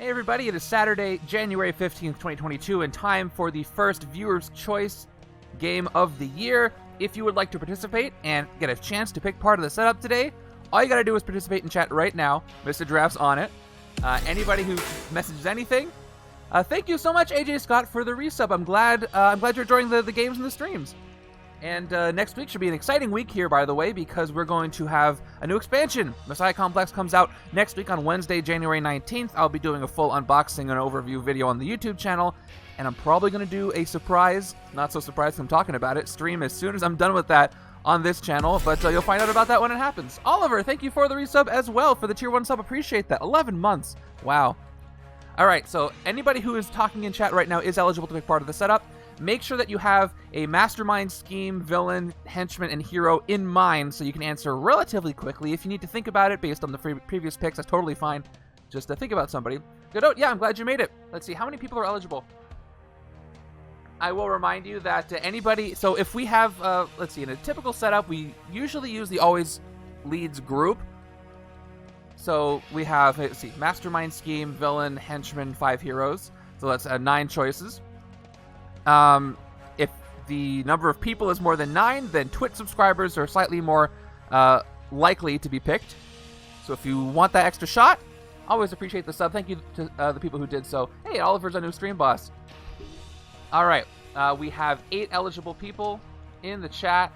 Hey everybody, it is Saturday, January 15th, 2022, and time for the first Viewer's Choice game of the year. If you would like to participate and get a chance to pick part of the setup today, all you gotta do is participate in chat right now. Mr. Draft's on it. Anybody who messages anything, thank you so much, AJ Scott, for the resub. I'm glad you're enjoying the games and the streams. And next week should be an exciting week here, by the way, because we're going to have a new expansion. Messiah Complex comes out next week on Wednesday, January 19th. I'll be doing a full unboxing and overview video on the YouTube channel, and I'm probably going to do a surprise, not so surprised I'm talking about it, stream as soon as I'm done with that on this channel, but you'll find out about that when it happens. Oliver, thank you for the resub as well, for the tier 1 sub. Appreciate that. 11 months. Wow. All right, so anybody who is talking in chat right now is eligible to pick part of the setup. Make sure that you have a mastermind, scheme, villain, henchman, and hero in mind so you can answer relatively quickly. If you need to think about it based on the previous picks, that's totally fine. Just think about somebody. Good. Oh, yeah, I'm glad you made it. Let's see, how many people are eligible? I will remind you that anybody... So if we have, let's see, in a typical setup, we usually use the always leads group. So we have, let's see, mastermind, scheme, villain, henchman, 5 heroes. So that's 9 choices. If the number of people is more than 9, then Twitch subscribers are slightly more likely to be picked. So if you want that extra shot, always appreciate the sub. Thank you to the people who did so. Hey, Oliver's a new stream boss. All right, we have 8 eligible people in the chat.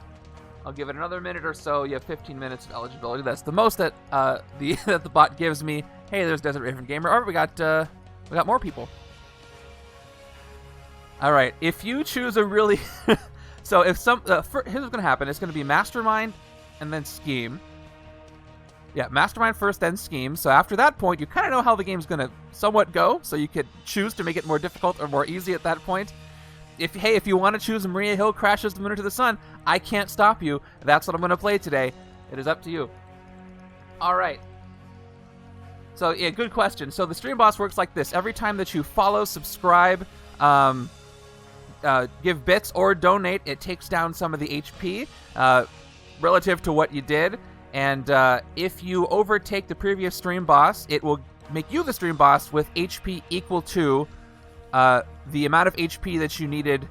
I'll give it another minute or so. You have 15 minutes of eligibility. That's the most that that the bot gives me. Hey, there's Desert Raven Gamer. All right, we got more people. All right, if you choose a really... so if some... here's what's going to happen. It's going to be Mastermind and then Scheme. Yeah, Mastermind first, then Scheme. So after that point, you kind of know how the game's going to somewhat go. So you could choose to make it more difficult or more easy at that point. If you want to choose Maria Hill Crashes the Moon into the Sun, I can't stop you. That's what I'm going to play today. It is up to you. All right. So, yeah, good question. So the Stream Boss works like this. Every time that you follow, subscribe... give bits or donate, it takes down some of the HP relative to what you did, and if you overtake the previous stream boss, it will make you the stream boss with HP equal to the amount of HP that you needed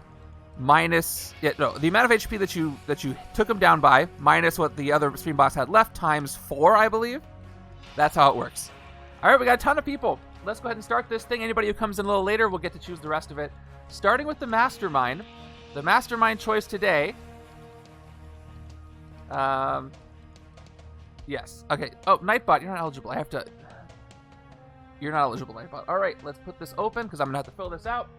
minus the amount of HP that you took him down by minus what the other stream boss had left times 4, I believe. That's how it works. All right, we got a ton of people. Let's go ahead and start this thing. Anybody who comes in a little later will get to choose the rest of it. Starting with the Mastermind. The Mastermind choice today. Yes. Okay. Oh, Nightbot, you're not eligible. You're not eligible, Nightbot. All right, let's put this open because I'm going to have to fill this out.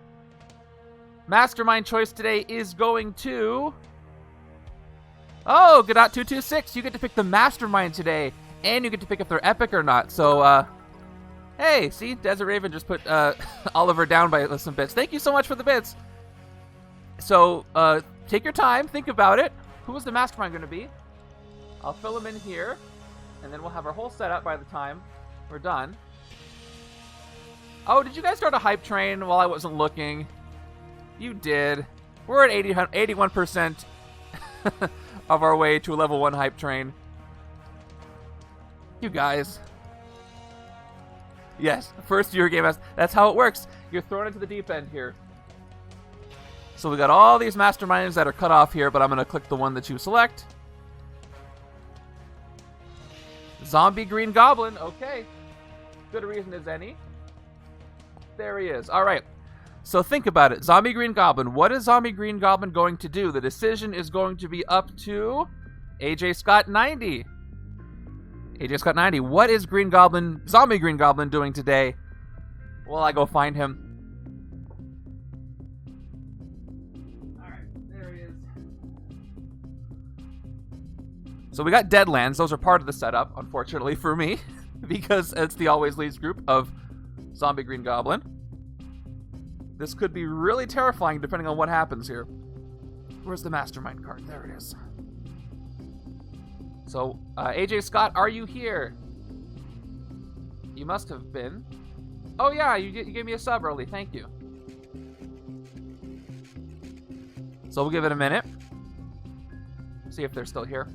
Mastermind choice today is going to... Oh, Godot226. You get to pick the Mastermind today. And you get to pick if they're epic or not. So, hey, see, Desert Raven just put Oliver down by some bits. Thank you so much for the bits. So, take your time, think about it. Who is the Mastermind going to be? I'll fill him in here, and then we'll have our whole setup by the time we're done. Oh, did you guys start a hype train while I wasn't looking? You did. We're at 81% of our way to a level 1 hype train. You guys. Yes, first year game, that's how it works. You're thrown into the deep end here. So we got all these masterminds that are cut off here, but I'm going to click the one that you select. Zombie Green Goblin, okay. Good reason as any. There he is. All right. So think about it. Zombie Green Goblin. What is Zombie Green Goblin going to do? The decision is going to be up to AJ Scott 90. AJ Scott 90. What is Zombie Green Goblin doing today? Well, I go find him. Alright, there he is. So we got Deadlands. Those are part of the setup, unfortunately for me, because it's the always leads group of Zombie Green Goblin. This could be really terrifying depending on what happens here. Where's the Mastermind card? There it is. So, AJ Scott, are you here? You must have been. Oh yeah, you gave me a sub early. Thank you. So we'll give it a minute. See if they're still here.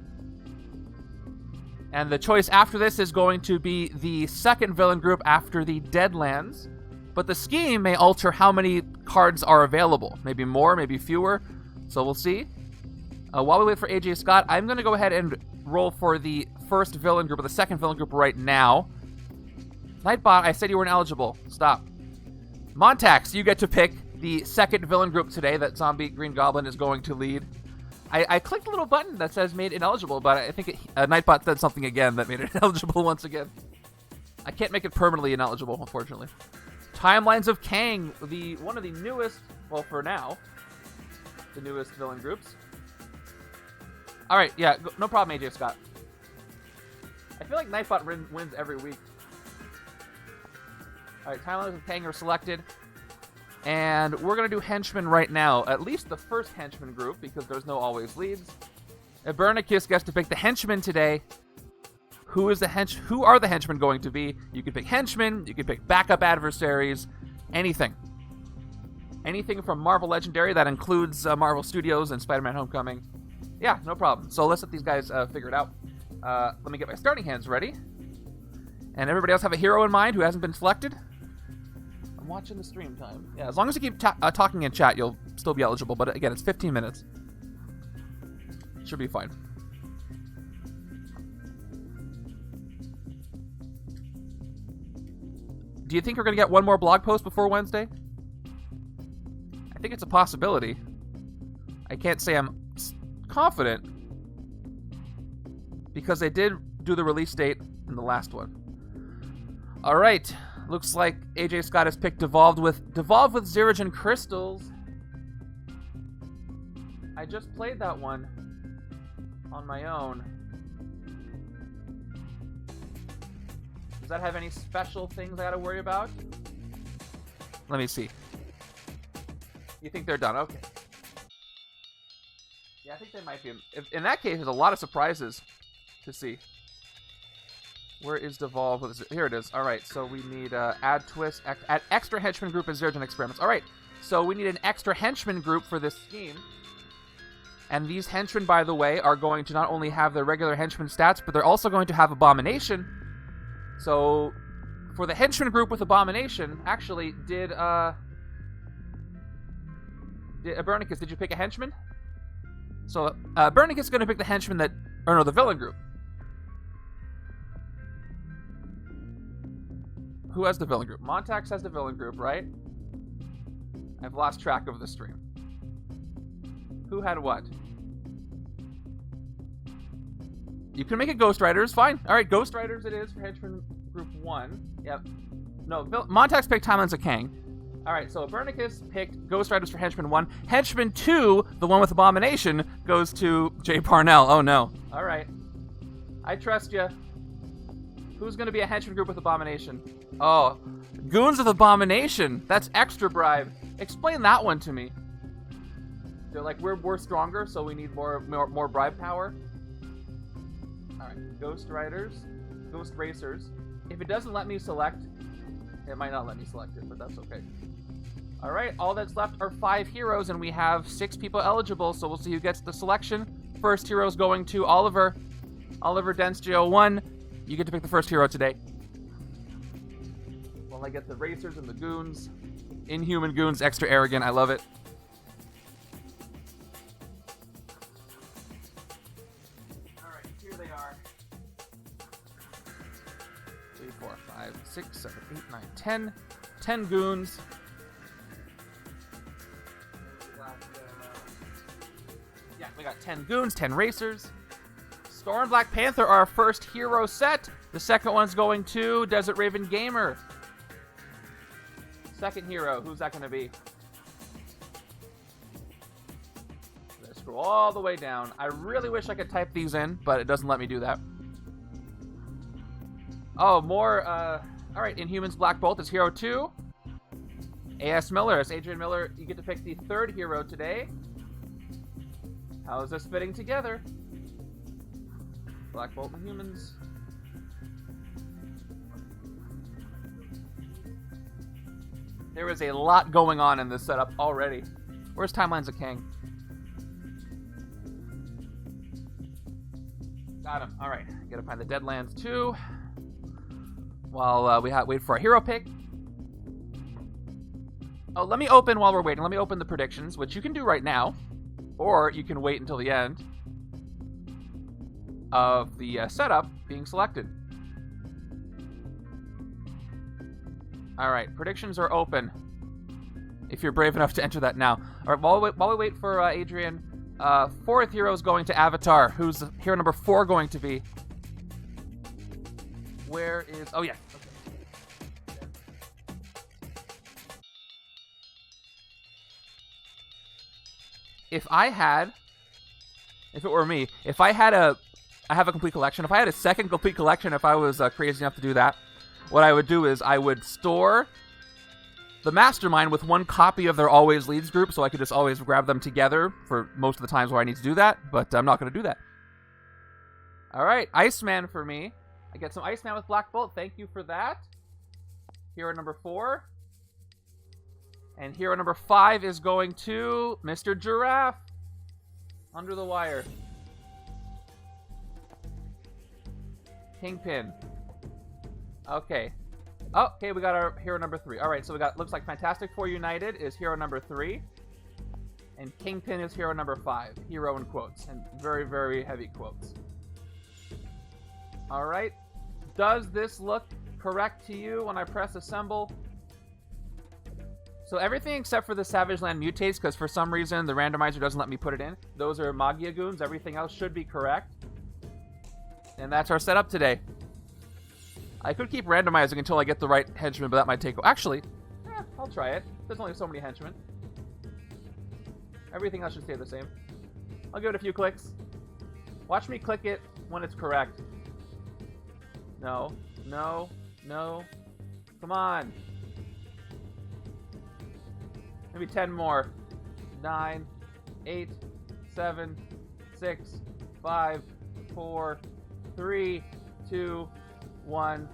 And the choice after this is going to be the second villain group after the Deadlands. But the scheme may alter how many cards are available. Maybe more, maybe fewer. So we'll see. While we wait for AJ Scott, I'm going to go ahead and roll for the first villain group, or the second villain group right now. Nightbot, I said you weren't eligible. Stop. Montax, you get to pick the second villain group today that Zombie Green Goblin is going to lead. I clicked a little button that says made ineligible, but I think Nightbot said something again that made it ineligible once again. I can't make it permanently ineligible, unfortunately. Timelines of Kang, one of the newest, well, for now, the newest villain groups. All right, yeah, no problem, AJ Scott. I feel like Nightbot wins every week. All right, Timelines of Kang are selected. And we're going to do Henchmen right now. At least the first Henchman group, because there's no always leads. Ebernicus gets to pick the Henchmen today. Who are the Henchmen going to be? You can pick Henchmen, you can pick backup adversaries, anything. Anything from Marvel Legendary, that includes Marvel Studios and Spider-Man Homecoming. Yeah, no problem. So let's let these guys figure it out. Let me get my starting hands ready. And everybody else have a hero in mind who hasn't been selected? I'm watching the stream time. Yeah, as long as you keep talking in chat, you'll still be eligible. But again, it's 15 minutes. Should be fine. Do you think we're going to get one more blog post before Wednesday? I think it's a possibility. I can't say I'm confident, because they did do the release date in the last one. All right. Looks like AJ Scott has picked Devolve with Xerogen Crystals. I just played that one on my own. Does that have any special things I gotta worry about? Let me see. You think they're done? Okay. Yeah, I think they might be. In that case, there's a lot of surprises to see. Where is Devolve? Here it is. All right, so we need add twist, add extra henchman group and Xerogen experiments. All right, so we need an extra henchman group for this scheme. And these henchmen, by the way, are going to not only have their regular henchman stats, but they're also going to have Abomination. So for the henchman group with Abomination, actually, did Ebernicus, did you pick a henchman? So Ebernicus is going to pick the henchman the villain group. Who has the villain group? Montax has the villain group, right? I've lost track of the stream. Who had what? You can make it Ghost Riders, fine. All right, Ghost Riders it is for Henchman Group 1. Yep. No, Montax picked Timelines of Kang. All right, so Ebernicus picked Ghost Riders for Henchman 1. Henchman 2, the one with Abomination, goes to Jay Parnell. Oh, no. All right. I trust you. Who's going to be a henchman group with Abomination? Oh, Goons with Abomination. That's extra bribe. Explain that one to me. They're like, we're stronger, so we need more bribe power. All right, Ghost Riders, Ghost Racers. If it doesn't let me select, it might not let me select it, but that's okay. All right, all that's left are 5 heroes, and we have 6 people eligible, so we'll see who gets the selection. First hero is going to Oliver. Oliver Danse GO1. You get to pick the first hero today. Well, I get the Racers and the Goons. Inhuman Goons, extra arrogant. I love it. All right, here they are. 3, 4, 5, 6, 7, 8, 9, 10. 10 Goons. We got 10 Goons, 10 Racers. Storm and Black Panther are our first hero set. The second one's going to Desert Raven Gamer. Second hero, who's that going to be? Let's scroll all the way down. I really wish I could type these in, but it doesn't let me do that. Oh, more, all right, Inhumans Black Bolt is hero 2. A.S. Miller is Adrian Miller. You get to pick the third hero today. How is this fitting together? Black Bolt and Humans. There is a lot going on in this setup already. Where's Timelines of Kang? Got him. All right. Gotta find the Deadlands too. While we wait for our hero pick. Oh, let me open while we're waiting. Let me open the predictions, which you can do right now, or you can wait until the end of the setup being selected. All right, predictions are open. If you're brave enough to enter that now. All right, while we wait for Adrian, fourth hero is going to Avatar. Who's hero number 4 going to be? Where is... Oh, yeah. Okay. If it were me, I have a complete collection. If I had a second complete collection, if I was crazy enough to do that, what I would do is I would store the Mastermind with one copy of their Always Leads group, so I could just always grab them together for most of the times where I need to do that, but I'm not going to do that. All right, Iceman for me. I get some Iceman with Black Bolt. Thank you for that. Hero number 4. And hero number 5 is going to Mr. Giraffe. Under the wire. Kingpin. Okay. Oh, okay, we got our hero number 3. All right, so we got, looks like Fantastic Four United is hero number 3. And Kingpin is hero number 5. Hero in quotes, and very, very heavy quotes. All right. Does this look correct to you when I press assemble? So everything except for the Savage Land mutates, because for some reason the randomizer doesn't let me put it in. Those are Maggia Goons. Everything else should be correct. And that's our setup today. I could keep randomizing until I get the right henchman, but that might take... Actually, I'll try it. There's only so many henchmen. Everything else should stay the same. I'll give it a few clicks. Watch me click it when it's correct. No. No. No. Come on. Maybe 10 more. 9, 8, 7, 6, 5, 4, 3, 2, 1.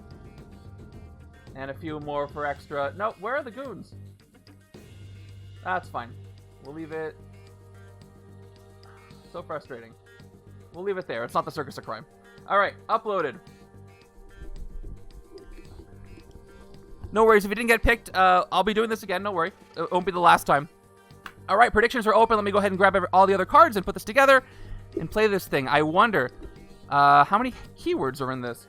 And a few more for extra. No, where are the goons? That's fine. We'll leave it. So frustrating. We'll leave it there. It's not the Circus of Crime. Alright, uploaded. No worries, if you didn't get picked, I'll be doing this again, don't worry. It won't be the last time. Alright, predictions are open. Let me go ahead and grab all the other cards and put this together and play this thing. I wonder, how many keywords are in this?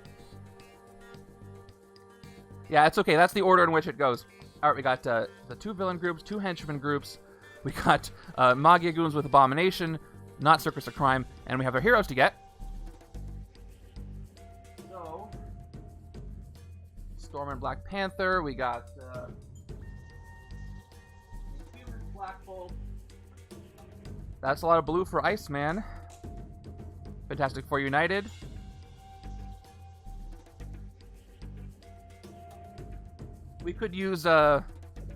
Yeah, it's okay. That's the order in which it goes. Alright, we got the 2 villain groups, 2 henchmen groups. We got Maggia Goons with Abomination, not Circus of Crime, and we have our heroes to get. So, Storm and Black Panther. We got Inhumans, Black Bolt. That's a lot of blue for Iceman. Fantastic Four United. We could use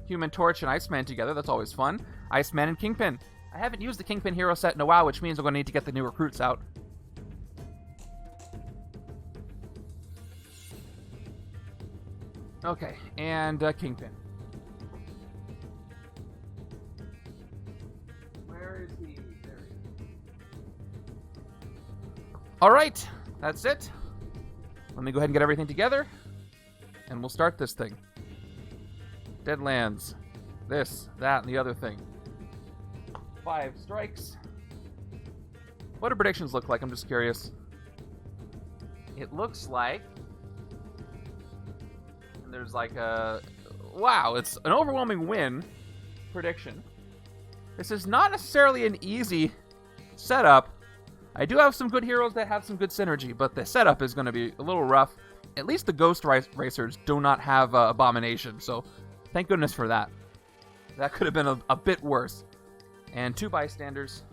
Human Torch and Iceman together. That's always fun. Iceman and Kingpin. I haven't used the Kingpin hero set in a while, which means we're going to need to get the new recruits out. Okay, and Kingpin. Where is he? There he is. Alright, that's it. Let me go ahead and get everything together, and we'll start this thing. Deadlands. This, that, and the other thing. 5 strikes. What do predictions look like? I'm just curious. It looks like... There's like a... Wow, it's an overwhelming win prediction. This is not necessarily an easy setup. I do have some good heroes that have some good synergy, but the setup is going to be a little rough. At least the Ghost Racers do not have Abomination, so thank goodness for that. That could have been a bit worse. And 2 bystanders.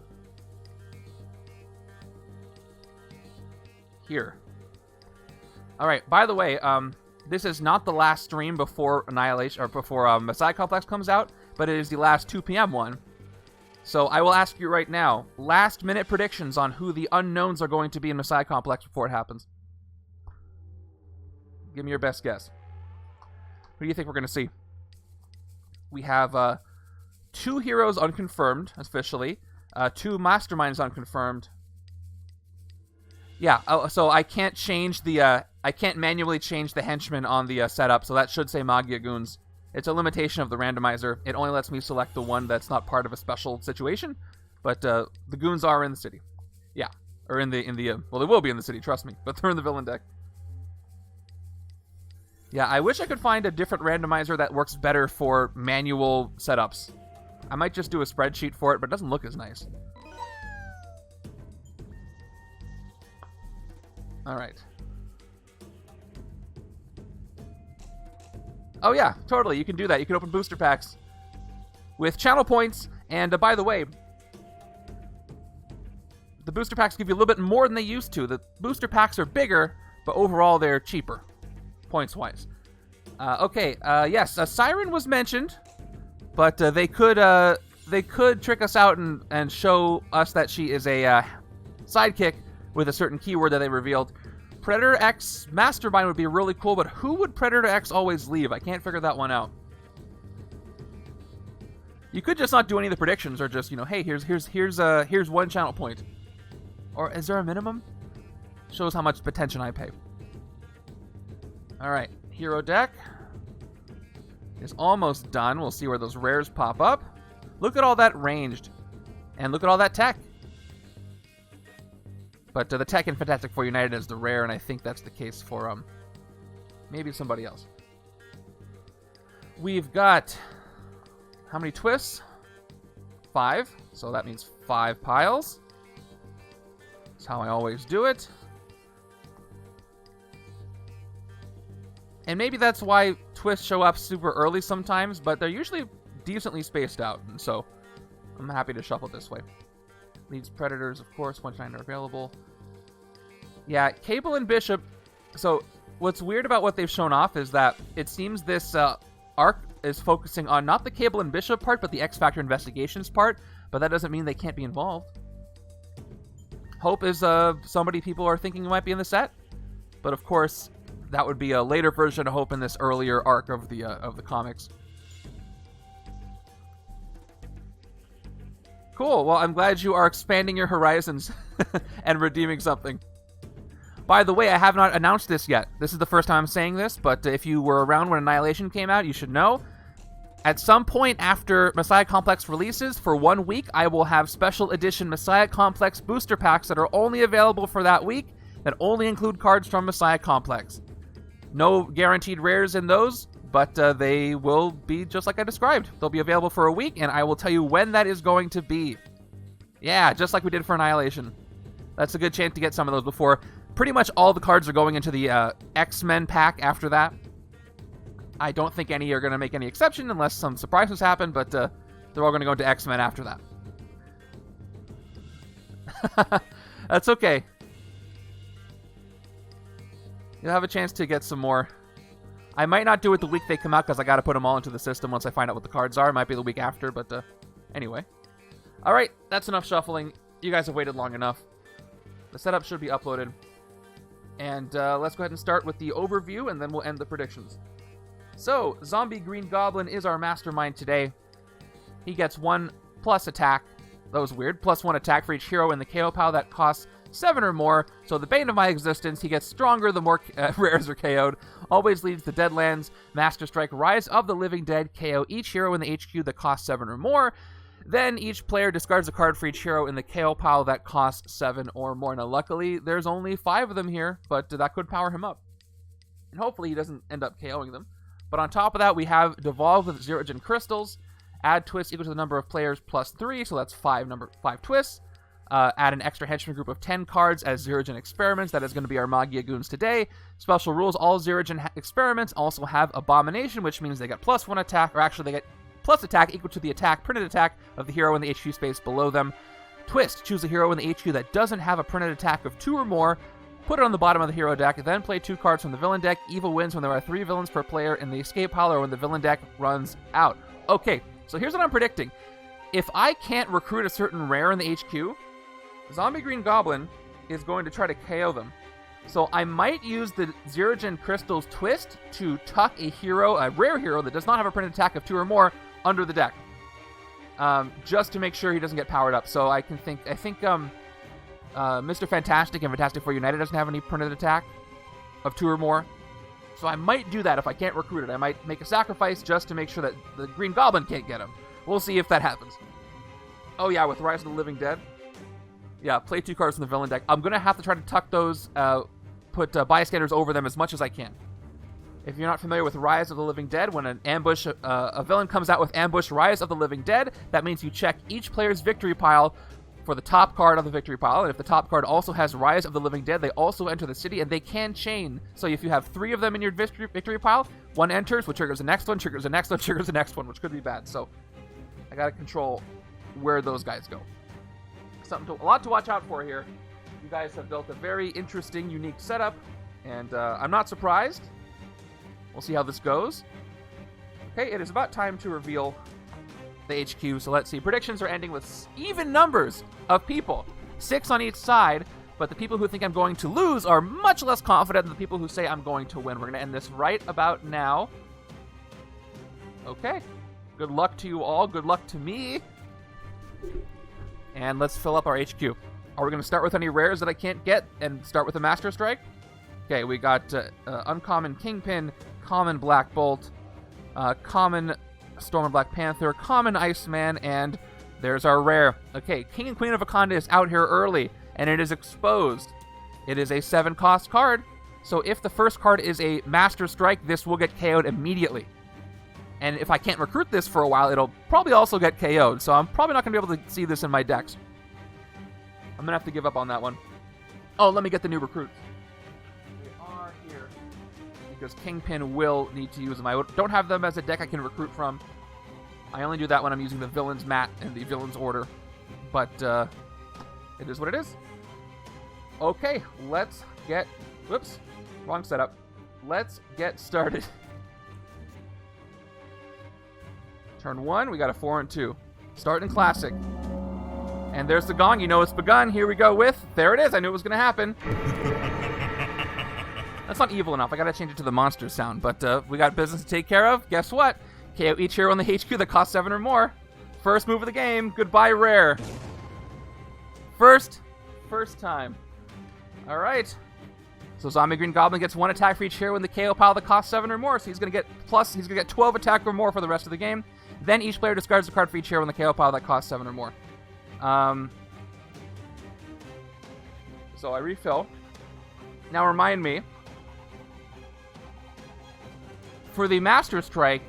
Here. Alright, by the way, this is not the last stream before Annihilation, or before Messiah Complex comes out, but it is the last 2 p.m. one. So I will ask you right now, last minute predictions on who the unknowns are going to be in Messiah Complex before it happens. Give me your best guess. Who do you think we're going to see? We have 2 heroes unconfirmed, officially. 2 masterminds unconfirmed. Yeah, so I can't change the, I can't manually change the henchmen on the setup, so that should say Maggia Goons. It's a limitation of the randomizer. It only lets me select the one that's not part of a special situation, but the Goons are in the city. Yeah, or in the, well, they will be in the city, trust me, but they're in the villain deck. Yeah, I wish I could find a different randomizer that works better for manual setups. I might just do a spreadsheet for it, but it doesn't look as nice. Alright. Oh yeah, totally, you can do that. You can open booster packs with channel points, and by the way, the booster packs give you a little bit more than they used to. The booster packs are bigger, but overall they're cheaper, points-wise. Yes, a Siren was mentioned, but they could trick us out and show us that she is a sidekick with a certain keyword that they revealed. Predator X Mastermind would be really cool, but who would Predator X always leave? I can't figure that one out. You could just not do any of the predictions, or just, you know, hey, here's one channel point. Or is there a minimum? Shows how much attention I pay. All right, hero deck is almost done. We'll see where those rares pop up. Look at all that ranged, and look at all that tech. But the tech in Fantastic Four United is the rare, and I think that's the case for maybe somebody else. We've got how many twists? 5. So that means 5 piles. That's how I always do it. And maybe that's why twists show up super early sometimes, but they're usually decently spaced out, and so I'm happy to shuffle this way. Leads Predators, of course, 1-9 are available. Yeah, Cable and Bishop. So what's weird about what they've shown off is that it seems this arc is focusing on not the Cable and Bishop part, but the X-Factor Investigations part, but that doesn't mean they can't be involved. Hope is somebody people are thinking might be in the set, but of course that would be a later version of Hope in this earlier arc of the comics. Cool. Well, I'm glad you are expanding your horizons and redeeming something. By the way, I have not announced this yet. This is the first time I'm saying this, but if you were around when Annihilation came out, you should know. At some point after Messiah Complex releases, for 1 week, I will have special edition Messiah Complex booster packs that are only available for that week, that only include cards from Messiah Complex. No guaranteed rares in those, but they will be just like I described. They'll be available for a week, and I will tell you when that is going to be. Yeah, just like we did for Annihilation. That's a good chance to get some of those before. Pretty much all the cards are going into the X-Men pack after that. I don't think any are going to make any exception unless some surprises happen, but they're all going to go into X-Men after that. That's okay. You'll have a chance to get some more. I might not do it the week they come out because I got to put them all into the system once I find out what the cards are. It might be the week after, but anyway. All right, that's enough shuffling. You guys have waited long enough. The setup should be uploaded. And let's go ahead and start with the overview, and then we'll end the predictions. So, Zombie Green Goblin is our mastermind today. He gets 1+ attack. That was weird. +1 attack for each hero in the KO pile that costs 7 or more. So the bane of my existence, he gets stronger the more rares are KO'd. Always leads to Deadlands, Master Strike, Rise of the Living Dead, KO each hero in the HQ that costs 7 or more. Then each player discards a card for each hero in the KO pile that costs 7 or more. Now luckily, there's only 5 of them here, but that could power him up. And hopefully he doesn't end up KOing them. But on top of that, we have Devolve with Xerogen crystals. Add twists equal to the number of players +3, so that's 5 twists. Add an extra henchman group of 10 cards as Xerogen experiments. That is going to be our Maggia Goons today. Special rules, all Xerogen experiments also have Abomination, which means they get +1 attack, or actually they get plus attack equal to the printed attack of the hero in the HQ space below them. Twist, choose a hero in the HQ that doesn't have a printed attack of 2 or more. Put it on the bottom of the hero deck, then play 2 cards from the villain deck. Evil wins when there are 3 villains per player in the escape pile or when the villain deck runs out. Okay, so here's what I'm predicting. If I can't recruit a certain rare in the HQ, Zombie Green Goblin is going to try to KO them. So I might use the Xerogen Crystal's Twist to tuck a rare hero that does not have a printed attack of 2 or more under the deck. Just to make sure he doesn't get powered up. So I think Mr. Fantastic and Fantastic Four United doesn't have any printed attack of 2 or more. So I might do that if I can't recruit it. I might make a sacrifice just to make sure that the Green Goblin can't get him. We'll see if that happens. Oh yeah, with Rise of the Living Dead. Yeah, play 2 cards from the villain deck. I'm going to have to try to tuck those, put bystanders over them as much as I can. If you're not familiar with Rise of the Living Dead, when an ambush, a villain comes out with Ambush Rise of the Living Dead, that means you check each player's victory pile for the top card of the victory pile, and if the top card also has Rise of the Living Dead, they also enter the city, and they can chain. So if you have 3 of them in your victory pile, 1 enters, which triggers the next one, triggers the next one, triggers the next one, which could be bad. So I gotta control where those guys go. A lot to watch out for here. You guys have built a very interesting, unique setup, and I'm not surprised. We'll see how this goes. Okay, it is about time to reveal the HQ, so let's see. Predictions are ending with even numbers of people. 6 on each side, but the people who think I'm going to lose are much less confident than the people who say I'm going to win. We're going to end this right about now. Okay. Good luck to you all. Good luck to me. And let's fill up our HQ. Are we going to start with any rares that I can't get and start with a Master Strike? Okay, we got uncommon Kingpin, common Black Bolt, common Storm and Black Panther, common Iceman, and there's our rare. Okay, King and Queen of Wakanda is out here early, and it is exposed. It is a 7-cost card, so if the first card is a Master Strike, this will get KO'd immediately. And if I can't recruit this for a while, it'll probably also get KO'd, so I'm probably not going to be able to see this in my decks. I'm going to have to give up on that one. Oh, let me get the new recruits. They are here. Because Kingpin will need to use them. I don't have them as a deck I can recruit from. I only do that when I'm using the Villains mat and the Villains order. But it is what it is. Okay, let's get... Whoops, wrong setup. Let's get started. Turn 1, we got a 4 and 2. Starting Classic. And there's the gong. You know it's begun. Here we go with... There it is. I knew it was going to happen. That's not evil enough. I got to change it to the monster sound. But we got business to take care of. Guess what? KO each hero on the HQ that costs 7 or more. First move of the game. Goodbye, rare. First time. All right. So Zombie Green Goblin gets 1 attack for each hero in the KO pile that costs 7 or more. So he's going to get 12 attack or more for the rest of the game. Then each player discards a card for each hero in the KO pile that costs 7 or more. So I refill. Now remind me, for the Master Strike,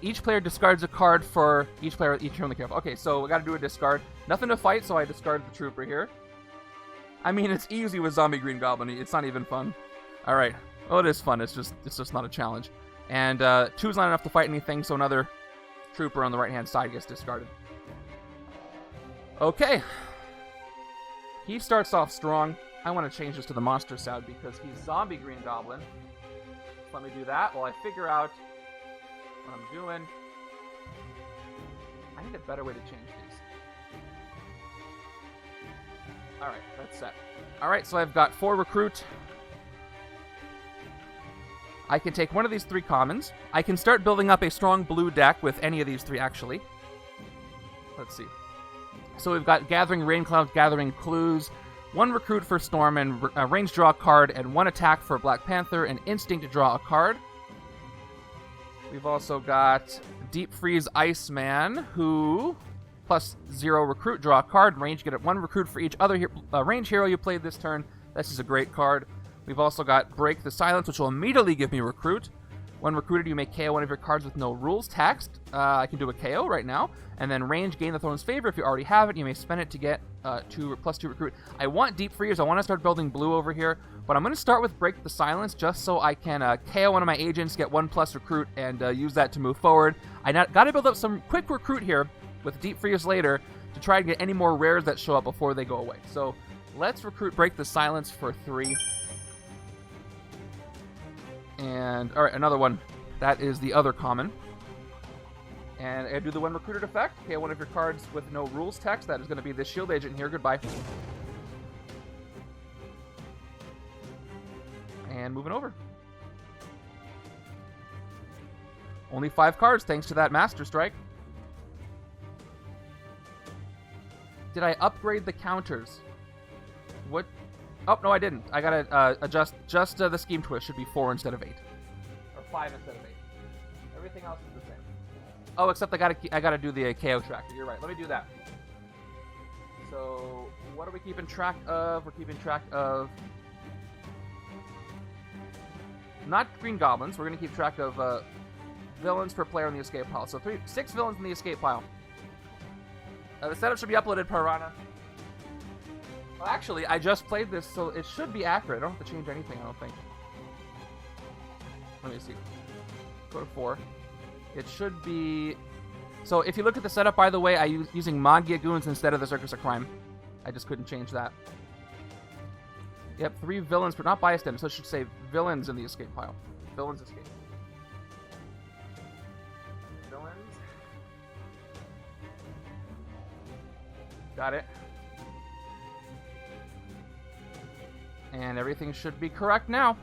each player discards a card for each player each hero in the KO pile. Okay, so we got to do a discard. Nothing to fight, so I discard the Trooper here. I mean, it's easy with Zombie Green Goblin. It's not even fun. All right. Oh, it is fun. It's just not a challenge. And 2's not enough to fight anything, so another Trooper on the right-hand side gets discarded. Okay. He starts off strong. I want to change this to the monster side because he's Zombie Green Goblin. Let me do that while I figure out what I'm doing. I need a better way to change these. Alright, that's set. Alright, so I've got 4 recruit. I can take one of these 3 commons. I can start building up a strong blue deck with any of these 3, actually. Let's see. So we've got Gathering Raincloud, Gathering Clues, 1 recruit for Storm, and range draw a card, and 1 attack for Black Panther, and instinct to draw a card. We've also got Deep Freeze Iceman, who plus 0 recruit, draw a card, range, get 1 recruit for each other range hero you played this turn. This is a great card. We've also got Break the Silence, which will immediately give me recruit. When recruited, you may KO one of your cards with no rules text. I can do a KO right now. And then range, gain the Throne's favor. If you already have it, you may spend it to get +2 recruit. I want Deep Freeze. I want to start building blue over here. But I'm going to start with Break the Silence just so I can KO one of my agents, get 1+ recruit, and use that to move forward. I got to build up some quick recruit here with Deep Freeze later to try and get any more rares that show up before they go away. So let's recruit Break the Silence for 3. And, alright, another one. That is the other common. And I do the 1 recruited effect. Okay, one of your cards with no rules text. That is going to be this shield agent here. Goodbye. And moving over. Only 5 cards thanks to that Master Strike. Did I upgrade the counters? What? Oh, no, I didn't. I gotta adjust just the scheme twist should be 4 instead of 8. Or 5 instead of 8. Everything else is the same. Oh, except I gotta do the KO tracker. You're right. Let me do that. So, what are we keeping track of? We're keeping track of... not green goblins. We're gonna keep track of villains per player in the escape pile. So 6 villains in the escape pile. The setup should be uploaded, Piranha. Well, actually, I just played this, so it should be accurate. I don't have to change anything, I don't think. Let me see. Go to 4. It should be... so if you look at the setup, by the way, I use using Maggia Goons instead of the Circus of Crime. I just couldn't change that. Yep, 3 villains, but not biased in, so it should say villains in the escape pile. Villains escape. Villains. Got it. And everything should be correct now.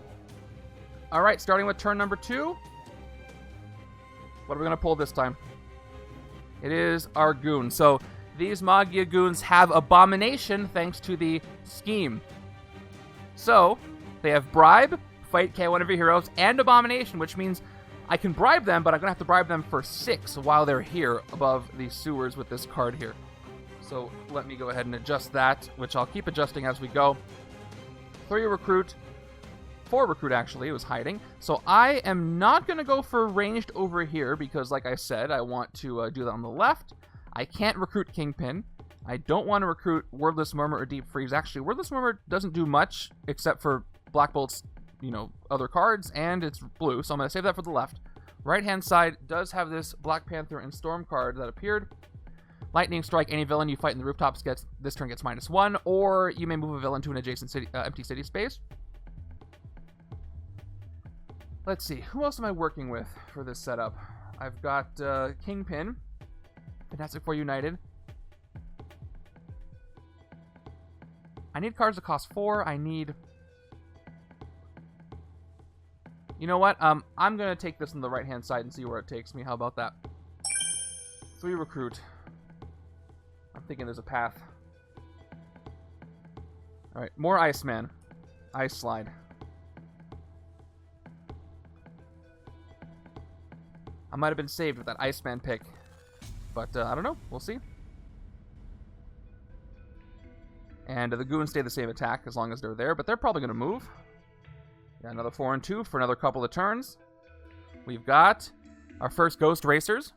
Alright, starting with turn number 2. What are we going to pull this time? It is our Goon. So, these Maggia Goons have Abomination thanks to the scheme. So, they have Bribe, Fight, KO one of your heroes, and Abomination, which means I can bribe them, but I'm going to have to bribe them for 6 while they're here above the sewers with this card here. So, let me go ahead and adjust that, which I'll keep adjusting as we go. 3 recruit. 4 recruit, actually. It was hiding. So I am not going to go for ranged over here because, like I said, I want to do that on the left. I can't recruit Kingpin. I don't want to recruit Wordless Murmur or Deep Freeze. Actually, Wordless Murmur doesn't do much except for Black Bolt's, other cards, and it's blue, so I'm going to save that for the left. Right-hand side does have this Black Panther and Storm card that appeared. Lightning Strike, any villain you fight in the rooftops this turn gets -1, or you may move a villain to an adjacent city, empty city space. Let's see, who else am I working with for this setup? I've got Kingpin, Fantastic Four United. I need cards that cost 4. I need... you know what? I'm going to take this on the right-hand side and see where it takes me. How about that? 3 recruit. I'm thinking there's a path. Alright, more Iceman. Ice Slide. I might have been saved with that Iceman pick. But, I don't know. We'll see. And the Goons stay the same attack as long as they're there, but they're probably going to move. Yeah, another 4 and 2 for another couple of turns. We've got our first Ghost Racers.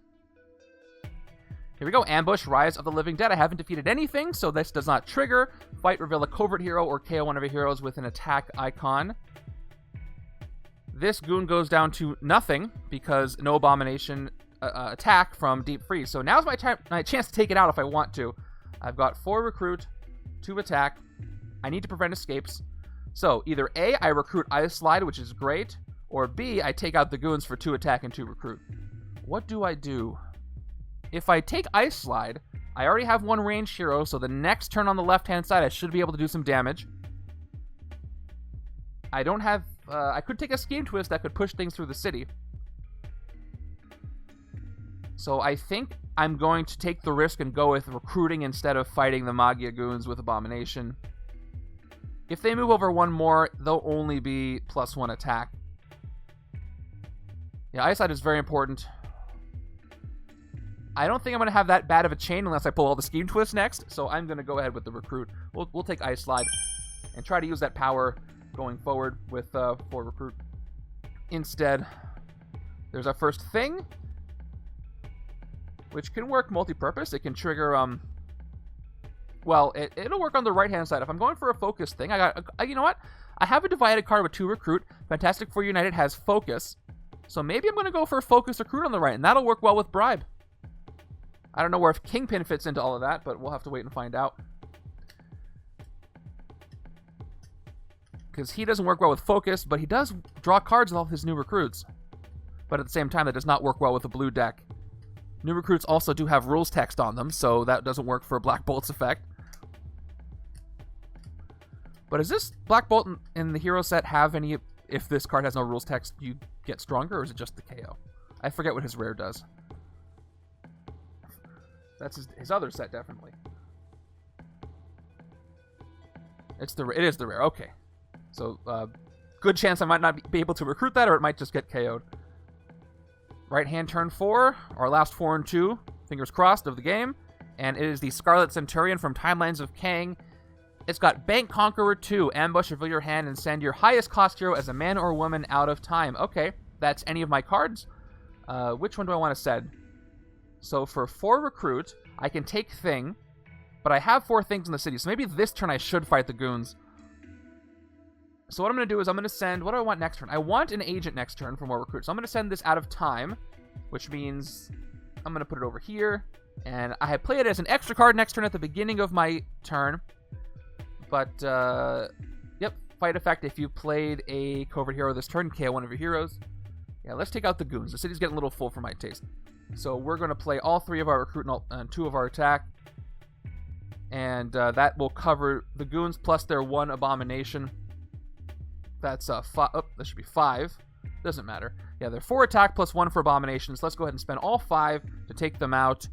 Here we go. Ambush, Rise of the Living Dead. I haven't defeated anything, so this does not trigger. Fight, reveal a covert hero, or KO one of your heroes with an attack icon. This Goon goes down to nothing because no Abomination attack from Deep Freeze. So now's my chance to take it out if I want to. I've got 4 recruit, 2 attack. I need to prevent escapes. So either A, I recruit Ice Slide, which is great, or B, I take out the Goons for 2 attack and 2 recruit. What do I do? If I take Ice Slide, I already have 1 ranged hero, so the next turn on the left-hand side, I should be able to do some damage. I don't have... I could take a Scheme Twist that could push things through the city. So I think I'm going to take the risk and go with recruiting instead of fighting the Maggia Goons with Abomination. If they move over 1 more, they'll only be +1 attack. Yeah, Ice Slide is very important. I don't think I'm going to have that bad of a chain unless I pull all the Scheme Twists next, so I'm going to go ahead with the recruit. We'll take Ice Slide and try to use that power going forward with 4 recruit. Instead, there's our first thing, which can work multi-purpose. It can trigger, well, it'll work on the right-hand side. If I'm going for a focus thing, you know what? I have a divided card with 2 recruit. Fantastic Four United has focus, so maybe I'm going to go for a focus recruit on the right, and that'll work well with Bribe. I don't know where if Kingpin fits into all of that, but we'll have to wait and find out. Because he doesn't work well with focus, but he does draw cards with all his new recruits. But at the same time, that does not work well with a blue deck. New recruits also do have rules text on them, so that doesn't work for Black Bolt's effect. But does this Black Bolt in the hero set have any... if this card has no rules text, you get stronger, or is it just the KO? I forget what his rare does. That's his other set, definitely. It is the rare. Okay. So, good chance I might not be able to recruit that, or it might just get KO'd. Right hand turn 4, our last 4 and 2, fingers crossed, of the game. And it is the Scarlet Centurion from Timelines of Kang. It's got Bank Conqueror 2, ambush, reveal your hand, and send your highest cost hero as a man or woman out of time. Okay, that's any of my cards. Which one do I want to send? So for 4 recruit, I can take Thing, but I have 4 things in the city, so maybe this turn I should fight the Goons. So what I'm going to do is I'm going to send... What do I want next turn? I want an agent next turn for more recruits. So I'm going to send this out of time, which means I'm going to put it over here. And I had played it as an extra card next turn at the beginning of my turn. But, yep, fight effect. If you played a covert hero this turn, KO one of your heroes. Yeah, let's take out the Goons. The city's getting a little full for my taste. So we're going to play all 3 of our recruit and 2 of our attack. And that will cover the Goons plus their 1 abomination. That's that should be 5. Doesn't matter. Yeah, they're 4 attack plus 1 for abominations. Let's go ahead and spend all 5 to take them out.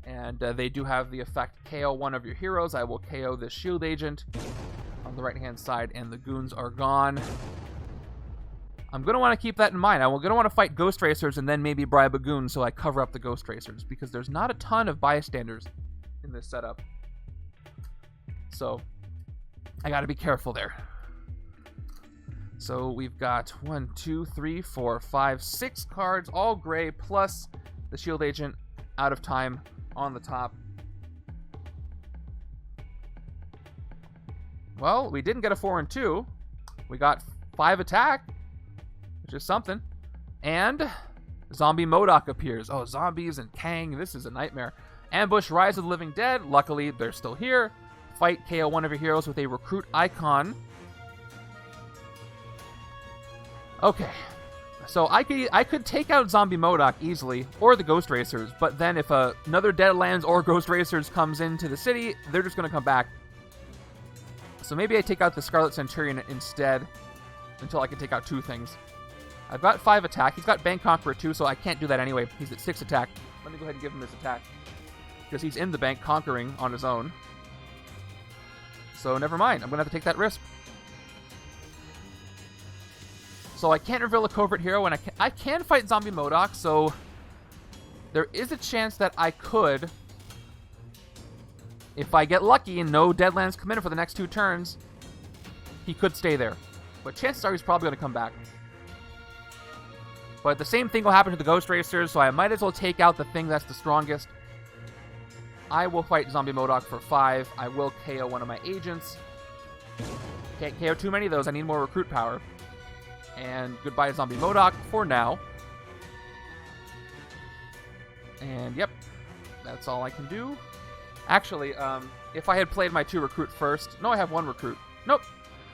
And they do have the effect KO one of your heroes. I will KO this shield agent on the right hand side, and the Goons are gone. I'm going to want to keep that in mind. I'm going to want to fight Ghost Racers and then maybe bribe a Goon so I cover up the Ghost Racers, because there's not a ton of bystanders in this setup. So I got to be careful there. So we've got 1, 2, 3, 4, 5, 6 cards, all gray, plus the shield agent out of time on the top. Well, we didn't get a 4 and 2. We got 5 attack, which is something. And Zombie MODOK appears. Oh, zombies and Kang. This is a nightmare. Ambush Rise of the Living Dead. Luckily, they're still here. Fight KO one of your heroes with a recruit icon. Okay. So I could take out Zombie MODOK easily, or the Ghost Racers, but then if another Deadlands or Ghost Racers comes into the city, they're just going to come back. So maybe I take out the Scarlet Centurion instead, until I can take out 2 things. I've got 5 attack. He's got Bank Conqueror 2, so I can't do that anyway. He's at 6 attack. Let me go ahead and give him his attack, because he's in the bank conquering on his own. So never mind. I'm going to have to take that risk. So I can't reveal a covert hero, and I can fight Zombie MODOK, so there is a chance that I could, if I get lucky and no Deadlands come in for the next 2 turns, he could stay there. But chances are he's probably going to come back. But the same thing will happen to the Ghost Racers, so I might as well take out the thing that's the strongest. I will fight Zombie MODOK for 5. I will KO one of my agents. Can't KO too many of those. I need more recruit power. And goodbye Zombie MODOK for now. And yep, that's all I can do. Actually, if I had played my 2 recruit first... No, I have 1 recruit. Nope.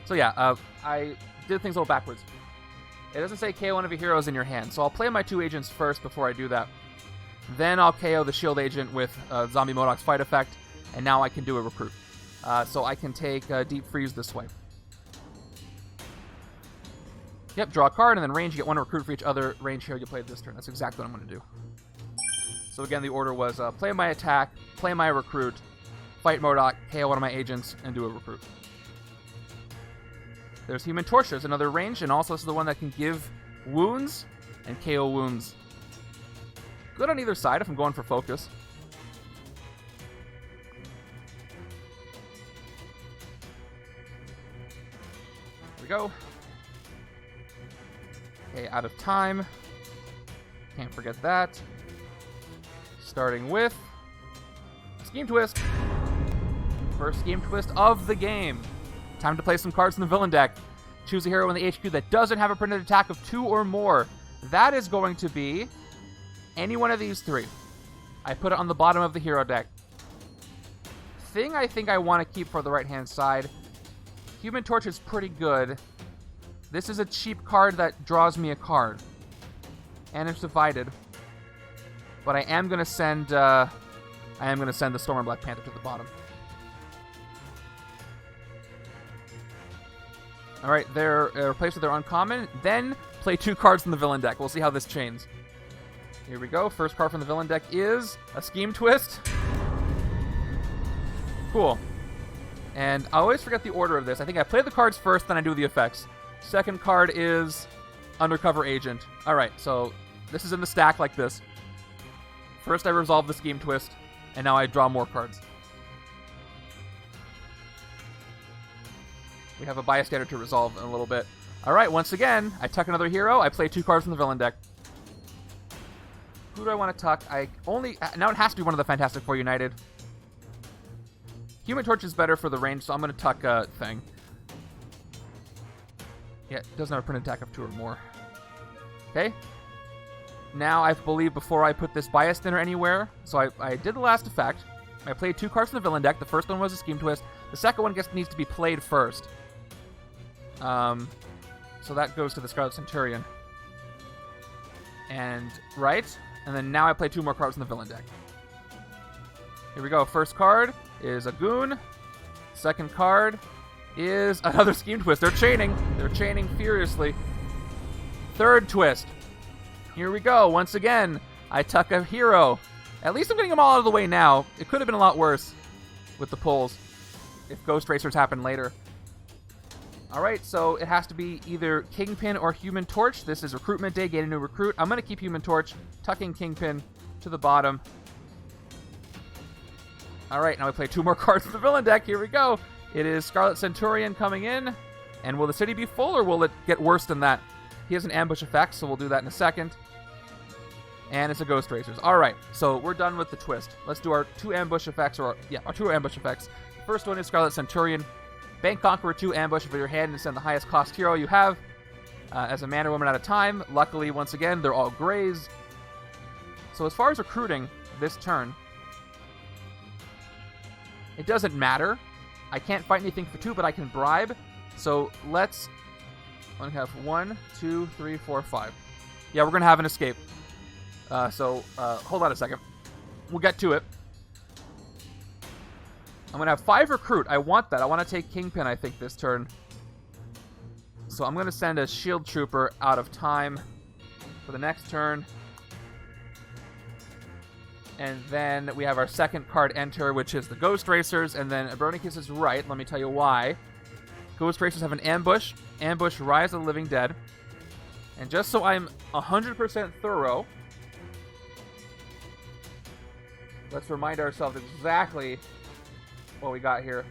So yeah, I did things a little backwards. It doesn't say KO one of your heroes in your hand, so I'll play my 2 agents first before I do that. Then I'll KO the shield agent with Zombie MODOK's fight effect, and now I can do a recruit. So I can take Deep Freeze this way. Yep, draw a card, and then range, you get 1 recruit for each other range hero you played this turn. That's exactly what I'm going to do. So again, the order was play my attack, play my recruit, fight MODOK, KO one of my agents, and do a recruit. There's Human Torch. There's another range, and also this is the one that can give wounds and KO wounds. Good on either side if I'm going for focus. Here we go. Okay, out of time. Can't forget that. Starting with Scheme Twist. First Scheme Twist of the game. Time to play some cards in the villain deck. Choose a hero in the HQ that doesn't have a printed attack of 2 or more. That is going to be any one of these 3. I put it on the bottom of the hero deck. Thing I think I want to keep for the right-hand side. Human Torch is pretty good. This is a cheap card that draws me a card. And it's divided. But I am going to send the Storm and Black Panther to the bottom. Alright, they're replaced with their uncommon. Then play 2 cards from the villain deck. We'll see how this chains. Here we go. First card from the villain deck is a Scheme Twist. Cool. And I always forget the order of this. I think I play the cards first, then I do the effects. Second card is Undercover Agent. Alright, so this is in the stack like this. First I resolve the scheme twist, and now I draw more cards. We have a bystander to resolve in a little bit. Alright, once again, I tuck another hero. I play 2 cards from the villain deck. Who do I want to tuck? Now it has to be one of the Fantastic Four United. Human Torch is better for the range, so I'm going to tuck Thing. Yeah, it doesn't have a print attack of 2 or more. Okay. Now, I believe before I put this bystander anywhere, so I did the last effect. I played 2 cards from the villain deck. The first one was a Scheme Twist. The second one needs to be played first. So that goes to the Scarlet Centurion. And then now I play 2 more cards from the villain deck. Here we go. First card is a Goon. Second card is another Scheme Twist. They're chaining. They're chaining furiously. Third twist. Here we go. Once again, I tuck a hero. At least I'm getting them all out of the way now. It could have been a lot worse with the pulls if Ghost Racers happen later. Alright, so it has to be either Kingpin or Human Torch. This is Recruitment Day, gain a new recruit. I'm going to keep Human Torch, tucking Kingpin to the bottom. Alright, now we play 2 more cards in the villain deck. Here we go. It is Scarlet Centurion coming in. And will the city be full, or will it get worse than that? He has an ambush effect, so we'll do that in a second. And it's a Ghost Racers. Alright, so we're done with the twist. Let's do our 2 ambush effects, our 2 ambush effects. The first one is Scarlet Centurion. Bank Conqueror 2 ambush for your hand and send the highest cost hero you have as a man or woman at a time. Luckily, once again, they're all grays. So as far as recruiting this turn, it doesn't matter. I can't fight anything for 2, but I can bribe. So let's only have 1, 2, 3, 4, 5. Yeah, we're going to have an escape. Hold on a second. We'll get to it. I'm going to have 5 recruit. I want that. I want to take Kingpin, I think, this turn. So I'm going to send a Shield Trooper out of time for the next turn. And then we have our second card enter, which is the Ghost Racers. And then Abernicus is right. Let me tell you why. Ghost Racers have an ambush. Ambush Rise of the Living Dead. And just so I'm 100% thorough, let's remind ourselves exactly what we got here.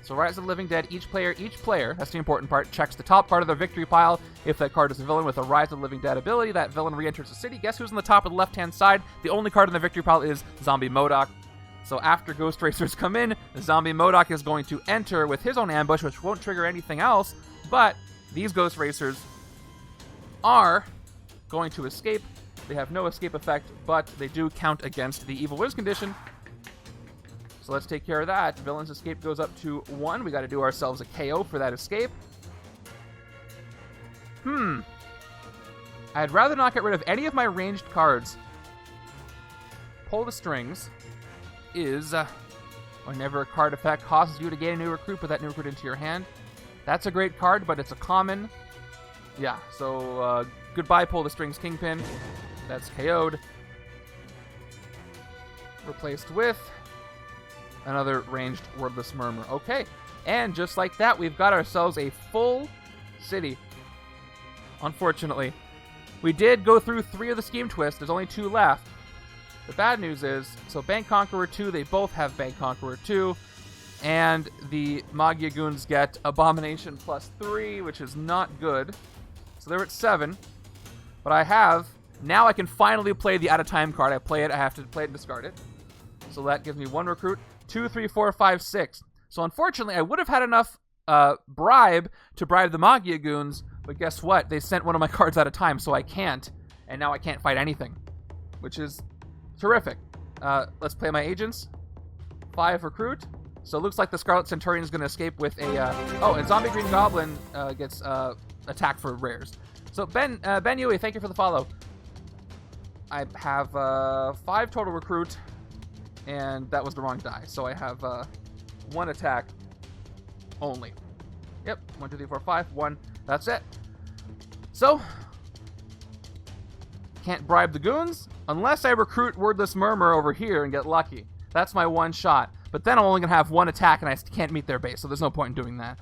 So Rise of the Living Dead, each player, that's the important part, checks the top part of their victory pile. If that card is a villain with a Rise of the Living Dead ability, that villain re-enters the city. Guess who's on the top of the left-hand side? The only card in the victory pile is Zombie MODOK. So after Ghost Racers come in, Zombie MODOK is going to enter with his own ambush, which won't trigger anything else, but these Ghost Racers are going to escape. They have no escape effect, but they do count against the Evil Wiz condition. So let's take care of that. Villain's escape goes up to 1. We got to do ourselves a KO for that escape. I'd rather not get rid of any of my ranged cards. Pull the Strings is whenever a card effect causes you to gain a new recruit, put that new recruit into your hand. That's a great card, but it's a common. Yeah, so goodbye, Pull the Strings Kingpin. That's KO'd. Replaced with another ranged Wordless Murmur. Okay, and just like that, we've got ourselves a full city. Unfortunately, we did go through 3 of the Scheme Twists. There's only 2 left. The bad news is, so Bank Conqueror 2, they both have Bank Conqueror 2, and the Maggia Goons get Abomination +3, which is not good. So they're at 7, but now I can finally play the out-of-time card. I have to play it and discard it. So that gives me 1 recruit. 2, 3, 4, 5, 6. So unfortunately, I would have had enough bribe to bribe the Maggia Goons, but guess what? They sent one of my cards out of time, so I can't. And now I can't fight anything, which is terrific. Let's play my agents. 5 recruit. So it looks like the Scarlet Centurion is going to escape with a... and Zombie Green Goblin gets attack for rares. So Ben Yui, thank you for the follow. I have 5 total recruit. And that was the wrong die. So I have 1 attack only. Yep, 1, 2, 3, 4, 5, 1. That's it. So, can't bribe the Goons unless I recruit Wordless Murmur over here and get lucky. That's my one shot. But then I'm only going to have one attack, and I can't meet their base, so there's no point in doing that.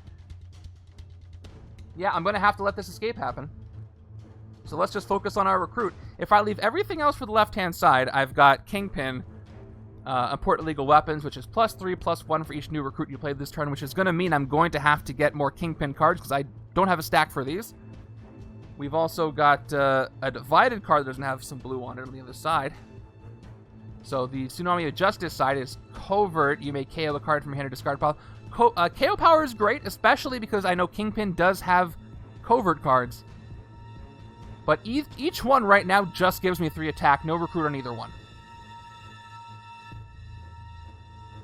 Yeah, I'm going to have to let this escape happen. So let's just focus on our recruit. If I leave everything else for the left-hand side, I've got Kingpin, import illegal weapons, which is +3/+1 for each new recruit you play this turn, which is going to mean I'm going to have to get more Kingpin cards, because I don't have a stack for these. We've also got a divided card that doesn't have some blue on it on the other side. So the Tsunami of Justice side is covert. You may KO a card from your hand or discard pile. KO power is great, especially because I know Kingpin does have covert cards. But each one right now just gives me 3 attack, no recruit on either one.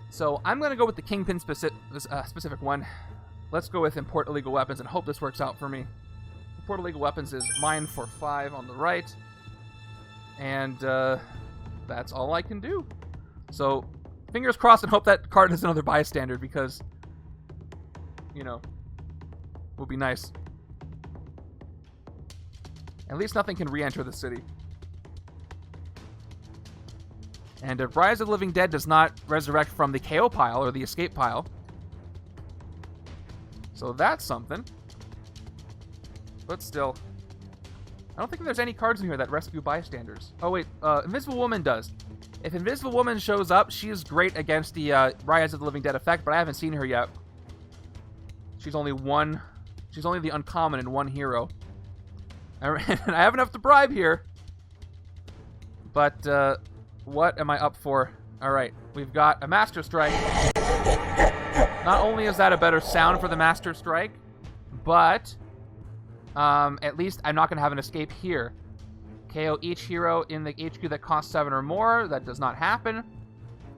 So I'm going to go with the Kingpin specific one. Let's go with import illegal weapons and hope this works out for me. Import illegal weapons is mine for 5 on the right. And that's all I can do. So fingers crossed and hope that card is another bystander because, you know, would be nice. At least nothing can re-enter the city. And Rise of the Living Dead does not resurrect from the KO pile or the escape pile. So that's something. But still, I don't think there's any cards in here that rescue bystanders. Oh wait, Invisible Woman does. If Invisible Woman shows up, she is great against the Rise of the Living Dead effect, but I haven't seen her yet. She's only the uncommon in 1 hero. And I have enough to bribe here. But what am I up for? Alright, we've got a Master Strike. Not only is that a better sound for the Master Strike, but at least I'm not going to have an escape here. KO each hero in the HQ that costs 7 or more. That does not happen.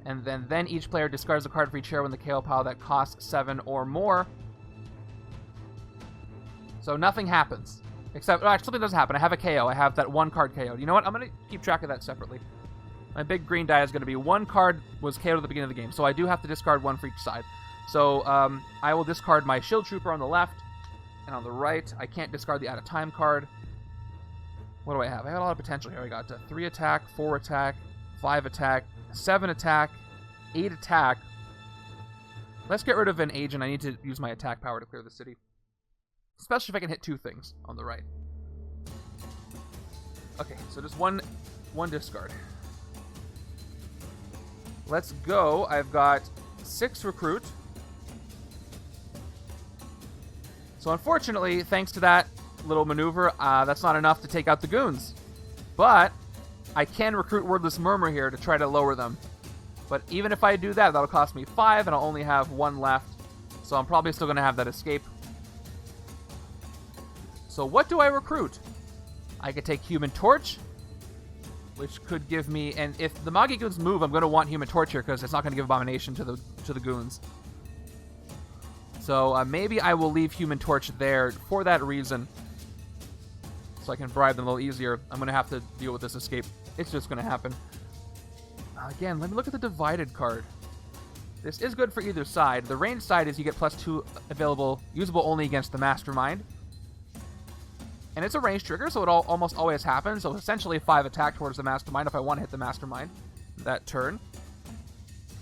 And then each player discards a card for each hero in the KO pile that costs 7 or more. So nothing happens. Except, actually, something doesn't happen. I have a KO. I have that 1 card KO'd. You know what? I'm going to keep track of that separately. My big green die is going to be 1 card was KO'd at the beginning of the game. So I do have to discard 1 for each side. So I will discard my Shield Trooper on the left. And on the right, I can't discard the out-of-time card. What do I have? I have a lot of potential here. I got 3 attack, 4 attack, 5 attack, 7 attack, 8 attack. Let's get rid of an agent. I need to use my attack power to clear the city. Especially if I can hit 2 things on the right. Okay, so just one discard. Let's go. I've got 6 recruit. So unfortunately, thanks to that little maneuver, that's not enough to take out the Goons. But I can recruit Wordless Murmur here to try to lower them. But even if I do that, that'll cost me 5, and I'll only have 1 left. So I'm probably still going to have that escape. So what do I recruit? I could take Human Torch, which could give me... And if the Maggia Goons move, I'm going to want Human Torch here because it's not going to give Abomination to the Goons. So maybe I will leave Human Torch there for that reason. So I can bribe them a little easier. I'm going to have to deal with this escape. It's just going to happen. Again, let me look at the Divided card. This is good for either side. The range side is you get +2 available, usable only against the Mastermind. And it's a range trigger, so it almost always happens. So essentially 5 attack towards the Mastermind if I want to hit the Mastermind that turn.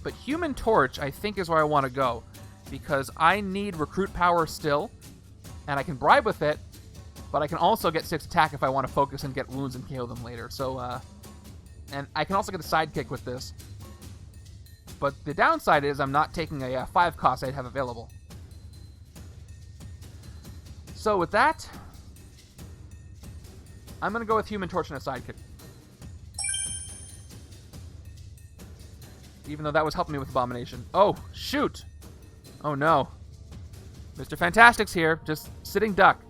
But Human Torch, I think, is where I want to go. Because I need recruit power still. And I can bribe with it. But I can also get 6 attack if I want to focus and get wounds and KO them later. So, and I can also get the sidekick with this. But the downside is I'm not taking a 5 cost I'd have available. So with that... I'm going to go with Human Torch and a sidekick. Even though that was helping me with Abomination. Oh, shoot! Oh no. Mr. Fantastic's here, just sitting duck.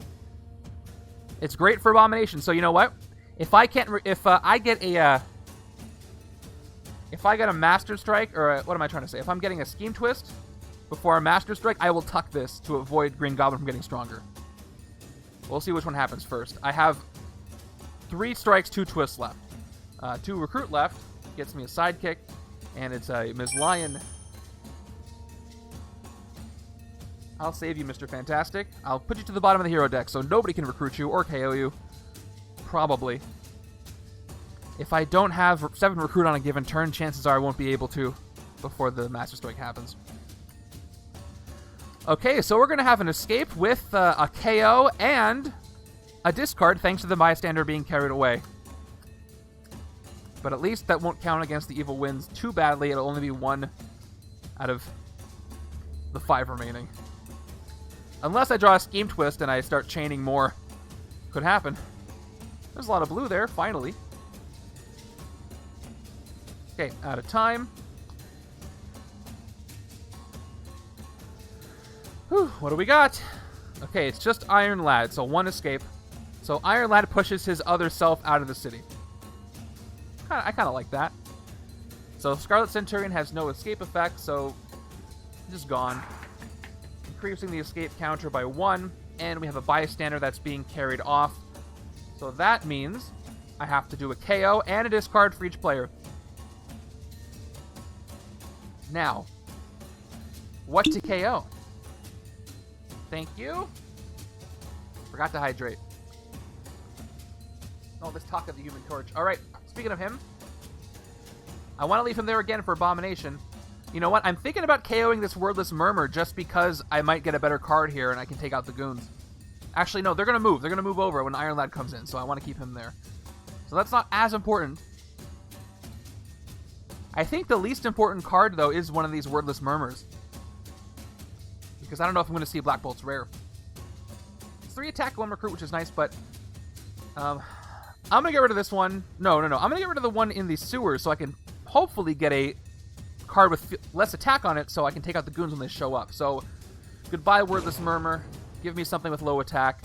It's great for Abomination, so you know what? If I can't... if I get a Master Strike, or what am I trying to say? If I'm getting a Scheme Twist before a Master Strike, I will tuck this to avoid Green Goblin from getting stronger. We'll see which one happens first. I have 3 strikes, 2 twists left. 2 recruit left. Gets me a sidekick. And it's a Ms. Lion. I'll save you, Mr. Fantastic. I'll put you to the bottom of the hero deck so nobody can recruit you or KO you. Probably. If I don't have 7 recruit on a given turn, chances are I won't be able to. before the Master Strike happens. Okay, so we're going to have an escape with a KO and a discard thanks to the bystander being carried away. But at least that won't count against the evil winds too badly. It'll only be 1 out of the 5 remaining. Unless I draw a scheme twist and I start chaining more. Could happen. There's a lot of blue there, finally. Okay, out of time. Whew, what do we got? Okay, it's just Iron Lad, so 1 escape. So Iron Lad pushes his other self out of the city. I kind of like that. So Scarlet Centurion has no escape effect, so just gone. Increasing the escape counter by 1, and we have a bystander that's being carried off. So that means I have to do a KO and a discard for each player. Now, what to KO? Thank you. Forgot to hydrate. Oh, let's talk of the Human Torch. All right, speaking of him, I want to leave him there again for Abomination. You know what? I'm thinking about KOing this Wordless Murmur just because I might get a better card here and I can take out the Goons. Actually, no, they're going to move. They're going to move over when Iron Lad comes in, so I want to keep him there. So that's not as important. I think the least important card, though, is one of these Wordless Murmurs. Because I don't know if I'm going to see Black Bolt's rare. It's 3 attack, 1 recruit, which is nice, but I'm going to get rid of this one. No. I'm going to get rid of the one in the sewers so I can hopefully get a card with less attack on it so I can take out the Goons when they show up. So, goodbye, Wordless Murmur. Give me something with low attack.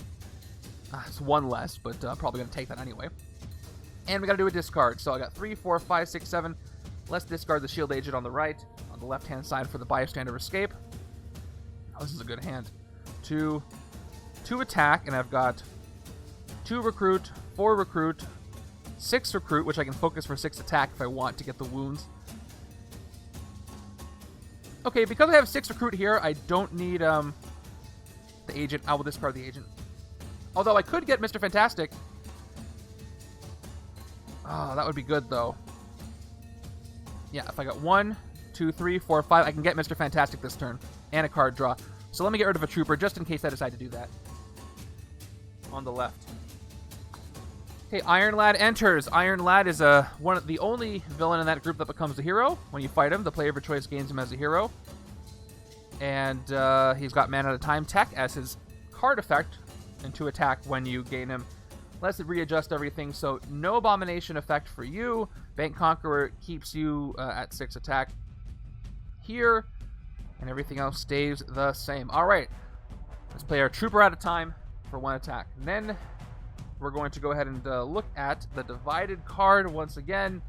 It's 1 less, but I'm probably going to take that anyway. And we got to do a discard. So I got 3, 4, 5, 6, 7. Let's discard the Shield Agent on the right. On the left-hand side for the Bystander Escape. Oh, this is a good hand. 2 attack, and I've got 2 recruit, 4 recruit, 6 recruit, which I can focus for 6 attack if I want to get the wounds. Okay, because I have 6 recruit here, I don't need the agent. I will discard the agent. Although I could get Mr. Fantastic. Oh, that would be good, though. Yeah, if I got 1, 2, 3, 4, 5, I can get Mr. Fantastic this turn. And a card draw. So let me get rid of a trooper just in case I decide to do that. On the left. Okay, Iron Lad enters. Iron Lad is the only villain in that group that becomes a hero. When you fight him, the player of your choice gains him as a hero. And he's got Man at a Time Tech as his card effect, and 2 attack when you gain him. Let's readjust everything. So no Abomination effect for you. Bank Conqueror keeps you at 6 attack here. And everything else stays the same. All right. Let's play our trooper at a time for 1 attack. And then we're going to go ahead and look at the divided card once again.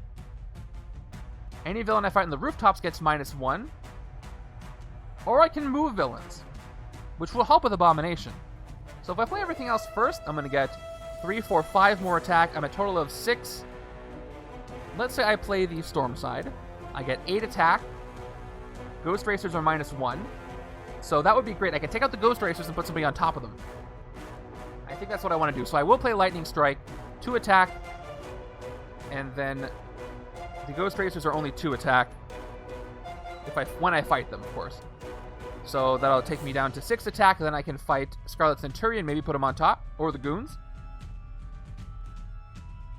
Any villain I fight in the rooftops gets -1. Or I can move villains, which will help with Abomination. So if I play everything else first, I'm going to get 3, 4, 5 more attack. I'm a total of 6. Let's say I play the Storm side. I get 8 attack. Ghost Racers are -1. So that would be great. I can take out the Ghost Racers and put somebody on top of them. I think that's what I want to do. So I will play Lightning Strike, 2 attack, and then the Ghost Racers are only 2 attack when I fight them, of course. So that'll take me down to 6 attack, and then I can fight Scarlet Centurion, maybe put him on top, or the Goons.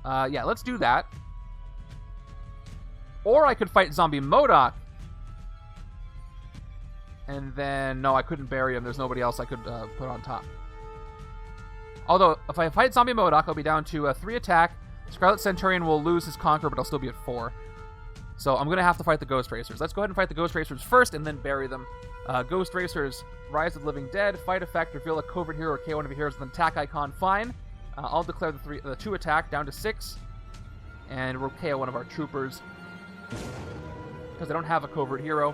Yeah, let's do that. Or I could fight Zombie MODOK. And then, no, I couldn't bury him. There's nobody else I could put on top. Although, if I fight Zombie MODOK, I'll be down to 3 attack. Scarlet Centurion will lose his Conqueror, but I'll still be at 4. So I'm going to have to fight the Ghost Racers. Let's go ahead and fight the Ghost Racers first, and then bury them. Ghost Racers, Rise of the Living Dead, fight effect, reveal a covert hero or KO one of your heroes with an attack icon. Fine. I'll declare the 2 attack down to 6. And we'll KO one of our troopers. Because I don't have a covert hero.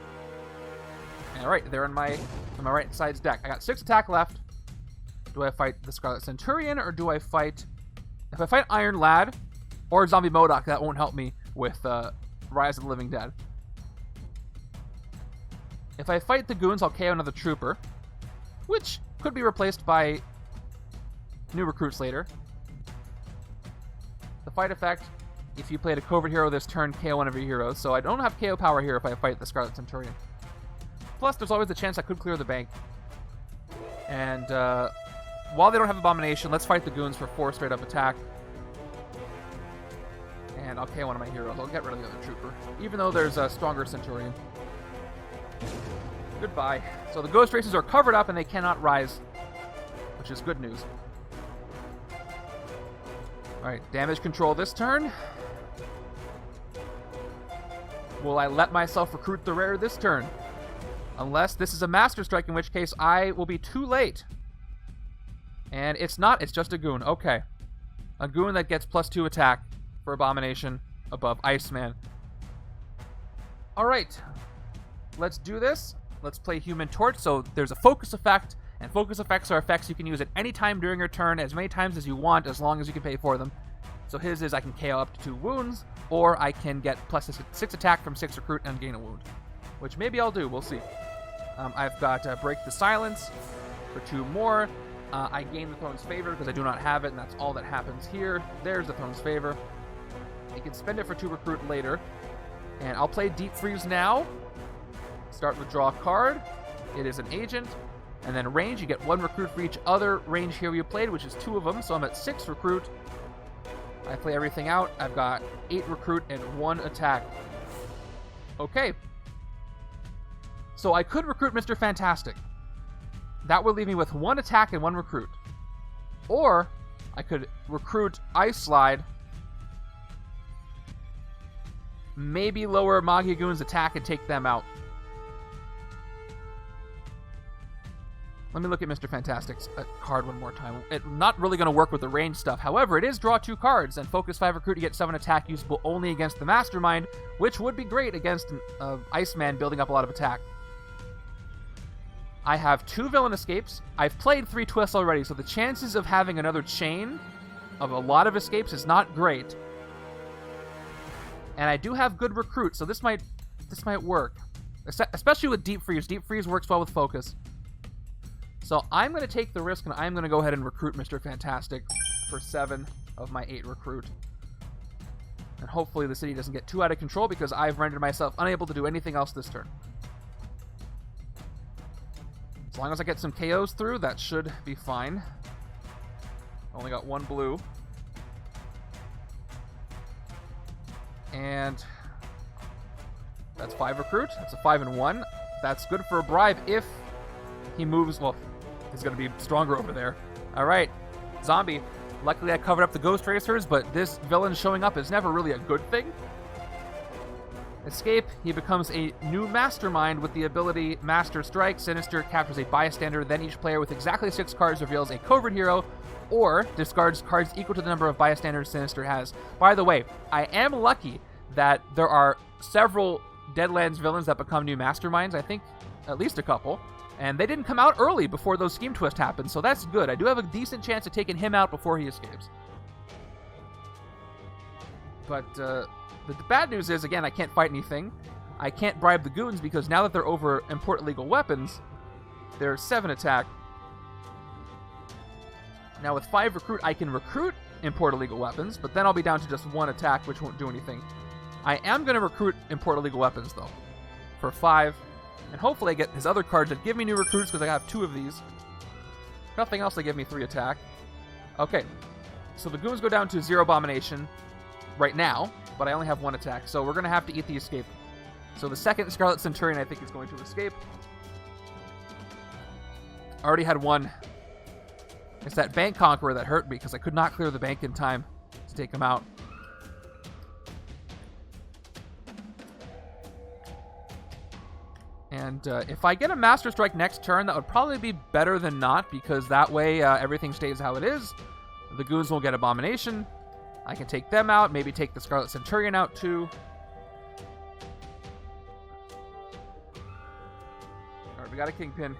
Alright, they're in my right side's deck. I got 6 attack left. Do I fight the Scarlet Centurion, or do I fight... If I fight Iron Lad or Zombie MODOK, that won't help me with Rise of the Living Dead. If I fight the Goons, I'll KO another trooper, which could be replaced by new recruits later. The fight effect, If you played a covert hero this turn, KO one of your heroes. So I don't have KO power here if I fight the Scarlet Centurion. Plus, there's always the chance I could clear the bank. And while they don't have Abomination, let's fight the Goons for 4 straight up attack. And I'll KO one of my heroes. I'll get rid of the other trooper. Even though there's a stronger Centurion. Goodbye. So the Ghost Races are covered up and they cannot rise. Which is good news. Alright, damage control this turn. Will I let myself recruit the rare this turn? Unless this is a Master Strike, in which case I will be too late. And it's not, it's just a Goon. Okay. A Goon that gets +2 attack for Abomination above Iceman. Alright. Let's do this. Let's play Human Torch. So there's a focus effect, and focus effects are effects you can use at any time during your turn, as many times as you want, as long as you can pay for them. So his is I can KO up to 2 wounds, or I can get +6 attack from 6 recruit and gain a wound. Which maybe I'll do, we'll see. I've got Break the Silence for 2 more. I gain the Throne's Favor because I do not have it, and that's all that happens here. There's the Throne's Favor. You can spend it for 2 recruit later. And I'll play Deep Freeze now. Start with draw a card. It is an agent. And then range, you get 1 recruit for each other range hero you played, which is 2 of them, so I'm at 6 recruit. I play everything out. I've got 8 recruit and 1 attack. Okay. So I could recruit Mr. Fantastic. That would leave me with 1 attack and 1 recruit. Or I could recruit Ice Slide. Maybe lower Maggia Goon's attack and take them out. Let me look at Mr. Fantastic's card one more time. It's not really going to work with the range stuff. However, it is draw 2 cards, and focus 5 recruit, you get 7 attack, usable only against the Mastermind, which would be great against Iceman building up a lot of attack. I have 2 villain escapes. I've played 3 twists already, so the chances of having another chain of a lot of escapes is not great. And I do have good recruit, so this might work. Especially with Deep Freeze. Deep Freeze works well with focus. So I'm going to take the risk, and I'm going to go ahead and recruit Mr. Fantastic for 7 of my 8 recruit. And hopefully the city doesn't get too out of control, because I've rendered myself unable to do anything else this turn. As long as I get some KOs through, that should be fine. Only got 1 blue. And that's 5 recruit. That's a 5 and 1. That's good for a bribe if he moves. Well, he's going to be stronger over there. All right, zombie. Luckily, I covered up the Ghost Racers, but this villain showing up is never really a good thing. Escape. He becomes a new Mastermind with the ability Master Strike. Sinister captures a bystander. Then each player with exactly 6 cards reveals a covert hero, or discards cards equal to the number of bystanders Sinister has. By the way, I am lucky that there are several Deadlands villains that become new Masterminds. I think at least a couple. And they didn't come out early before those scheme twists happened, so that's good. I do have a decent chance of taking him out before he escapes. But the bad news is, again, I can't fight anything. I can't bribe the Goons because now that they're over import illegal weapons, they're 7 attack. Now with 5 recruit, I can recruit import illegal weapons, but then I'll be down to just 1 attack, which won't do anything. I am going to recruit import illegal weapons, though, for 5. And hopefully I get his other cards that give me new recruits, because I have 2 of these. Nothing else, they give me 3 attack. Okay, so the Goons go down to 0 Abomination right now, but I only have 1 attack, so we're going to have to eat the escape. So the second Scarlet Centurion, I think, is going to escape. I already had 1. It's that Bank Conqueror that hurt me, because I could not clear the bank in time to take him out. And if I get a Master Strike next turn, that would probably be better than not, because that way everything stays how it is. The Goons will get Abomination. I can take them out, maybe take the Scarlet Centurion out too. Alright, we got a Kingpin.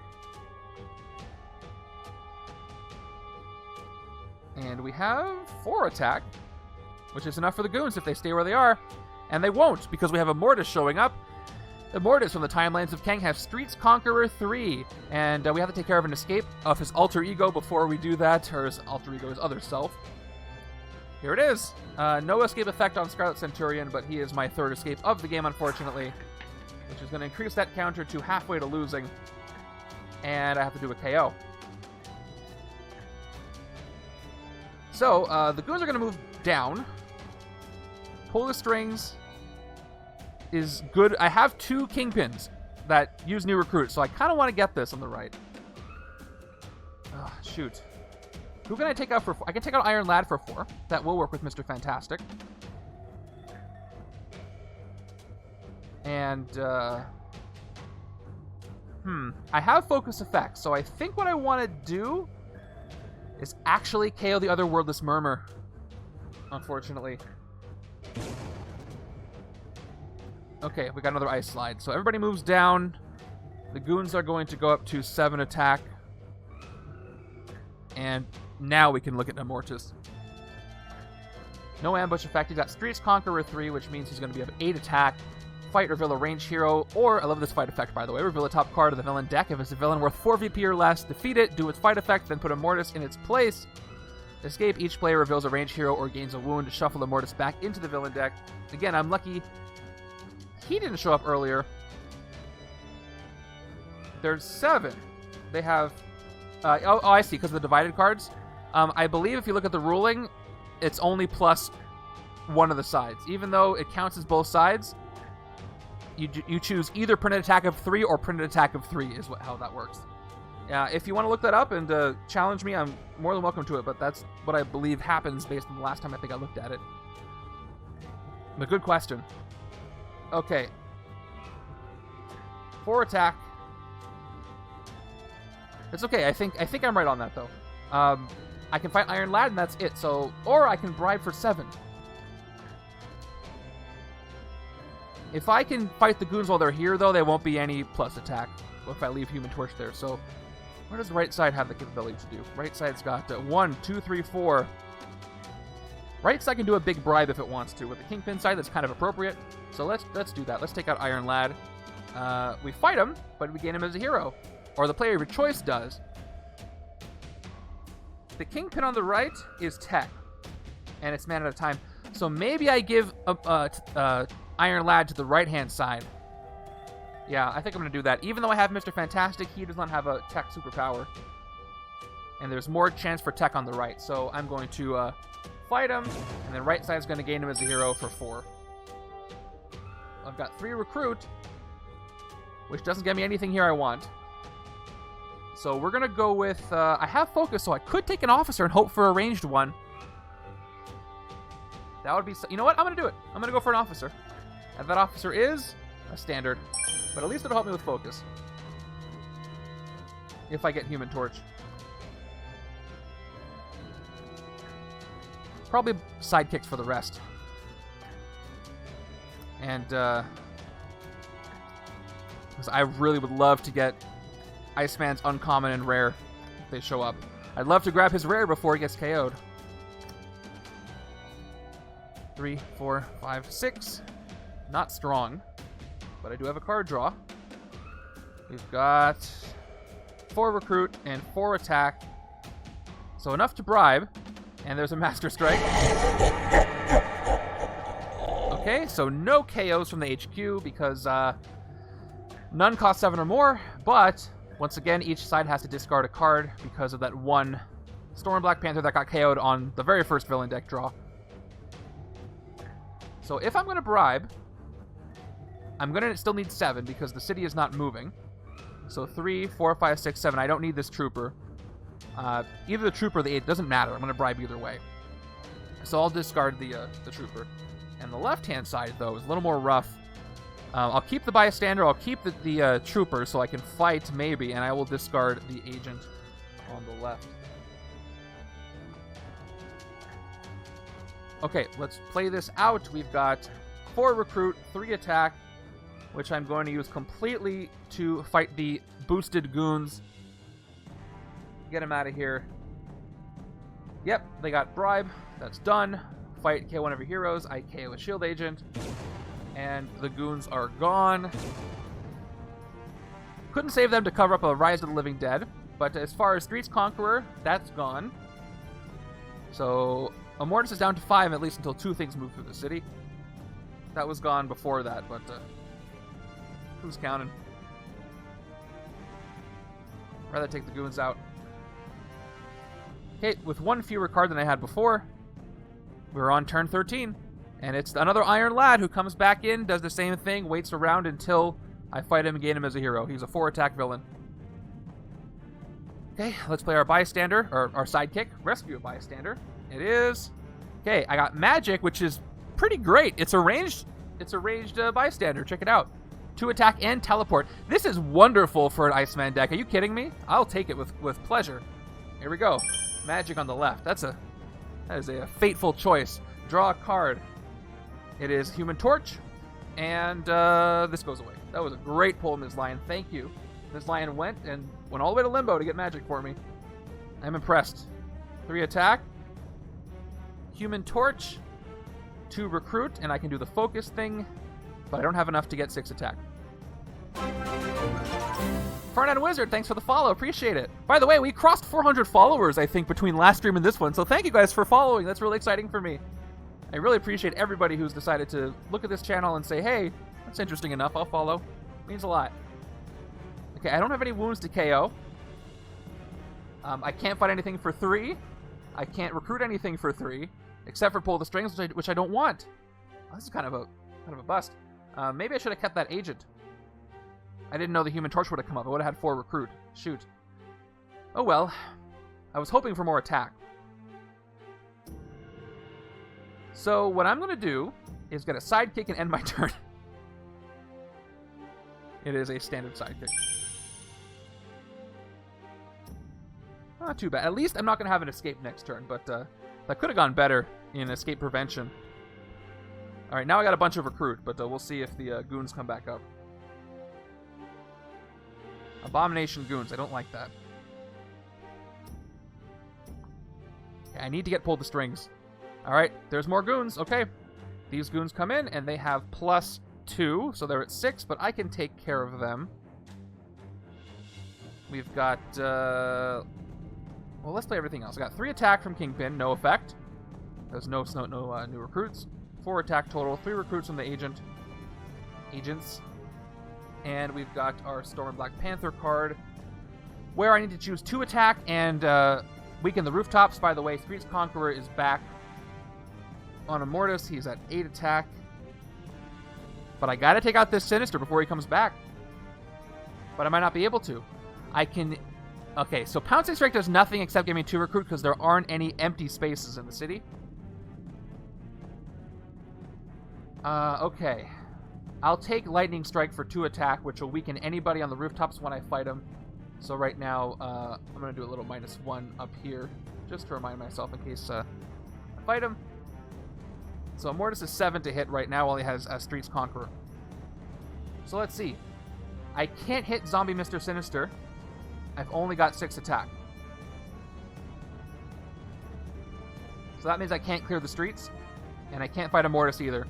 And we have 4 attack, which is enough for the Goons if they stay where they are. And they won't, because we have a Mortis showing up. The Mortis from the Timelines of Kang has Streets Conqueror 3, and we have to take care of an escape of his alter ego before we do that, or his alter ego, his other self. Here it is. No escape effect on Scarlet Centurion, but he is my third escape of the game, unfortunately, which is going to increase that counter to halfway to losing, and I have to do a KO. So, the Goons are going to move down. Pull the strings is good. I have 2 Kingpins that use new recruits, so I kind of want to get this on the right. Shoot. Who can I take out for 4? I can take out Iron Lad for 4. That will work with Mr. Fantastic. And, I have focus effects, so I think what I want to do is actually KO the other Wordless Murmur, unfortunately. Okay, we got another Ice Slide. So everybody moves down. The Goons are going to go up to 7 attack. And now we can look at Immortus. No ambush effect. He's got Streets Conqueror 3, which means he's going to be of 8 attack. Fight, reveal a ranged hero, or, I love this fight effect, by the way, reveal a top card of the villain deck. If it's a villain worth 4 VP or less, defeat it, do its fight effect, then put Immortus in its place. Escape, each player reveals a ranged hero or gains a wound. Shuffle Immortus back into the villain deck. Again, I'm lucky he didn't show up earlier. There's 7. They have... oh, I see, because of the divided cards. I believe if you look at the ruling, it's only plus one of the sides. Even though it counts as both sides, you choose either printed attack of 3 or printed attack of 3 is how that works. If you want to look that up and challenge me, I'm more than welcome to it, but that's what I believe happens based on the last time I think I looked at it. But good question. Okay. 4 attack. It's okay. I think I'm right on that, though. I can fight Iron Lad, and that's it. So, or I can bribe for 7. If I can fight the Goons while they're here, though, there won't be any plus attack if I leave Human Torch there. So, where does the right side have the capability to do? Right side's got 1, 2, 3, 4. Right side can do a big bribe if it wants to. With the Kingpin side, that's kind of appropriate. So let's do that. Let's take out Iron Lad. We fight him, but we gain him as a hero. Or the player of your choice does. The Kingpin on the right is tech, and it's man at a time. So maybe I give Iron Lad to the right-hand side. Yeah, I think I'm going to do that. Even though I have Mr. Fantastic, he does not have a tech superpower. And there's more chance for tech on the right. So I'm going to fight him, and then right side's going to gain him as a hero for 4. I've got 3 recruit, which doesn't get me anything here I want. So we're going to go with... I have focus, so I could take an officer and hope for a ranged one. That would be... You know what? I'm going to do it. I'm going to go for an officer. And that officer is a standard. But at least it'll help me with focus. If I get Human Torch. Probably sidekicks for the rest. And, because I really would love to get Iceman's uncommon and rare if they show up. I'd love to grab his rare before he gets KO'd. 3, 4, 5, 6. Not strong, but I do have a card draw. We've got 4 recruit and 4 attack. So enough to bribe. And there's a Master Strike. Okay, so no KOs from the HQ because none cost 7 or more, but once again, each side has to discard a card because of that one Storm Black Panther that got KO'd on the very first villain deck draw. So if I'm going to bribe, I'm going to still need 7 because the city is not moving. So 3, 4, 5, 6, 7. I don't need this trooper. Either the trooper or the 8, doesn't matter. I'm going to bribe either way. So I'll discard the trooper. And the left-hand side, though, is a little more rough. I'll keep the bystander, I'll keep the trooper so I can fight, maybe, and I will discard the agent on the left. Okay, let's play this out. We've got 4 recruit, 3 attack, which I'm going to use completely to fight the boosted Goons. Get him out of here. Yep, they got bribe. That's done. Fight, KO one of your heroes. I KO a shield agent. And the Goons are gone. Couldn't save them to cover up a Rise of the Living Dead. But as far as Streets Conqueror, that's gone. So Immortus is down to 5, at least until 2 things move through the city. That was gone before that, but who's counting? Rather take the goons out. Okay, with 1 fewer card than I had before, we're on turn 13. And it's another Iron Lad who comes back in, does the same thing, waits around until I fight him and gain him as a hero. He's a 4-attack villain. Okay, let's play our bystander, or our sidekick. Rescue a bystander. It is. Okay, I got magic, which is pretty great. It's a ranged bystander. Check it out. 2 attack and teleport. This is wonderful for an Iceman deck. Are you kidding me? I'll take it with pleasure. Here we go. Magic on the left. That is a fateful choice. Draw a card. It is Human Torch, and this goes away. That was a great pull, Ms. Lion. Thank you. Ms. Lion went all the way to Limbo to get magic for me. I'm impressed. 3 attack. Human Torch. 2 recruit, and I can do the focus thing, but I don't have enough to get 6 attack. Farnan Wizard, thanks for the follow. Appreciate it. By the way, we crossed 400 followers, I think, between last stream and this one, so thank you guys for following. That's really exciting for me. I really appreciate everybody who's decided to look at this channel and say, hey, that's interesting enough, I'll follow. Means a lot. Okay, I don't have any wounds to KO. I can't fight anything for 3. I can't recruit anything for 3, except for pull the strings, which I don't want. Oh, this is kind of a bust. Maybe I should have kept that agent. I didn't know the Human Torch would have come up. I would have had 4 recruit. Shoot. Oh well. I was hoping for more attack. So what I'm going to do is get a sidekick and end my turn. It is a standard sidekick. Not too bad. At least I'm not going to have an escape next turn, but that could have gone better in escape prevention. Alright, now I got a bunch of recruit, but we'll see if the goons come back up. Abomination goons. I don't like that. Okay, I need to get pulled the strings. Alright, there's more goons. Okay. These goons come in, and they have +2, so they're at 6, but I can take care of them. We've got, well, let's play everything else. I got 3 attack from Kingpin, no effect. There's no new recruits. 4 attack total, 3 recruits from the agents. And we've got our Storm and Black Panther card, where I need to choose 2 attack and weaken the rooftops. By the way, Streets Conqueror is back on Immortus. He's at 8 attack. But I gotta take out this Sinister before he comes back. But I might not be able to. I can... Okay, so Pouncing Strike does nothing except give me 2 recruit because there aren't any empty spaces in the city. Okay. I'll take Lightning Strike for 2 attack, which will weaken anybody on the rooftops when I fight him. So right now, I'm going to do a little -1 up here, just to remind myself in case I fight him. So Immortus is 7 to hit right now while he has Streets Conqueror. So let's see. I can't hit Zombie Mr. Sinister. I've only got 6 attack. So that means I can't clear the streets, and I can't fight Immortus either.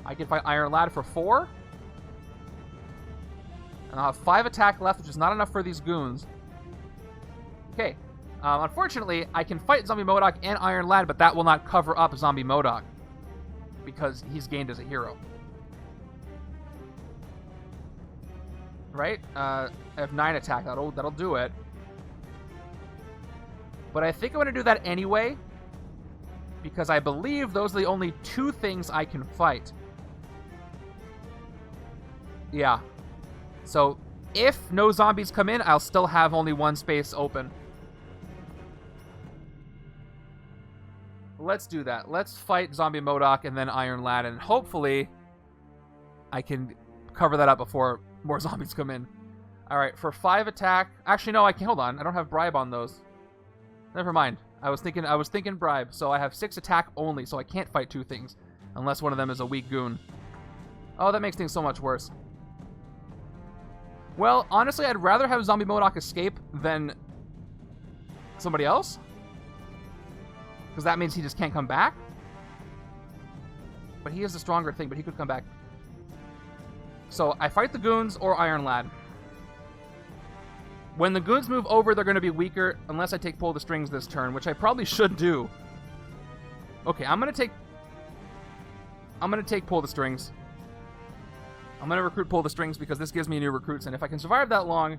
I can fight Iron Lad for 4. And I'll have 5 attack left, which is not enough for these goons. Okay. Unfortunately, I can fight Zombie MODOK and Iron Lad, but that will not cover up Zombie MODOK, because he's gained as a hero. Right? I have 9 attack. That'll do it. But I think I'm going to do that anyway, because I believe those are the only 2 things I can fight. Yeah. So, if no zombies come in, I'll still have only 1 space open. Let's do that. Let's fight Zombie MODOK and then Iron Lad, and hopefully I can cover that up before more zombies come in. Alright, for 5 attack... Actually, no, I can't. Hold on. I don't have bribe on those. Never mind. I was thinking bribe, so I have 6 attack only, so I can't fight 2 things. Unless one of them is a weak goon. Oh, that makes things so much worse. Well, honestly, I'd rather have Zombie MODOK escape than somebody else. Because that means he just can't come back. But he is the stronger thing, but he could come back. So, I fight the goons or Iron Lad. When the goons move over, they're going to be weaker, unless I take pull the strings this turn, which I probably should do. Okay, I'm gonna take Pull the Strings. I'm gonna recruit Pull the Strings because this gives me new recruits, and if I can survive that long,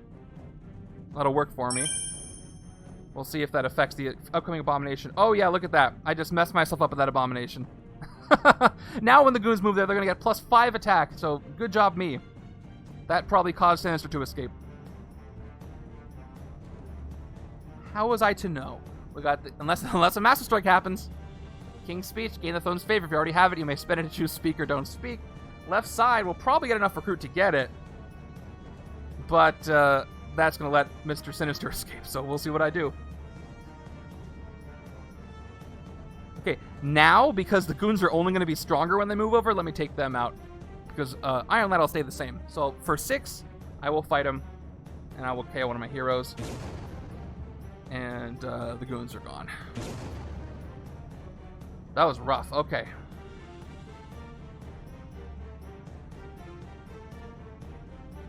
that'll work for me. We'll see if that affects the upcoming Abomination. Oh yeah, look at that. I just messed myself up with that Abomination. Now when the Goons move there, they're gonna get +5 attack, so good job me. That probably caused Sinister to escape. How was I to know? We got unless a Master Strike happens. King's Speech, gain the Throne's favor. If you already have it, you may spend it to choose Speak or Don't Speak. Left side will probably get enough recruit to get it, but that's going to let Mr. Sinister escape, so we'll see what I do. Okay, now, because the Goons are only going to be stronger when they move over, let me take them out, because Iron Lad will stay the same. So for 6, I will fight him, and I will KO one of my heroes, and the Goons are gone. That was rough. Okay.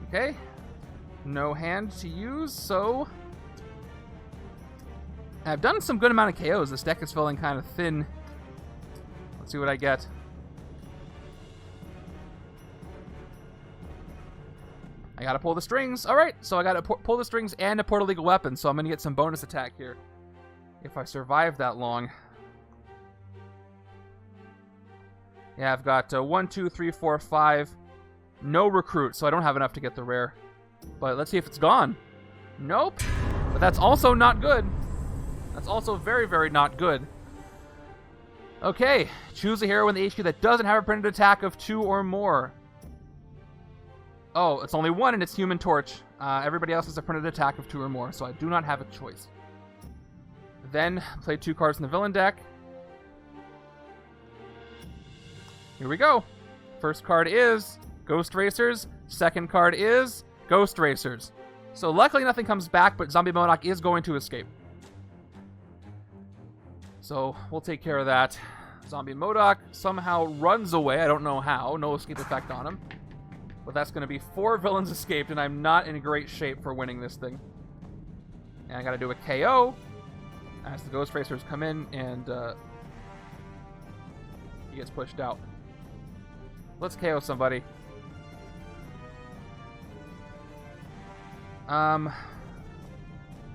Okay. No hand to use, so I've done some good amount of KOs. This deck is feeling kind of thin. Let's see what I get. I gotta pull the strings. Alright, so I gotta pull the strings and a Portal Legal Weapon, so I'm gonna get some bonus attack here. If I survive that long. Yeah, I've got 1, 2, 3, 4, 5. No recruit, so I don't have enough to get the rare. But let's see if it's gone. Nope. But that's also not good. That's also very, very not good. Okay. Choose a hero in the HQ that doesn't have a printed attack of 2 or more. Oh, it's only 1 and it's Human Torch. Everybody else has a printed attack of 2 or more, so I do not have a choice. Then, play 2 cards in the villain deck. Here we go. First card is Ghost Racers. Second card is Ghost Racers. So luckily nothing comes back, but Zombie MODOK is going to escape. So we'll take care of that. Zombie MODOK somehow runs away. I don't know how. No escape effect on him. But that's going to be 4 villains escaped, and I'm not in great shape for winning this thing. And I got to do a KO as the Ghost Racers come in, and he gets pushed out. Let's KO somebody.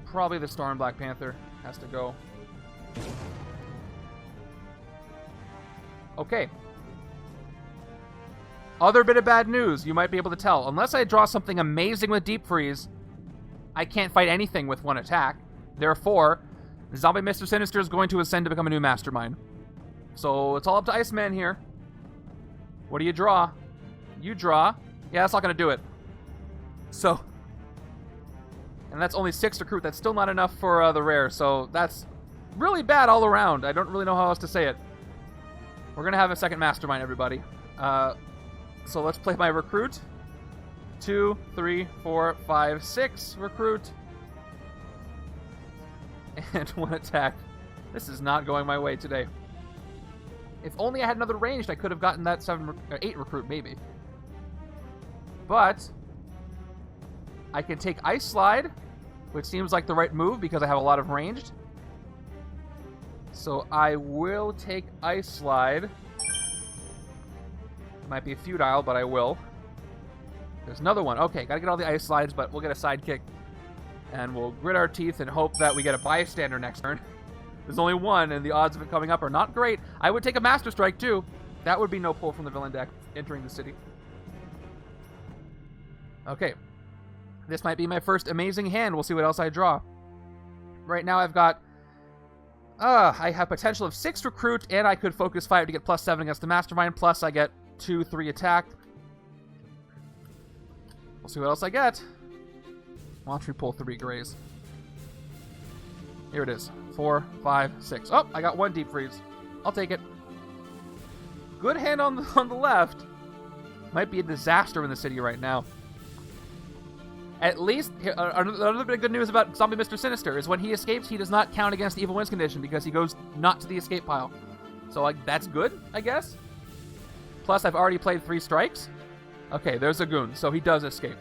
Probably the Storm Black Panther has to go. Okay. Other bit of bad news, you might be able to tell. Unless I draw something amazing with Deep Freeze, I can't fight anything with 1 attack. Therefore, Zombie Mr. Sinister is going to ascend to become a new Mastermind. So it's all up to Iceman here. What do you draw? You draw. Yeah, that's not going to do it. So, and that's only 6 recruit. That's still not enough for the rare. So that's really bad all around. I don't really know how else to say it. We're going to have a second Mastermind, everybody. So let's play my recruit. 2, 3, 4, 5, 6 recruit. And 1 attack. This is not going my way today. If only I had another ranged, I could have gotten that 8 recruit, maybe. But I can take Ice Slide, which seems like the right move because I have a lot of ranged. So I will take Ice Slide. Might be futile, but I will. There's another one. Okay, gotta get all the Ice Slides, but we'll get a sidekick. And we'll grit our teeth and hope that we get a bystander next turn. There's only 1, and the odds of it coming up are not great. I would take a Master Strike, too. That would be no pull from the villain deck entering the city. Okay. This might be my first amazing hand. We'll see what else I draw. Right now I've got... I have potential of 6 recruit, and I could focus 5 to get +7 against the Mastermind, plus I get 2, 3 attack. We'll see what else I get. Watch me pull 3 grays. Here it is. 4, 5, 6. Oh, I got 1 Deep Freeze. I'll take it. Good hand on the left. Might be a disaster in the city right now. At least, another bit of good news about Zombie Mr. Sinister is when he escapes, he does not count against the Evil Wins condition because he goes not to the escape pile. So, like, that's good, I guess. Plus, I've already played 3 strikes. Okay, there's a Goon, so he does escape.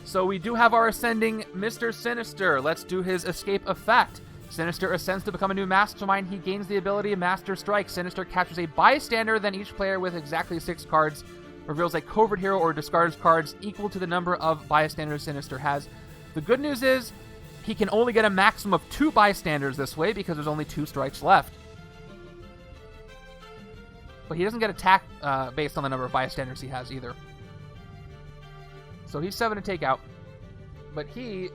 So we do have our ascending Mr. Sinister. Let's do his escape effect. Sinister ascends to become a new Mastermind. He gains the ability Master Strike. Sinister captures a bystander, then each player with exactly 6 cards reveals a covert hero or discards cards equal to the number of bystanders Sinister has. The good news is he can only get a maximum of 2 bystanders this way because there's only 2 strikes left. But he doesn't get attacked based on the number of bystanders he has either. So he's 7 to take out. But he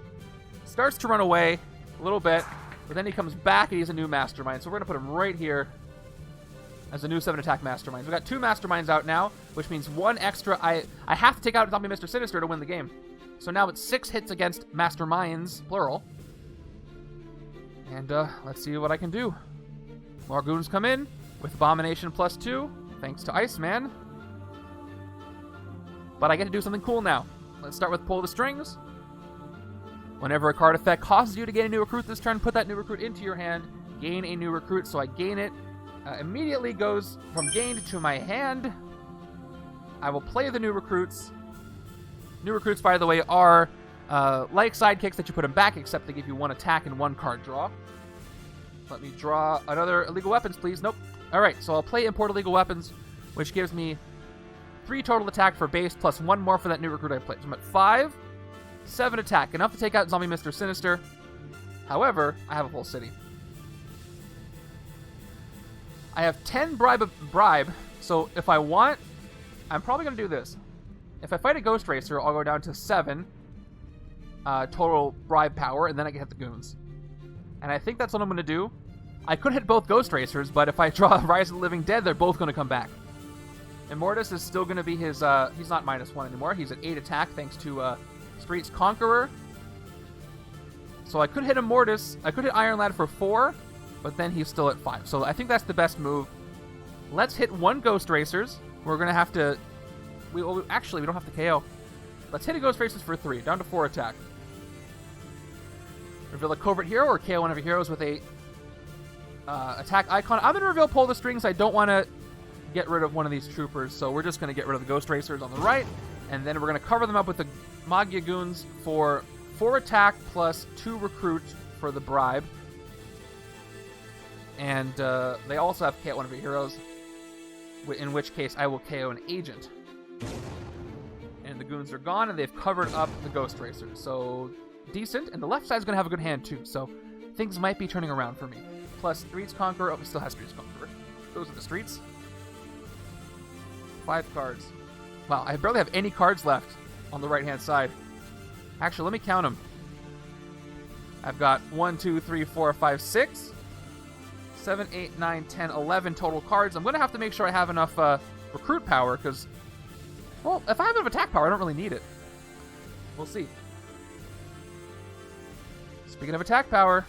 starts to run away a little bit, but then he comes back and he's a new Mastermind. So we're going to put him right here as a new 7 attack Mastermind. So we've got 2 Masterminds out now, which means 1 extra. I have to take out Zombie Mr. Sinister to win the game. So now it's 6 hits against Masterminds, plural. And let's see what I can do. More Goons come in with Abomination +2, thanks to Iceman. But I get to do something cool now. Let's start with Pull the Strings. Whenever a card effect causes you to gain a new recruit this turn, put that new recruit into your hand. Gain a new recruit, so I gain it. Immediately goes from gained to my hand. I will play the new recruits. New recruits, by the way, are like sidekicks that you put them back, except they give you 1 attack and 1 card draw. Let me draw another illegal weapons, please. Nope. All right, so I'll play import illegal weapons, which gives me 3 total attack for base, plus 1 more for that new recruit I played. So I'm at 5, 7 attack, enough to take out Zombie Mr. Sinister. However, I have a full city. I have 10 bribe, so if I want, I'm probably going to do this. If I fight a Ghost Racer, I'll go down to 7 total bribe power, and then I can hit the Goons. And I think that's what I'm going to do. I could hit both Ghost Racers, but if I draw Rise of the Living Dead, they're both going to come back. Immortus is still going to be his, he's not -1 anymore. He's at 8 attack thanks to Street's Conqueror. So I could hit Immortus. I could hit Iron Lad for 4, but then he's still at 5. So I think that's the best move. Let's hit 1 Ghost Racers. We're going to have to... Actually, we don't have to KO. Let's hit a Ghost Racers for 3, down to 4 attack. Reveal a covert hero or KO one of your heroes with a attack icon. I'm going to reveal Pull the Strings. I don't want to get rid of one of these troopers, so we're just going to get rid of the Ghost Racers on the right, and then we're going to cover them up with the Maggia Goons for 4 attack plus 2 recruit for the bribe. And they also have KO one of your heroes, in which case I will KO an agent. And the Goons are gone, and they've covered up the Ghost Racers. So, decent. And the left side's going to have a good hand, too. So, things might be turning around for me. Plus, Streets Conqueror. Oh, it still has Streets Conqueror. Those are the Streets. 5 cards. Wow, I barely have any cards left on the right-hand side. Actually, let me count them. I've got 1, 2, 3, 4, 5, 6, 7, 8, 9, 10, 11 total cards. I'm going to have to make sure I have enough recruit power, because... Well, if I have enough attack power, I don't really need it. We'll see. Speaking of attack power,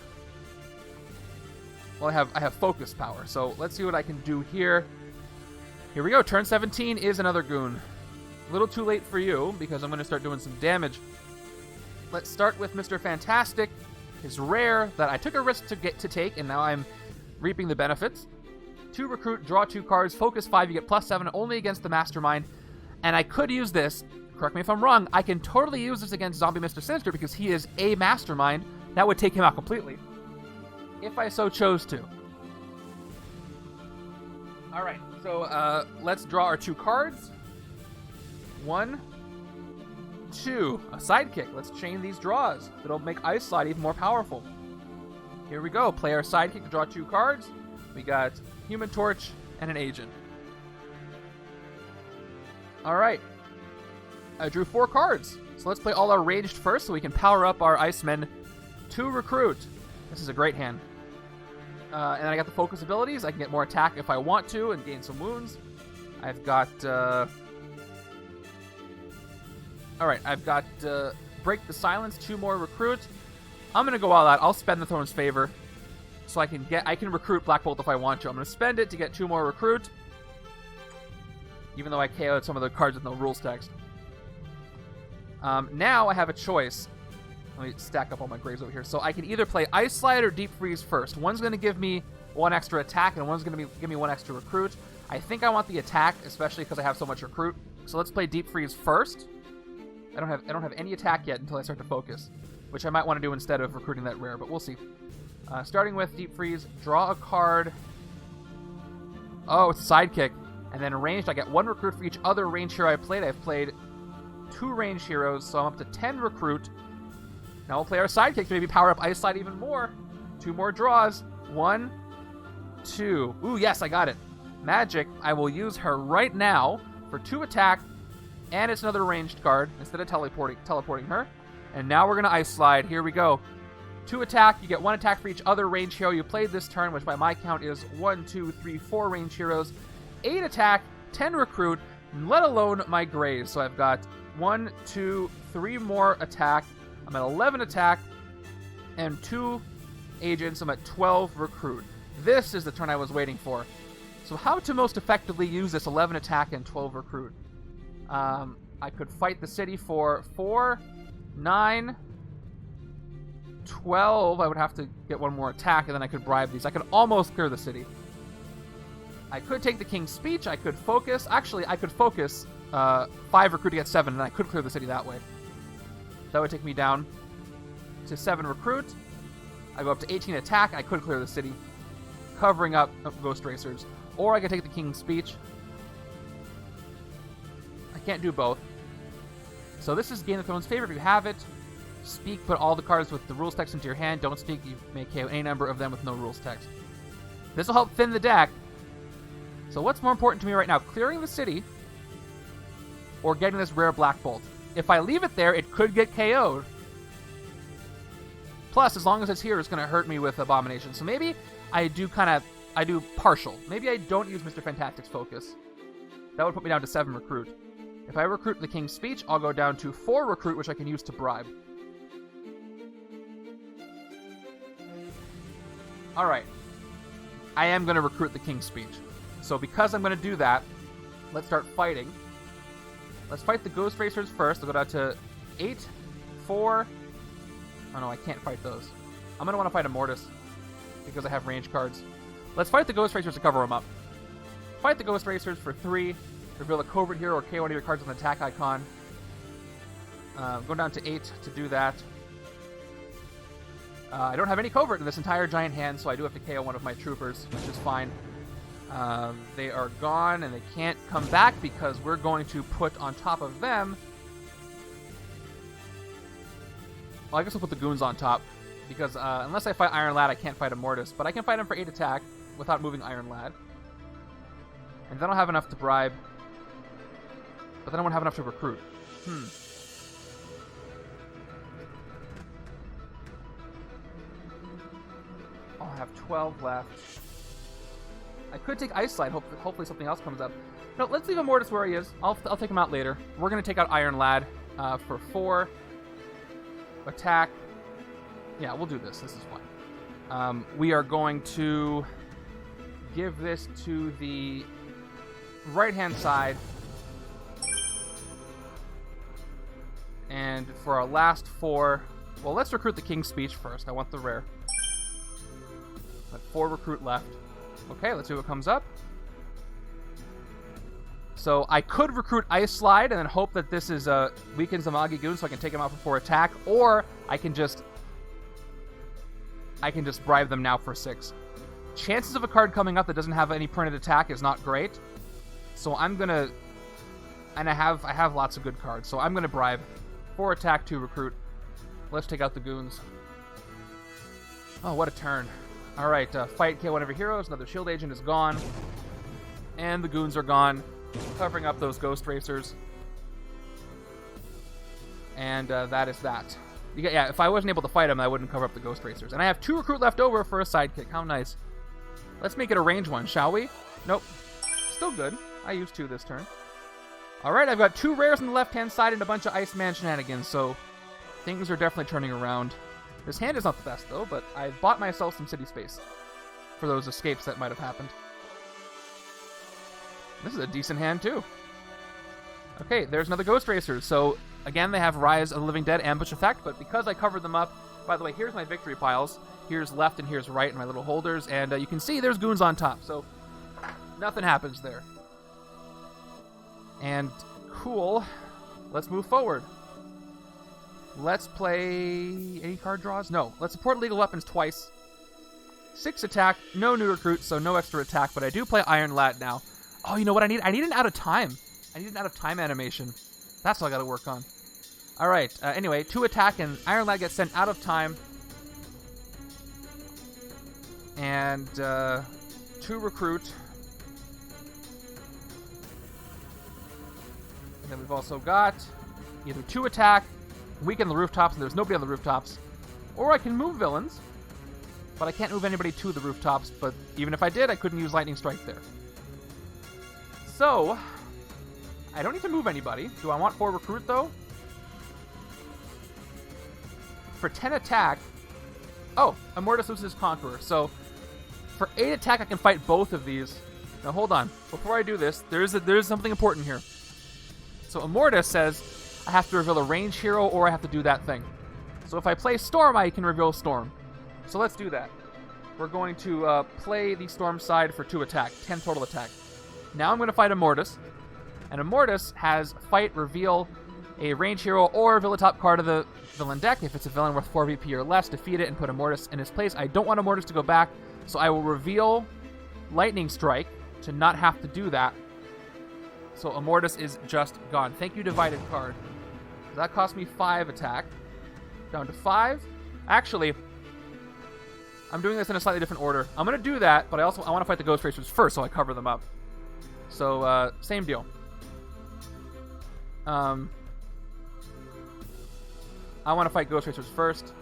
well, I have focus power. So let's see what I can do here. Here we go. Turn 17 is another Goon. A little too late for you, because I'm going to start doing some damage. Let's start with Mr. Fantastic. His rare that I took a risk to take, and now I'm reaping the benefits. 2 recruit, draw 2 cards, focus 5, you get +7 only against the Mastermind. And I could use this, correct me if I'm wrong, I can totally use this against Zombie Mr. Sinister because he is a Mastermind. That would take him out completely, if I so chose to. Alright, so let's draw our 2 cards. 1, 2, a sidekick. Let's chain these draws. It'll make Ice Slide even more powerful. Here we go, play our sidekick to draw 2 cards. We got Human Torch and an agent. Alright, I drew 4 cards. So let's play all our ranged first so we can power up our Icemen to recruit. This is a great hand. And I got the focus abilities. I can get more attack if I want to and gain some wounds. I've got... Alright, I've got Break the Silence, 2 more recruit. I'm going to go all out. I'll spend the Throne's Favor so I can recruit Black Bolt if I want to. I'm going to spend it to get 2 more recruit. Even though I KO'd some of the cards with no rules text. Now I have a choice. Let me stack up all my graves over here. So I can either play Ice Slide or Deep Freeze first. One's going to give me 1 extra attack, and one's going to give me 1 extra recruit. I think I want the attack, especially because I have so much recruit. So let's play Deep Freeze first. I don't have any attack yet until I start to focus, which I might want to do instead of recruiting that rare, but we'll see. Starting with Deep Freeze, draw a card. Oh, it's a sidekick. And then ranged, I get 1 recruit for each other ranged hero I played. I've played 2 ranged heroes, so I'm up to 10 recruit. Now we'll play our sidekick to maybe power up Ice Slide even more. 2 more draws. 1, 2. Ooh, yes, I got it. Magic, I will use her right now for 2 attack, and it's another ranged card instead of teleporting her. And now we're going to Ice Slide. Here we go. 2 attack, you get 1 attack for each other ranged hero you played this turn, which by my count is 1, 2, 3, 4 ranged heroes. 8 attack, 10 recruit, let alone my Grays. So I've got 1, 2, 3 more attack. I'm at 11 attack and 2 agents. I'm at 12 recruit. This is the turn I was waiting for. So how to most effectively use this 11 attack and 12 recruit? I could fight the city for 4, 9, 12. I would have to get 1 more attack, and then I could bribe these. I could almost clear the city. I could take the King's Speech. I could focus. Actually, I could focus 5 recruit to get 7, and I could clear the city that way. That would take me down to 7 recruit. I go up to 18 attack. I could clear the city, covering up Ghost Racers. Or I could take the King's Speech. I can't do both. So this is Game of Thrones' favorite. If you have it, speak, put all the cards with the rules text into your hand. Don't speak, you may KO any number of them with no rules text. This will help thin the deck. So what's more important to me right now? Clearing the city or getting this rare Black Bolt? If I leave it there, it could get KO'd. Plus, as long as it's here, it's going to hurt me with Abomination. So maybe I do partial. Maybe I don't use Mr. Fantastic's focus. That would put me down to 7 recruit. If I recruit the King's Speech, I'll go down to 4 recruit, which I can use to bribe. Alright. I am going to recruit the King's Speech. So because I'm going to do that, let's start fighting. Let's fight the Ghost Racers first. I'll go down to 8, 4... Oh no, I can't fight those. I'm going to want to fight a Mortis because I have range cards. Let's fight the Ghost Racers to cover them up. Fight the Ghost Racers for 3. Reveal a Covert Hero or KO one of your cards with an attack icon. Go down to 8 to do that. I don't have any Covert in this entire giant hand, so I do have to KO one of my troopers, which is fine. They are gone, and they can't come back because we're going to put on top of them... Well, I guess we'll put the Goons on top, because unless I fight Iron Lad, I can't fight a Mortis, but I can fight him for 8 attack without moving Iron Lad. And then I'll have enough to bribe, but then I won't have enough to recruit. I'll have 12 left. I could take Ice Slide, hopefully something else comes up. No, let's leave a Mortis where he is. I'll take him out later. We're going to take out Iron Lad for 4. Attack. Yeah, we'll do this. This is fine. We are going to give this to the right-hand side. And for our last 4... Well, let's recruit the King's Speech first. I want the rare. Got 4 recruit left. Okay, let's see what comes up. So I could recruit Ice Slide and then hope that this is weakens the Maggia Goon so I can take him out for 4 attack, or I can just bribe them now for 6. Chances of a card coming up that doesn't have any printed attack is not great. So I'm gonna, and I have lots of good cards, so I'm gonna bribe 4 attack, 2 recruit. Let's take out the Goons. Oh, what a turn. Alright, fight, kill one of your heroes. Another shield agent is gone. And the Goons are gone, covering up those Ghost Racers. And that is that. Yeah, if I wasn't able to fight them, I wouldn't cover up the Ghost Racers. And I have 2 recruit left over for a sidekick. How nice. Let's make it a range one, shall we? Nope. Still good. I used 2 this turn. Alright, I've got 2 rares on the left-hand side and a bunch of Iceman shenanigans, so things are definitely turning around. This hand is not the best, though, but I bought myself some city space for those escapes that might have happened. This is a decent hand, too. Okay, there's another Ghost Racer. So, again, they have Rise of the Living Dead ambush effect, but because I covered them up... By the way, here's my victory piles. Here's left and here's right in my little holders, and you can see there's Goons on top, so nothing happens there. And, cool. Let's move forward. Let's play... Any card draws? No. Let's support Legal Weapons twice. 6 attack, no new recruit, so no extra attack, but I do play Iron Lad now. Oh, you know what I need? I need an out of time. I need an out of time animation. That's what I gotta work on. Alright, anyway, 2 attack and Iron Lad gets sent out of time. And 2 recruit. And then we've also got either 2 attack, weaken the rooftops, and there's nobody on the rooftops. Or I can move villains, but I can't move anybody to the rooftops, but even if I did, I couldn't use Lightning Strike there. So, I don't need to move anybody. Do I want 4 recruit, though? For 10 attack... Oh, Immortus loses Conqueror. So, for 8 attack, I can fight both of these. Now, hold on. Before I do this, there's something important here. So, Immortus says I have to reveal a range hero or I have to do that thing. So, if I play Storm, I can reveal Storm. So, let's do that. We're going to play the Storm side for 2 attack, 10 total attack. Now I'm going to fight Immortus. And Immortus has fight, reveal a range hero, or reveal the top card of the villain deck. If it's a villain worth 4 VP or less, defeat it and put Immortus in his place. I don't want Immortus to go back, so I will reveal Lightning Strike to not have to do that. So Immortus is just gone. Thank you, Divided card. That cost me 5 attack. Down to 5. Actually, I'm doing this in a slightly different order. I'm going to do that, but I want to fight the Ghost Racers first, so I cover them up. So, same deal. I want to fight Ghost Racers first.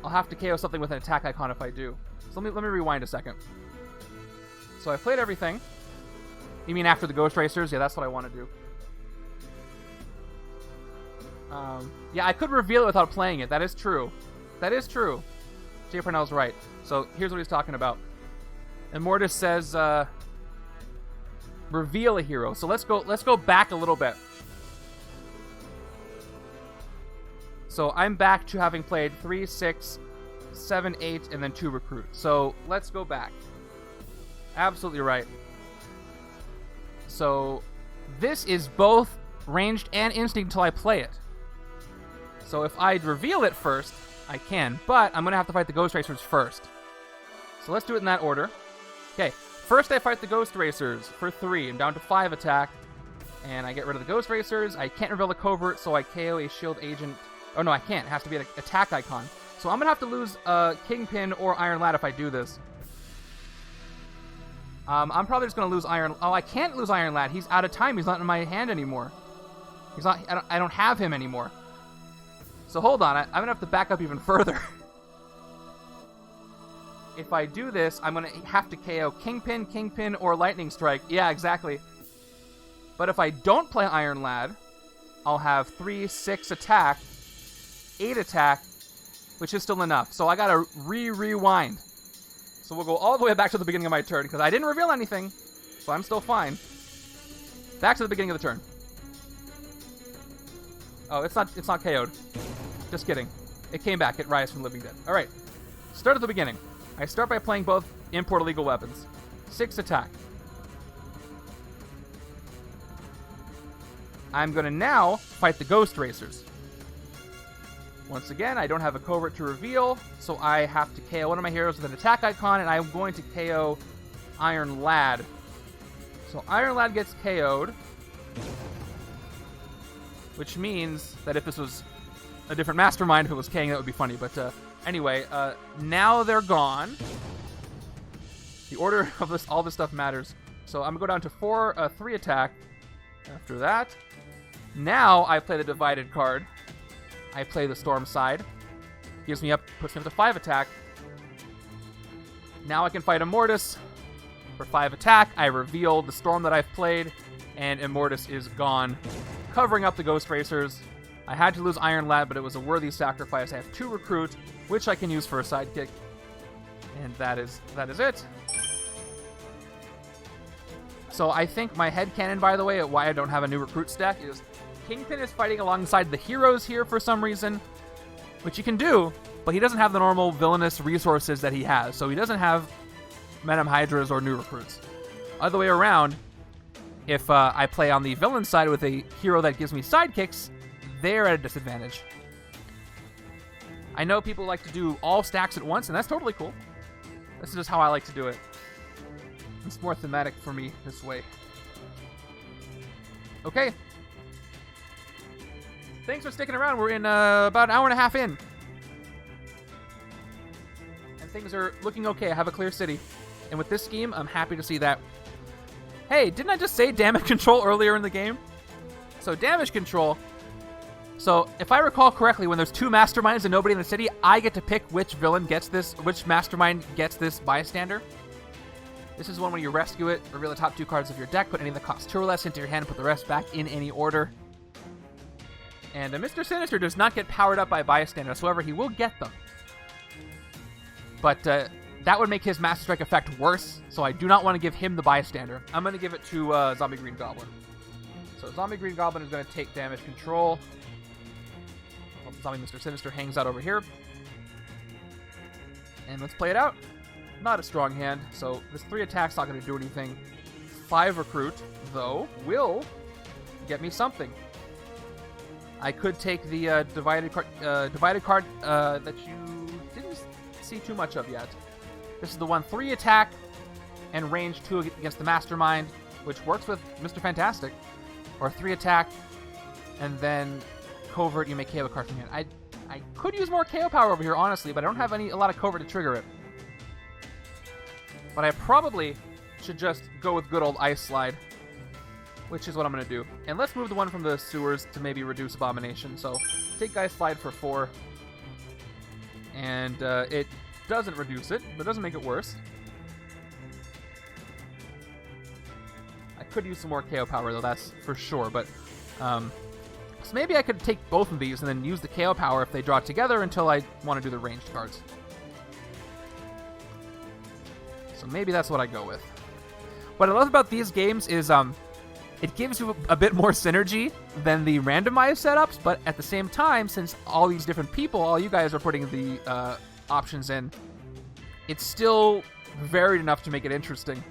I'll have to KO something with an attack icon if I do. So let me rewind a second. So I played everything. You mean after the Ghost Racers? Yeah, that's what I want to do. Yeah, I could reveal it without playing it. That is true. That is true. Jay Parnell's right. So here's what he's talking about. Immortus says, reveal a hero. So let's go back a little bit. So I'm back to having played 3, 6, 7, 8, and then 2 recruit. So let's go back. Absolutely right. So this is both ranged and instinct until I play it. So if I reveal it first, I can, but I'm going to have to fight the Ghost Racers first. So let's do it in that order. Okay, first I fight the Ghost Racers for 3. I'm down to 5 attack, and I get rid of the Ghost Racers. I can't reveal the Covert, so I KO a Shield Agent. Oh no, I can't. It has to be an attack icon. So I'm going to have to lose Kingpin or Iron Lad if I do this. I'm probably just going to lose Iron... Oh, I can't lose Iron Lad. He's out of time. He's not in my hand anymore. He's not... I don't have him anymore. So hold on. I'm going to have to back up even further. If I do this, I'm going to have to KO Kingpin, or Lightning Strike. Yeah, exactly. But if I don't play Iron Lad, I'll have 3, 6 attack, 8 attack, which is still enough. So I got to rewind. So we'll go all the way back to the beginning of my turn, because I didn't reveal anything, so I'm still fine. Back to the beginning of the turn. Oh, it's not KO'd. Just kidding. It came back. It Rise from Living Dead. All right. Start at the beginning. I start by playing both import illegal weapons. 6 attack. I'm going to now fight the Ghost Racers. Once again, I don't have a Covert to reveal, so I have to KO one of my heroes with an attack icon, and I'm going to KO Iron Lad. So Iron Lad gets KO'd, which means that if this was a different Mastermind, if it was Kang, that would be funny. But anyway, now they're gone. The order of all this stuff matters. So I'm going to go down to 3 attack. After that, now I play the Divided card. I play the Storm side. Puts me up to 5 attack. Now I can fight Immortus for 5 attack. I reveal the Storm that I've played, and Immortus is gone, covering up the Ghost Racers. I had to lose Iron Lad, but it was a worthy sacrifice. I have 2 recruit, which I can use for a sidekick, and that is it. So I think my headcanon, by the way, at why I don't have a new recruit stack is Kingpin is fighting alongside the heroes here for some reason, which he can do, but he doesn't have the normal villainous resources that he has, so he doesn't have Venom Hydras or new recruits. Other way around, if I play on the villain side with a hero that gives me sidekicks, they're at a disadvantage. I know people like to do all stacks at once, and that's totally cool. This is just how I like to do it. It's more thematic for me this way. Okay. Thanks for sticking around. We're in about an hour and a half in. And things are looking okay. I have a clear city. And with this scheme, I'm happy to see that. Hey, didn't I just say damage control earlier in the game? So damage control. So if I recall correctly, when there's 2 masterminds and nobody in the city, I get to pick which villain gets this, which mastermind gets this bystander. This is one when you rescue it, reveal the top 2 cards of your deck, put any that cost 2 or less into your hand, and put the rest back in any order. And Mr. Sinister does not get powered up by bystanders, however, he will get them. But that would make his Master Strike effect worse, so I do not want to give him the bystander. I'm going to give it to Zombie Green Goblin. So Zombie Green Goblin is going to take damage control. Zombie Mr. Sinister hangs out over here. And let's play it out. Not a strong hand, so this 3 attack's not going to do anything. 5 recruit, though, will get me something. I could take the divided card that you didn't see too much of yet. This is the one 3 attack and range 2 against the Mastermind, which works with Mr. Fantastic. Or 3 attack, and then covert, you may KO a card from hand. I could use more KO power over here, honestly, but I don't have a lot of covert to trigger it. But I probably should just go with good old Ice Slide, which is what I'm going to do. And let's move the one from the sewers to maybe reduce Abomination. So take Ice Slide for 4. And it doesn't reduce it, but it doesn't make it worse. I could use some more KO power, though, that's for sure. But so maybe I could take both of these and then use the KO power if they draw together until I want to do the ranged cards. So maybe that's what I go with. What I love about these games is it gives you a bit more synergy than the randomized setups, but at the same time, since all these different people, all you guys are putting the options in, it's still varied enough to make it interesting,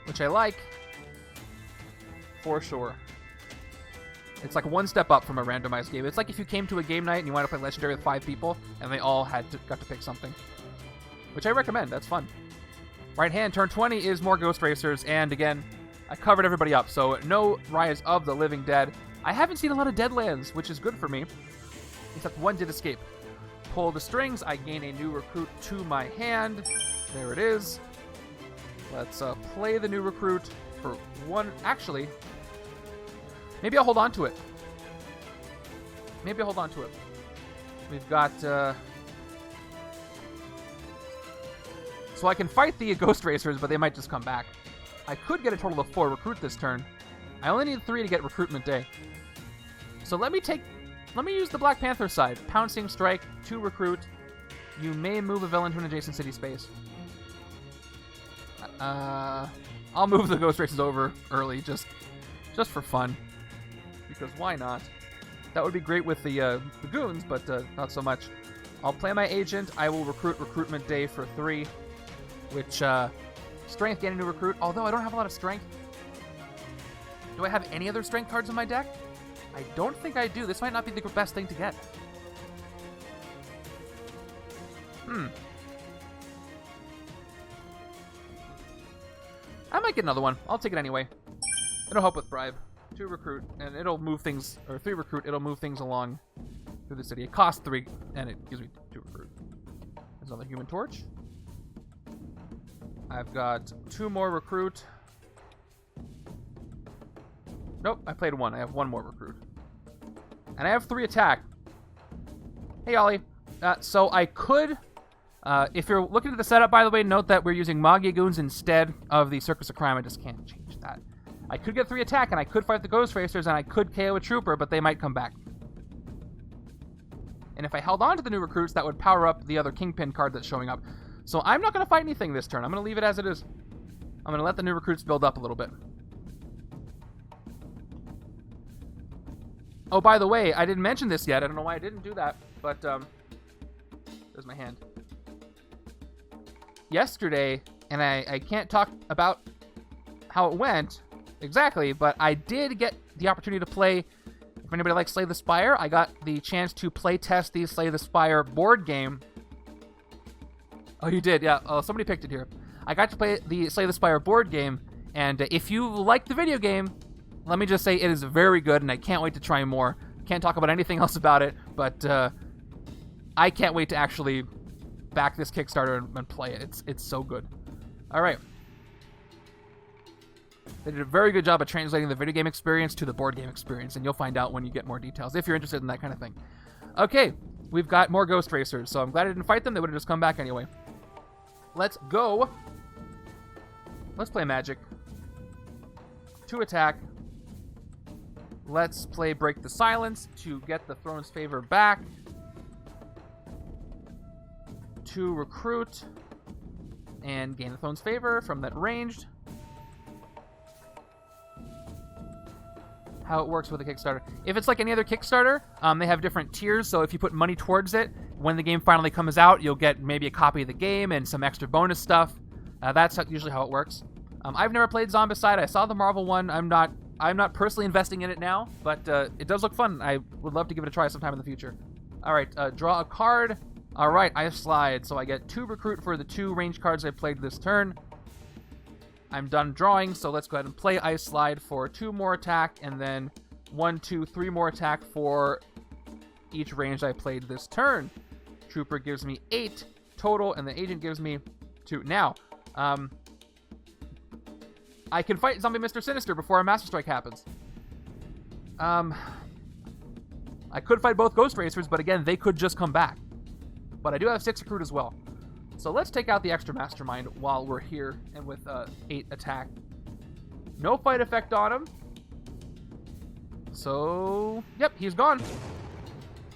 which I like, for sure. It's like one step up from a randomized game. It's like if you came to a game night and you wanted to play Legendary with 5 people, and they all got to pick something, which I recommend. That's fun. Right hand, turn 20 is more Ghost Racers, and again, I covered everybody up, so no Rise of the Living Dead. I haven't seen a lot of Deadlands, which is good for me, except one did escape. Pull the strings, I gain a new recruit to my hand. There it is. Let's play the new recruit for 1. Actually, maybe I'll hold on to it. We've got... So I can fight the Ghost Racers, but they might just come back. I could get a total of 4 recruit this turn. I only need 3 to get Recruitment Day. So let me use the Black Panther side. Pouncing Strike, 2 recruit. You may move a villain to an adjacent city space. I'll move the Ghost Racers over early, just for fun. Because why not? That would be great with the Goons, but not so much. I'll play my agent. I will recruit Recruitment Day for 3, which... Strength, gain a new recruit, although I don't have a lot of strength. Do I have any other strength cards in my deck? I don't think I do. This might not be the best thing to get. I might get another one. I'll take it anyway. It'll help with Bribe. 2 recruit, and it'll move things, or 3 recruit, it'll move things along through the city. It costs 3, and it gives me 2 recruit. There's another Human Torch. I've got 2 more recruit. Nope, I played 1. I have 1 more recruit. And I have 3 attack. Hey, Ollie. So I could... if you're looking at the setup, by the way, note that we're using Maggia Goons instead of the Circus of Crime. I just can't change that. I could get 3 attack, and I could fight the Ghost Racers, and I could KO a Trooper, but they might come back. And if I held on to the new recruits, that would power up the other Kingpin card that's showing up. So I'm not going to fight anything this turn. I'm going to leave it as it is. I'm going to let the new recruits build up a little bit. Oh, by the way, I didn't mention this yet. I don't know why I didn't do that, but there's my hand. Yesterday, and I can't talk about how it went exactly, but I did get the opportunity to play If anybody likes Slay the Spire, I got the chance to play test the Slay the Spire board game. Oh, you did? Yeah. Oh, somebody picked it here. I got to play the Slay the Spire board game, and if you like the video game, let me just say it is very good, and I can't wait to try more. Can't talk about anything else about it, but I can't wait to actually back this Kickstarter and play it. It's so good. All right. They did a very good job of translating the video game experience to the board game experience, and you'll find out when you get more details, if you're interested in that kind of thing. Okay, we've got more Ghost Racers, so I'm glad I didn't fight them. They would have just come back anyway. Let's go. Let's play Magic. 2 attack. Let's play Break the Silence to get the Throne's Favor back. 2 recruit. And gain the Throne's Favor from that ranged. How it works with a Kickstarter. If it's like any other Kickstarter, they have different tiers, so if you put money towards it, when the game finally comes out, you'll get maybe a copy of the game and some extra bonus stuff. That's usually how it works. I've never played Zombicide. I saw the Marvel one. I'm not personally investing in it now, but it does look fun. I would love to give it a try sometime in the future. All right, draw a card. All right, I slide, so I get 2 recruit for the 2 range cards I played this turn. I'm done drawing, so let's go ahead and play Ice Slide for 2 more attack, and then 1, 2, 3 more attack for each range I played this turn. Trooper gives me 8 total, and the Agent gives me 2. Now, I can fight Zombie Mr. Sinister before a Master Strike happens. I could fight both Ghost Racers, but again, they could just come back. But I do have 6 recruit as well. So let's take out the extra Mastermind while we're here and with 8 attack. No fight effect on him. So, yep, he's gone.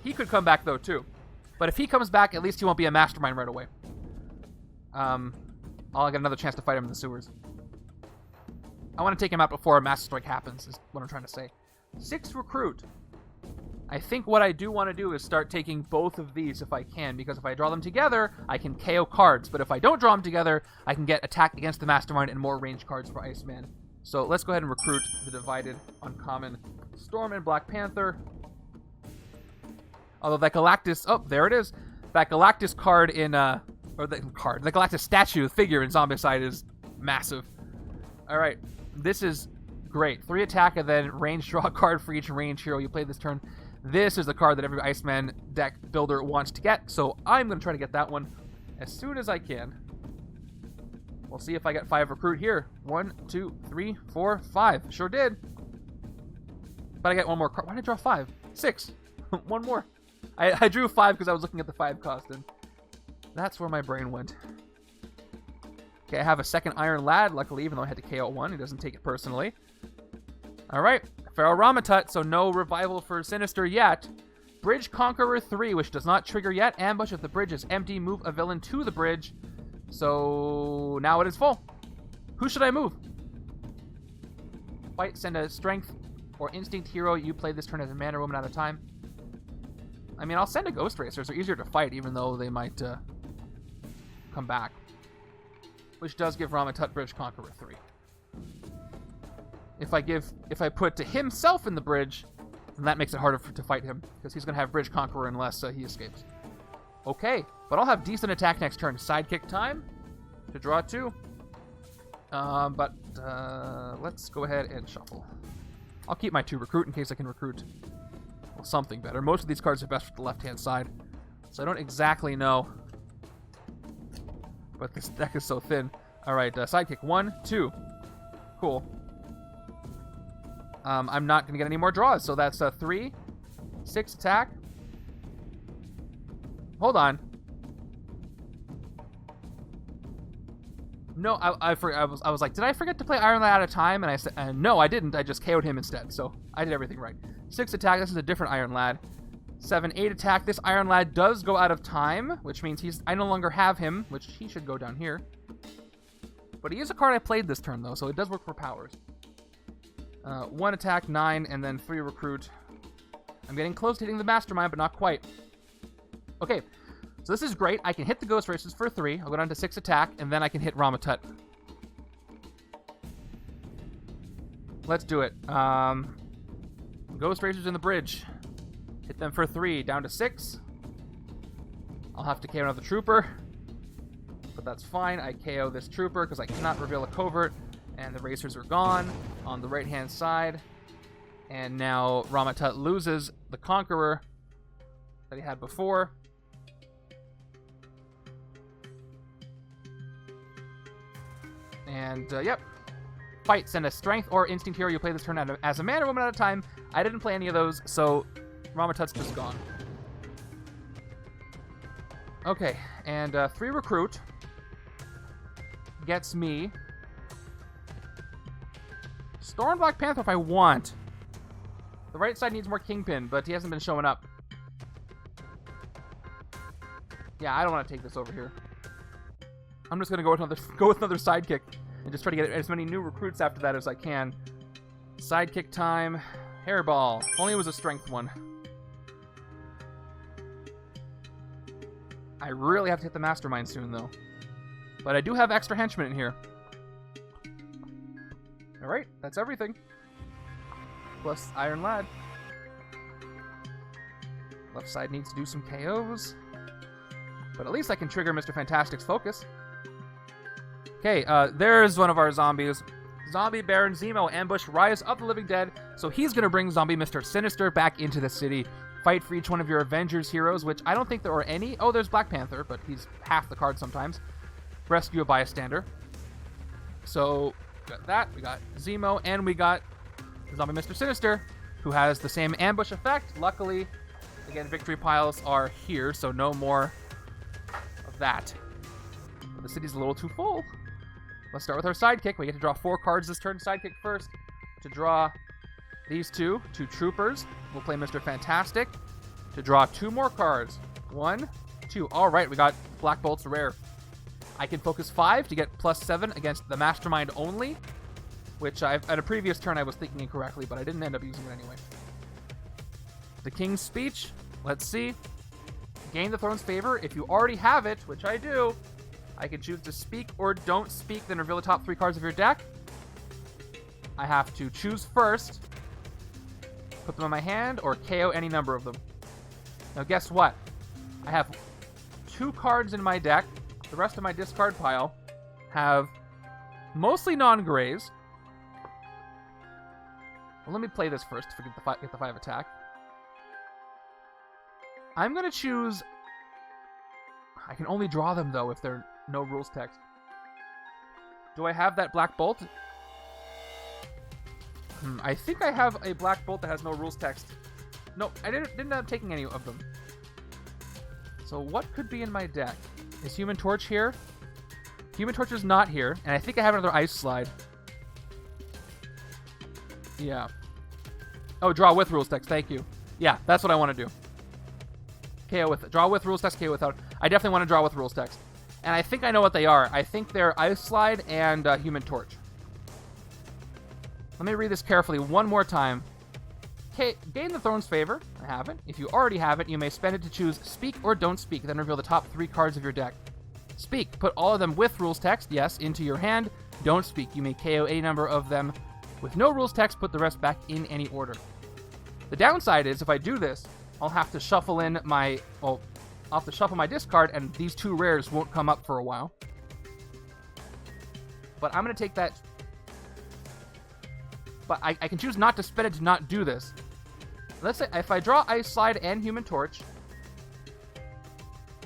He could come back, though, too. But if he comes back, at least he won't be a Mastermind right away. I'll get another chance to fight him in the sewers. I want to take him out before a Master Strike happens, is what I'm trying to say. 6 recruit. I think what I do want to do is start taking both of these if I can, because if I draw them together, I can KO cards. But if I don't draw them together, I can get attack against the Mastermind and more range cards for Iceman. So let's go ahead and recruit the Divided Uncommon Storm and Black Panther. Although that Galactus, oh, there it is. That Galactus card in, the Galactus statue figure in Zombicide is massive. All right, this is great. 3 attack and then range draw a card for each range hero you play this turn. This is the card that every Iceman deck builder wants to get, so I'm going to try to get that one as soon as I can. We'll see if I get 5 recruit here. 1, 2, 3, 4, 5. Sure did. But I get 1 more card. Why did I draw 5? 6. 1 more. I drew 5 because I was looking at the 5 cost, and that's where my brain went. Okay, I have a second Iron Lad, luckily, even though I had to KO 1. He doesn't take it personally. All right, Pharaoh Ramatut, so no revival for Sinister yet. Bridge Conqueror 3, which does not trigger yet. Ambush if the bridge is empty. Move a villain to the bridge. So now it is full. Who should I move? Fight, send a Strength or Instinct hero you play this turn as a man or woman at a time. I mean, I'll send a Ghost Racer. They're easier to fight, even though they might come back. Which does give Ramatut Bridge Conqueror 3. If I put himself in the bridge, then that makes it harder to fight him, because he's going to have Bridge Conqueror unless he escapes. Okay, but I'll have decent attack next turn. Sidekick time to draw 2. Let's go ahead and shuffle. I'll keep my 2 recruit in case I can recruit something better. Most of these cards are best for the left-hand side, so I don't exactly know. But this deck is so thin. All right, sidekick 1, 2. Cool. I'm not going to get any more draws, so that's 3, 6 attack. Hold on. No, I was like, did I forget to play Iron Lad at a time? And I said, no, I didn't. I just KO'd him instead, so I did everything right. 6 attack, this is a different Iron Lad. 7, 8 attack, this Iron Lad does go out of time, which means I no longer have him, which he should go down here. But he is a card I played this turn, though, so it does work for powers. 1 attack, 9, and then 3 recruit. I'm getting close to hitting the Mastermind, but not quite. Okay, so this is great. I can hit the Ghost Racers for 3. I'll go down to 6 attack, and then I can hit Ramatut. Let's do it. Ghost Racers in the bridge. Hit them for 3, down to 6. I'll have to KO another trooper, but that's fine. I KO this trooper because I cannot reveal a covert, and the racers are gone on the right-hand side. And now Ramatut loses the Conqueror that he had before. And, yep. Fight. Send a Strength or Instinct hero you play this turn as a man or woman at a time. I didn't play any of those, so Ramatut's just gone. Okay, and 3 recruit gets me Storm Black Panther if I want. The right side needs more Kingpin, but he hasn't been showing up. Yeah, I don't want to take this over here. I'm just gonna go with another sidekick and just try to get as many new recruits after that as I can. Sidekick time. Hairball. If only it was a strength one. I really have to hit the Mastermind soon, though. But I do have extra henchmen in here. Alright, that's everything. Plus Iron Lad. Left side needs to do some KOs. But at least I can trigger Mr. Fantastic's focus. Okay, there's one of our zombies. Zombie Baron Zemo ambush Rise of the Living Dead. So he's going to bring zombie Mr. Sinister back into the city. Fight for each one of your Avengers heroes, which I don't think there are any. Oh, there's Black Panther, but he's half the card sometimes. Rescue a bystander. So, we got that. We got Zemo, and we got zombie Mr. Sinister, who has the same ambush effect. Luckily, again, victory piles are here, so no more of that. But the city's a little too full. Let's start with our sidekick. We get to draw 4 cards this turn. Sidekick first to draw these two troopers. We'll play Mr. Fantastic to draw 2 more cards. 1, 2. All right, we got Black Bolt's rare. I can focus 5 to get +7 against the Mastermind only, which at a previous turn I was thinking incorrectly, but I didn't end up using it anyway. The King's Speech. Let's see. Gain the Throne's favor. If you already have it, which I do, I can choose to speak or don't speak, then reveal the top 3 cards of your deck. I have to choose first, put them in my hand, or KO any number of them. Now guess what? I have 2 cards in my deck. The rest of my discard pile have mostly non-grays. Well, let me play this first to get the 5 attack. I'm going to choose... I can only draw them, though, if they're no rules text. Do I have that Black Bolt? I think I have a Black Bolt that has no rules text. No, I didn't end up taking any of them. So what could be in my deck? Is Human Torch here? Human Torch is not here, and I think I have another Ice Slide. Yeah. Oh, draw with rules text, thank you. Yeah, that's what I want to do. KO with, draw with rules text, KO without. I definitely want to draw with rules text. And I think I know what they are. I think they're Ice Slide and Human Torch. Let me read this carefully one more time. Gain the Throne's favor. I have it. If you already have it, you may spend it to choose Speak or Don't Speak, then reveal the top 3 cards of your deck. Speak. Put all of them with rules text, yes, into your hand. Don't Speak. You may KO any number of them with no rules text, put the rest back in any order. The downside is, if I do this, I'll have to shuffle in my... Well, I'll have to shuffle my discard, and these 2 rares won't come up for a while. But I'm going to take that... But I can choose not to spend it to not do this. Let's say if I draw Ice Slide and Human Torch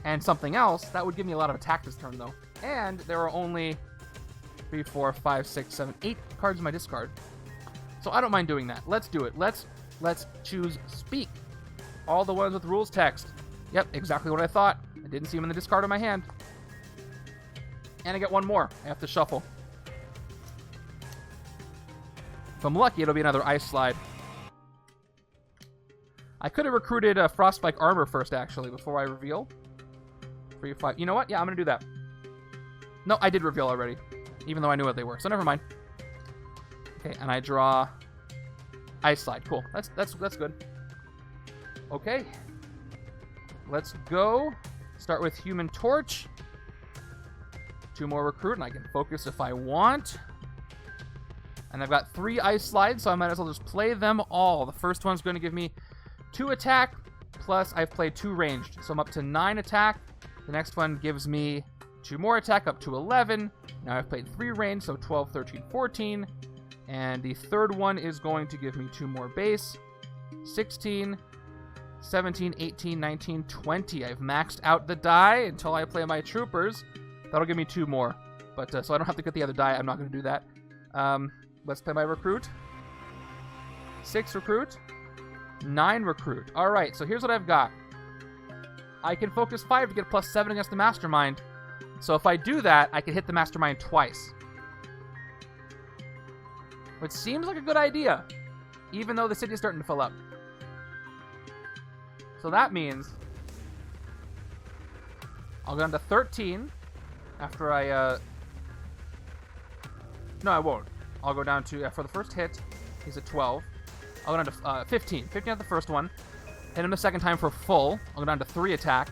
and something else, that would give me a lot of attack this turn, though. And there are only 3, 4, 5, 6, 7, 8 cards in my discard. So I don't mind doing that. Let's do it. Let's choose Speak. All the ones with rules text. Yep, exactly what I thought. I didn't see them in the discard of my hand. And I get 1 more. I have to shuffle. If I'm lucky, it'll be another Ice Slide. I could have recruited Frostspike Armor first, actually, before I reveal. 3, 5. You know what? Yeah, I'm going to do that. No, I did reveal already, even though I knew what they were, so never mind. Okay, and I draw Ice Slide. Cool. That's good. Okay. Let's go. Start with Human Torch. 2 more recruit, and I can focus if I want. And I've got 3 ice slides, so I might as well just play them all. The first one's going to give me 2 attack, plus I've played 2 ranged. So I'm up to 9 attack. The next one gives me 2 more attack, up to 11. Now I've played 3 ranged, so 12, 13, 14. And the third one is going to give me 2 more base. 16, 17, 18, 19, 20. I've maxed out the die until I play my troopers. That'll give me 2 more. But so I don't have to get the other die. I'm not going to do that. Let's play my recruit. 6 recruit. 9 recruit. Alright, so here's what I've got. I can focus 5 to get +7 against the Mastermind. So if I do that, I can hit the Mastermind twice. Which seems like a good idea, even though the city is starting to fill up. So that means I'll go down to 13 after I... No, I won't. I'll go down to, for the first hit, he's at 12. I'll go down to 15. 15 at the first one. Hit him the second time for full. I'll go down to 3 attack.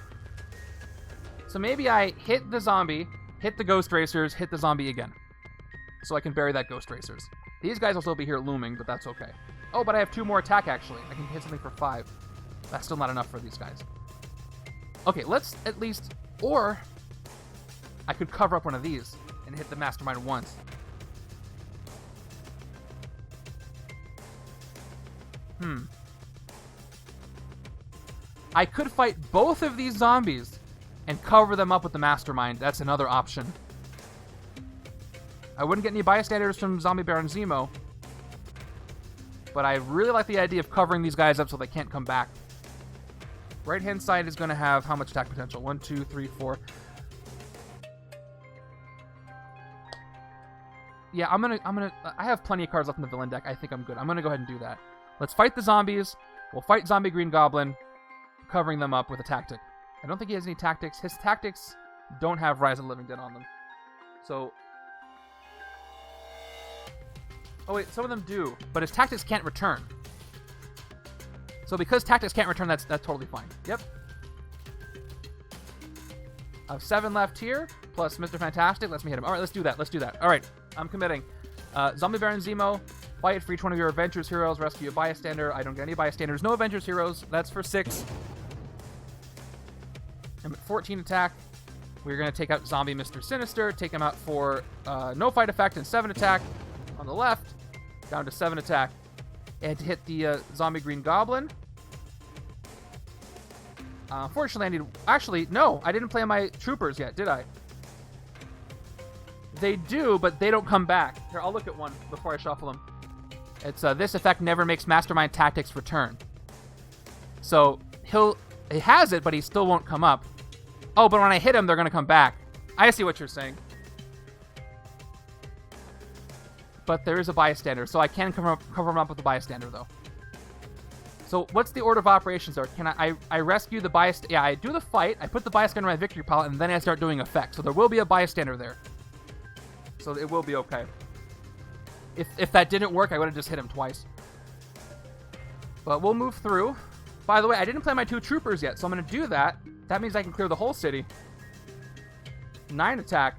So maybe I hit the zombie, hit the Ghost Racers, hit the zombie again. So I can bury that Ghost Racers. These guys will still be here looming, but that's okay. Oh, but I have 2 more attack, actually. I can hit something for 5. That's still not enough for these guys. Okay, let's at least... Or I could cover up one of these and hit the Mastermind once. I could fight both of these zombies and cover them up with the Mastermind. That's another option. I wouldn't get any bystanders from Zombie Baron Zemo, but I really like the idea of covering these guys up so they can't come back. Right-hand side is going to have how much attack potential? 1, 2, 3, 4. Yeah, I have plenty of cards left in the villain deck. I think I'm good. I'm gonna go ahead and do that. Let's fight the zombies. We'll fight Zombie Green Goblin, covering them up with a tactic. I don't think he has any tactics. His tactics don't have Rise of the Living Dead on them. So... Oh wait, some of them do, but his tactics can't return. So because tactics can't return, that's totally fine. Yep. I have 7 left here, plus Mr. Fantastic. Let me hit him. All right, let's do that. Let's do that. All right, I'm committing. Zombie Baron Zemo, fight for each one of your Avengers heroes, rescue a bystander. I don't get any bystanders. No Avengers heroes. That's for 6. I'm at 14 attack. We're going to take out Zombie Mr. Sinister, take him out for no fight effect and 7 attack on the left, down to 7 attack. And to hit the Zombie Green Goblin. Unfortunately, I need... Actually, no, I didn't play my troopers yet, did I? They do, but they don't come back. Here, I'll look at one before I shuffle them. It's this effect never makes Mastermind tactics return. So he has it, but he still won't come up. Oh, but when I hit him, they're going to come back. I see what you're saying. But there is a bystander, so I can cover him up with a bystander, though. So what's the order of operations there? Can I rescue the bystander? Yeah, I do the fight, I put the bystander in my victory pile, and then I start doing effects. So there will be a bystander there. So it will be okay. If that didn't work, I would have just hit him twice. But we'll move through. By the way, I didn't play my 2 troopers yet, so I'm going to do that. That means I can clear the whole city. 9 attack.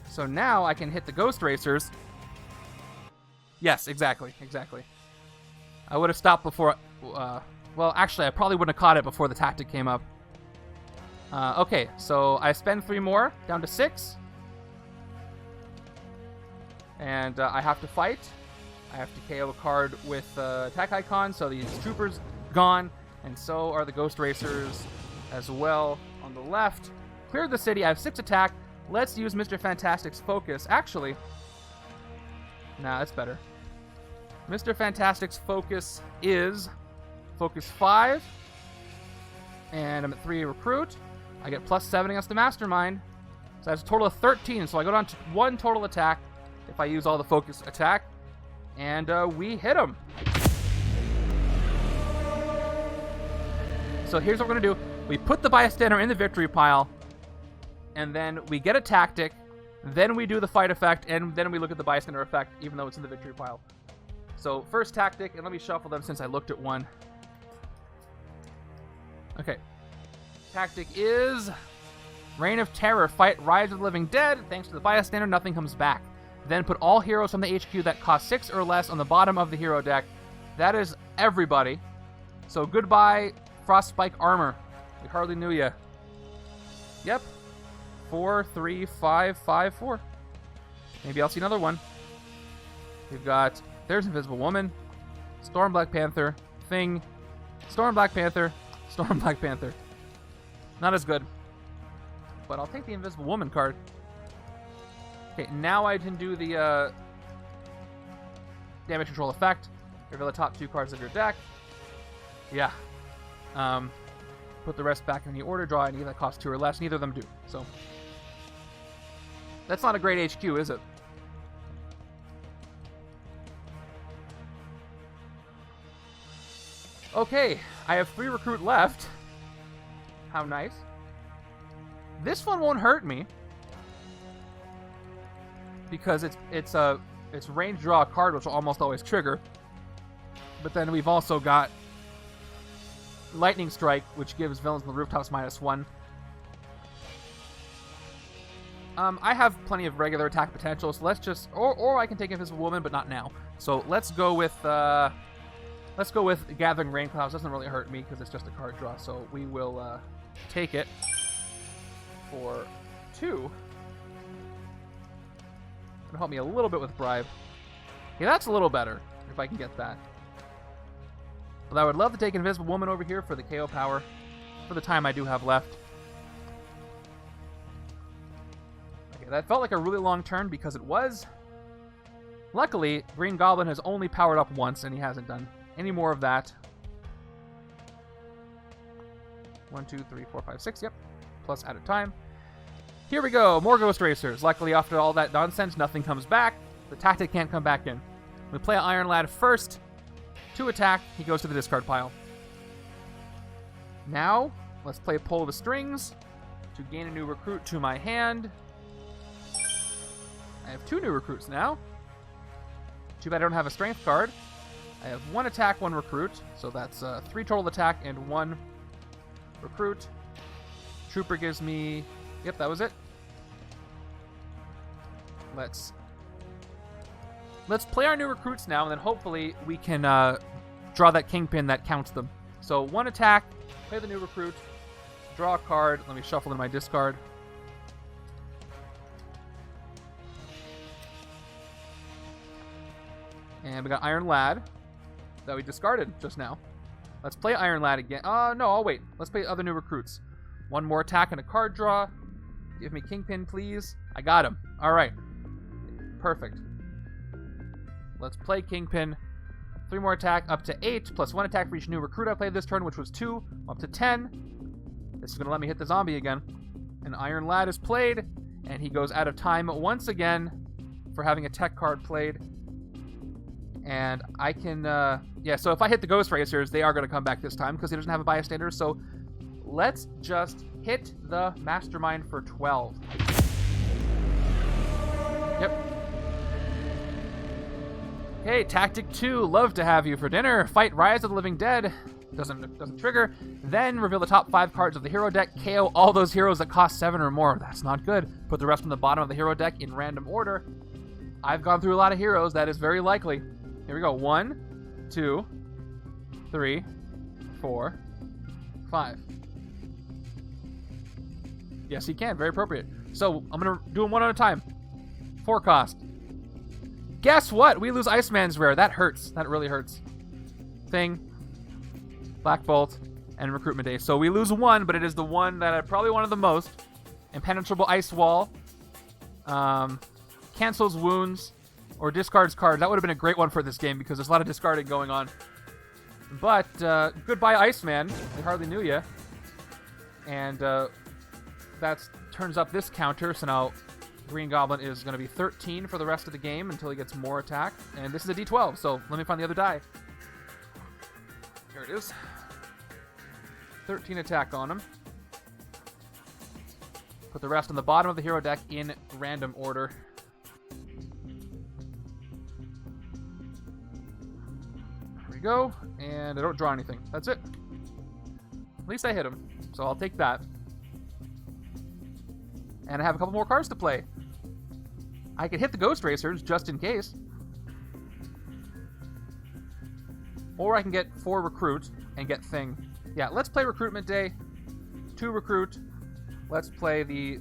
So now I can hit the Ghost Racers. Yes, exactly. I would have stopped before... well, actually, I probably wouldn't have caught it before the tactic came up. Okay, so I spend 3 more, down to 6. And I have to fight. I have to KO a card with attack icon, so these troopers gone, and so are the Ghost Racers as well on the left. Cleared the city, I have 6 attack. Let's use Mr. Fantastic's focus. Actually, nah, that's better. Mr. Fantastic's focus is focus 5, and I'm at 3 recruit. I get +7 against the Mastermind, so that's a total of 13. So I go down to 1 total attack if I use all the focus attack, and we hit him. So here's what we're gonna do: we put the bystander in the victory pile, and then we get a tactic, then we do the fight effect, and then we look at the bystander effect, even though it's in the victory pile. So first tactic, and let me shuffle them since I looked at one. Okay. Tactic is Reign of Terror. Fight Rise of the Living Dead. Thanks to the bystander, nothing comes back. Then put all heroes from the HQ that cost 6 or less on the bottom of the hero deck. That is everybody. So goodbye, Frostspike Armor. We hardly knew ya. Yep. 4, 3, 5, 5, 4. Maybe I'll see another one. We've got... There's Invisible Woman. Storm Black Panther. Thing. Storm Black Panther. Storm Black Panther. Not as good. But I'll take the Invisible Woman card. Okay, now I can do the damage control effect. Reveal the top 2 cards of your deck. Yeah. Put the rest back in the order. Draw any that costs 2 or less. Neither of them do. So that's not a great HQ, is it? Okay, I have 3 recruit left. How nice. This one won't hurt me because it's range draw a card, which will almost always trigger. But then we've also got Lightning Strike, which gives villains on the rooftops -1. I have plenty of regular attack potential, so let's just... Or I can take Invisible Woman, but not now. So let's go with Gathering Rain Clouds. Doesn't really hurt me because it's just a card draw, so we will take it for 2. It'll help me a little bit with Bribe. Yeah, that's a little better, if I can get that. Well, I would love to take Invisible Woman over here for the KO power, for the time I do have left. Okay, that felt like a really long turn because it was. Luckily, Green Goblin has only powered up once, and he hasn't done any more of that. 1, 2, 3, 4, 5, 6, yep. Plus at a time. Here we go, more Ghost Racers. Luckily, after all that nonsense, nothing comes back. The tactic can't come back in. We play Iron Lad first. To attack, he goes to the discard pile. Now, let's play Pull the Strings to gain a new recruit to my hand. I have 2 new recruits now. Too bad I don't have a strength card. I have 1 attack, 1 recruit, so that's 3 total attack and 1 recruit. Trooper gives me... Yep, that was it. Let's play our new recruits now, and then hopefully we can draw that Kingpin that counts them. So 1 attack, play the new recruit, draw a card. Let me shuffle in my discard. And we got Iron Lad that we discarded just now. Let's play Iron Lad again. No, I'll wait. Let's play other new recruits. 1 more attack and a card draw. Give me Kingpin, please. I got him. All right. Perfect. Let's play Kingpin. 3 more attack, up to 8, plus 1 attack for each new recruit I played this turn, which was 2, up to 10. This is going to let me hit the zombie again. And Iron Lad is played, and he goes out of time once again for having a tech card played. And I can, yeah, so if I hit the Ghost Racers, they are going to come back this time because he doesn't have a bystander. So let's just hit the Mastermind for 12. Yep. Hey, Tactic 2, love to have you for dinner. Fight Rise of the Living Dead. Doesn't trigger. Then reveal the top 5 cards of the hero deck. KO all those heroes that cost 7 or more. That's not good. Put the rest on the bottom of the hero deck in random order. I've gone through a lot of heroes. That is very likely. Here we go. 1, 2, 3, 4, 5. Yes, he can. Very appropriate. So I'm going to do them one at a time. 4 cost. Guess what? We lose Iceman's rare. That hurts. That really hurts. Thing. Black Bolt. And Recruitment Day. So we lose 1, but it is the one that I probably wanted the most. Impenetrable Ice Wall. Cancels wounds. Or discards cards. That would have been a great one for this game because there's a lot of discarding going on. But goodbye, Iceman. We hardly knew you. And that turns up this counter. So now Green Goblin is going to be 13 for the rest of the game until he gets more attack. And this is a D12, so let me find the other die. Here it is. 13 attack on him. Put the rest on the bottom of the hero deck in random order. There we go. And I don't draw anything. That's it. At least I hit him, so I'll take that. And I have a couple more cards to play. I could hit the Ghost Racers just in case. Or I can get 4 recruit and get thing. Yeah, let's play recruitment day. 2 recruit. Let's play the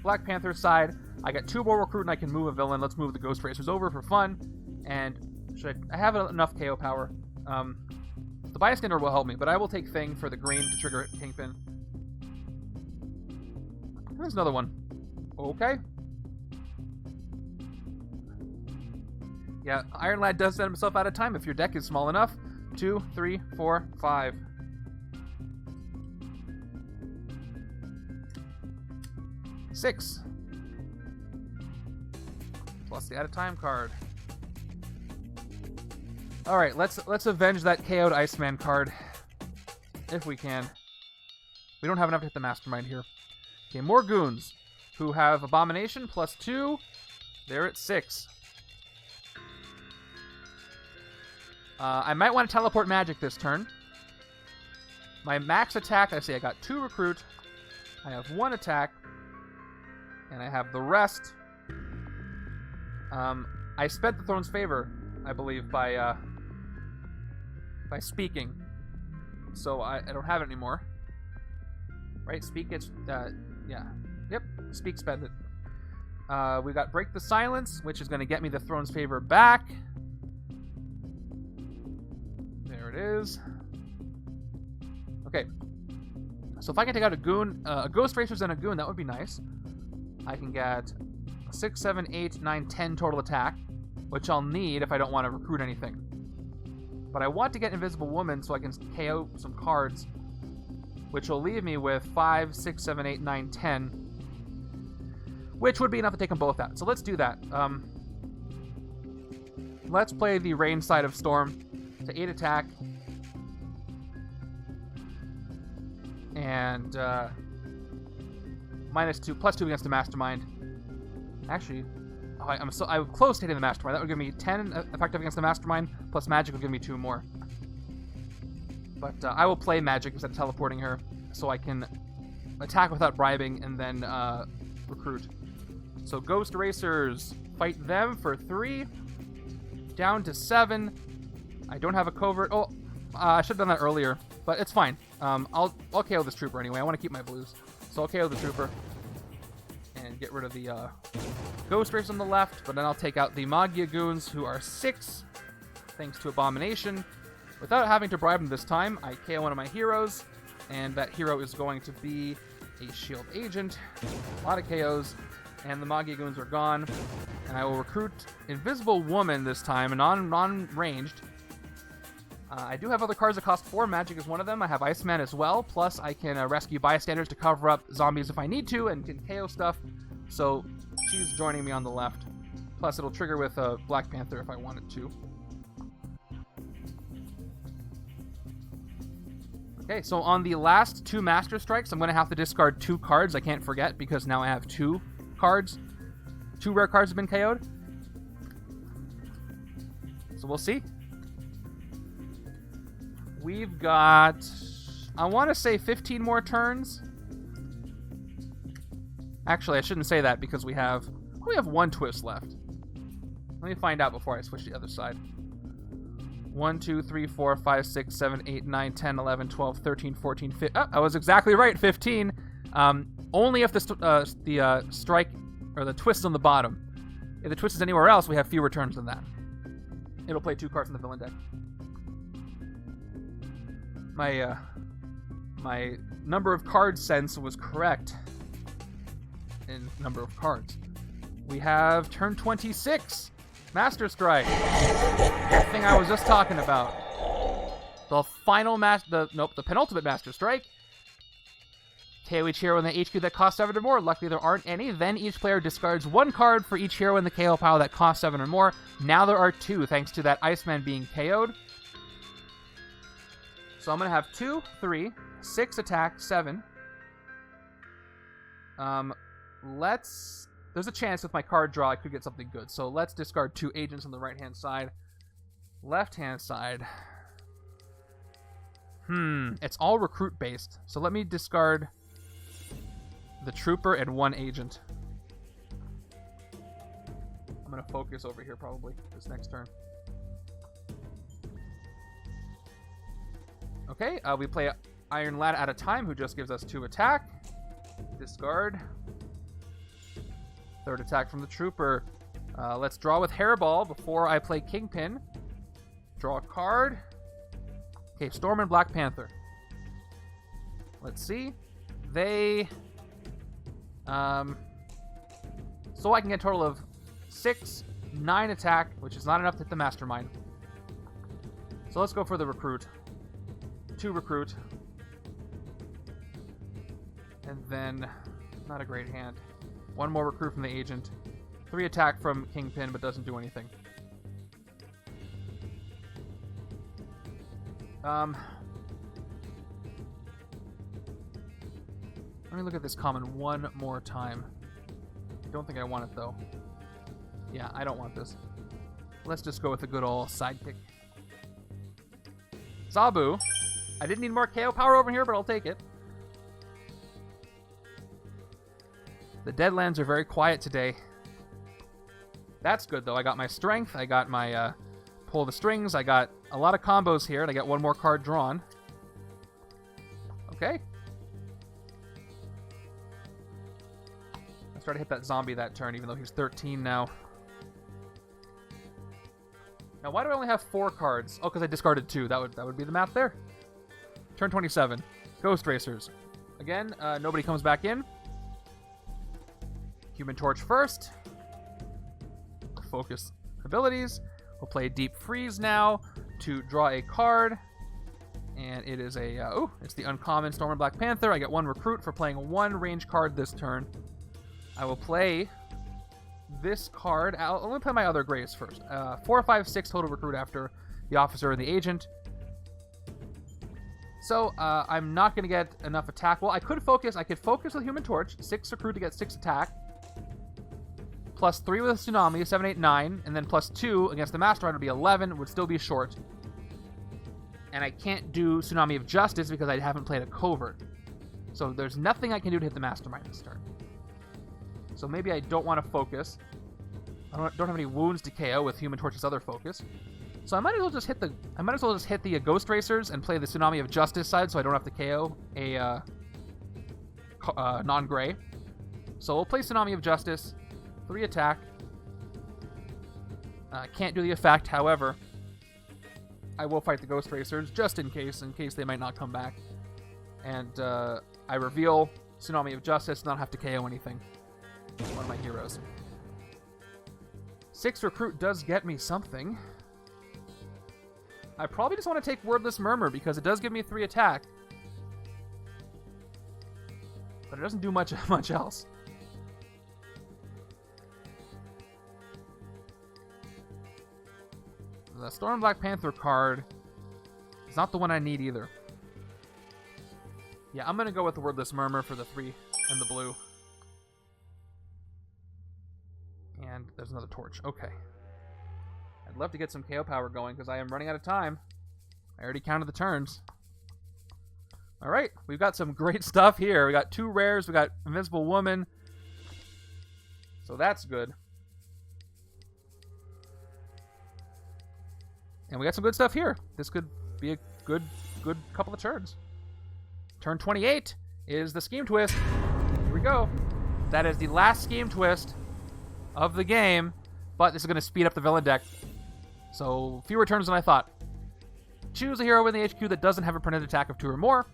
Black Panther side. I got 2 more recruit and I can move a villain. Let's move the Ghost Racers over for fun. And I have enough KO power. The bystander will help me, but I will take thing for the green to trigger Kingpin. There's another one. Okay. Yeah, Iron Lad does set himself out of time if your deck is small enough. 2, 3, 4, 5. Six. Plus the out of time card. Alright, let's avenge that KO'd Iceman card. If we can. We don't have enough to hit the Mastermind here. Okay, more Goons, who have Abomination plus 2. They're at 6. I might want to teleport magic this turn. My max attack, I say I got 2 recruit. I have 1 attack. And I have the rest. I spent the Throne's Favor, I believe, by speaking. So I don't have it anymore. Right? Speak gets, yeah. Yep, speak spend it. We got Break the Silence, which is going to get me the Throne's Favor back. There it is. Okay. So if I can take out a Goon, a Ghost Racers and a Goon, that would be nice. I can get 6, 7, 8, 9, 10 total attack, which I'll need if I don't want to recruit anything. But I want to get Invisible Woman so I can KO some cards, which will leave me with 5, 6, 7, 8, 9, 10, which would be enough to take them both out. So let's do that. Let's play the Rain side of Storm to 8 attack. And -2, +2 against the Mastermind. Actually, I'm close to hitting the Mastermind. That would give me 10 effective against the Mastermind, plus magic would give me 2 more. But I will play magic instead of teleporting her, so I can attack without bribing and then recruit. So Ghost Racers, fight them for 3. Down to 7. I don't have a covert. Oh, I should have done that earlier, but it's fine. I'll KO this trooper anyway. I want to keep my blues. So I'll KO the trooper and get rid of the Ghost Racers on the left, but then I'll take out the Maggia Goons, who are 6, thanks to Abomination. Without having to bribe them this time, I KO one of my heroes, and that hero is going to be a shield agent. A lot of KOs, and the Maggia Goons are gone. And I will recruit Invisible Woman this time, non-ranged. I do have other cards that cost 4. Magic is one of them. I have Iceman as well. Plus, I can rescue bystanders to cover up zombies if I need to, and can KO stuff. So, she's joining me on the left. Plus, it'll trigger with Black Panther if I wanted to. Okay, so on the last 2 Master Strikes, I'm going to have to discard 2 cards. I can't forget, because now I have 2 cards. 2 rare cards have been KO'd. So we'll see. We've got, I want to say 15 more turns. Actually, I shouldn't say that because we have 1 twist left. Let me find out before I switch to the other side. 1, 2, 3, 4, 5, 6, 7, 8, 9, 10, 11, 12, 13, 14, 15. Oh, I was exactly right, 15. Only if the strike or the twist is on the bottom. If the twist is anywhere else, we have fewer turns than that. It'll play 2 cards in the villain deck. My number of cards sense was correct in number of cards. We have turn 26, Master Strike. That thing I was just talking about. The final the penultimate Master Strike. KO each hero in the HQ that costs 7 or more. Luckily there aren't any. Then each player discards 1 card for each hero in the KO pile that costs 7 or more. Now there are 2, thanks to that Iceman being KO'd. So I'm going to have 2, 3, 6 attack, 7. There's a chance with my card draw I could get something good. So let's discard 2 agents on the right-hand side. Left-hand side. It's all recruit-based. So let me discard the trooper and 1 agent. going to focus over here probably this next turn. Okay, we play Iron Lad at a time, who just gives us 2 attack. Discard. 3rd attack from the Trooper. Let's draw with Hairball before I play Kingpin. Draw a card. Okay, Storm and Black Panther. Let's see. They... so I can get a total of 6, 9 attack, which is not enough to hit the Mastermind. So let's go for the Recruit. 2 Recruit. And then, not a great hand. 1 more Recruit from the Agent. 3 attack from Kingpin, but doesn't do anything. Let me look at this common one more time. Don't think I want it, though. Yeah, I don't want this. Let's just go with a good old sidekick. Zabu. I didn't need more KO power over here, but I'll take it. The Deadlands are very quiet today. That's good, though. I got my strength. I got my pull the strings. I got a lot of combos here, and I got 1 more card drawn. Okay. Let's try to hit that zombie that turn, even though he's 13 now. Now, why do I only have 4 cards? Oh, because I discarded 2. That would be the math there. Turn 27. Ghost Racers. Again, nobody comes back in. Human Torch first. Focus abilities. We'll play Deep Freeze now to draw a card. And it is a... it's the uncommon Storm and Black Panther. I get 1 Recruit for playing 1 range card this turn. I will play this card. Let me play my other Grays first. 4, 5, 6 total Recruit after the Officer and the Agent. So, I'm not going to get enough attack. Well, I could focus. I could focus with Human Torch. 6 Recruit to get 6 attack. Plus 3 with a Tsunami, 7, 8, 9. And then plus 2 against the Mastermind would be 11. Would still be short. And I can't do Tsunami of Justice because I haven't played a Covert. So there's nothing I can do to hit the Mastermind this turn. So maybe I don't want to focus. I don't have any wounds to KO with Human Torch's other focus. So I might as well just hit the Ghost Racers and play the Tsunami of Justice side, so I don't have to KO a non-gray. So we'll play Tsunami of Justice, 3 attack. Can't do the effect, however, I will fight the Ghost Racers just in case they might not come back. And I reveal Tsunami of Justice, not have to KO anything. One of my heroes. 6 Recruit does get me something. I probably just want to take Wordless Murmur because it does give me 3 attack. But it doesn't do much else. The Storm Black Panther card is not the one I need either. Yeah, I'm going to go with the Wordless Murmur for the 3 and the blue. And there's another torch. Okay. I'd love to get some KO power going because I am running out of time. I already counted the turns. Alright, we've got some great stuff here. We got 2 rares. We got Invincible Woman. So that's good. And we got some good stuff here. This could be a good couple of turns. Turn 28 is the Scheme Twist. Here we go. That is the last Scheme Twist of the game, but this is going to speed up the villain deck. So, fewer turns than I thought. Choose a hero in the HQ that doesn't have a printed attack of 2 or more.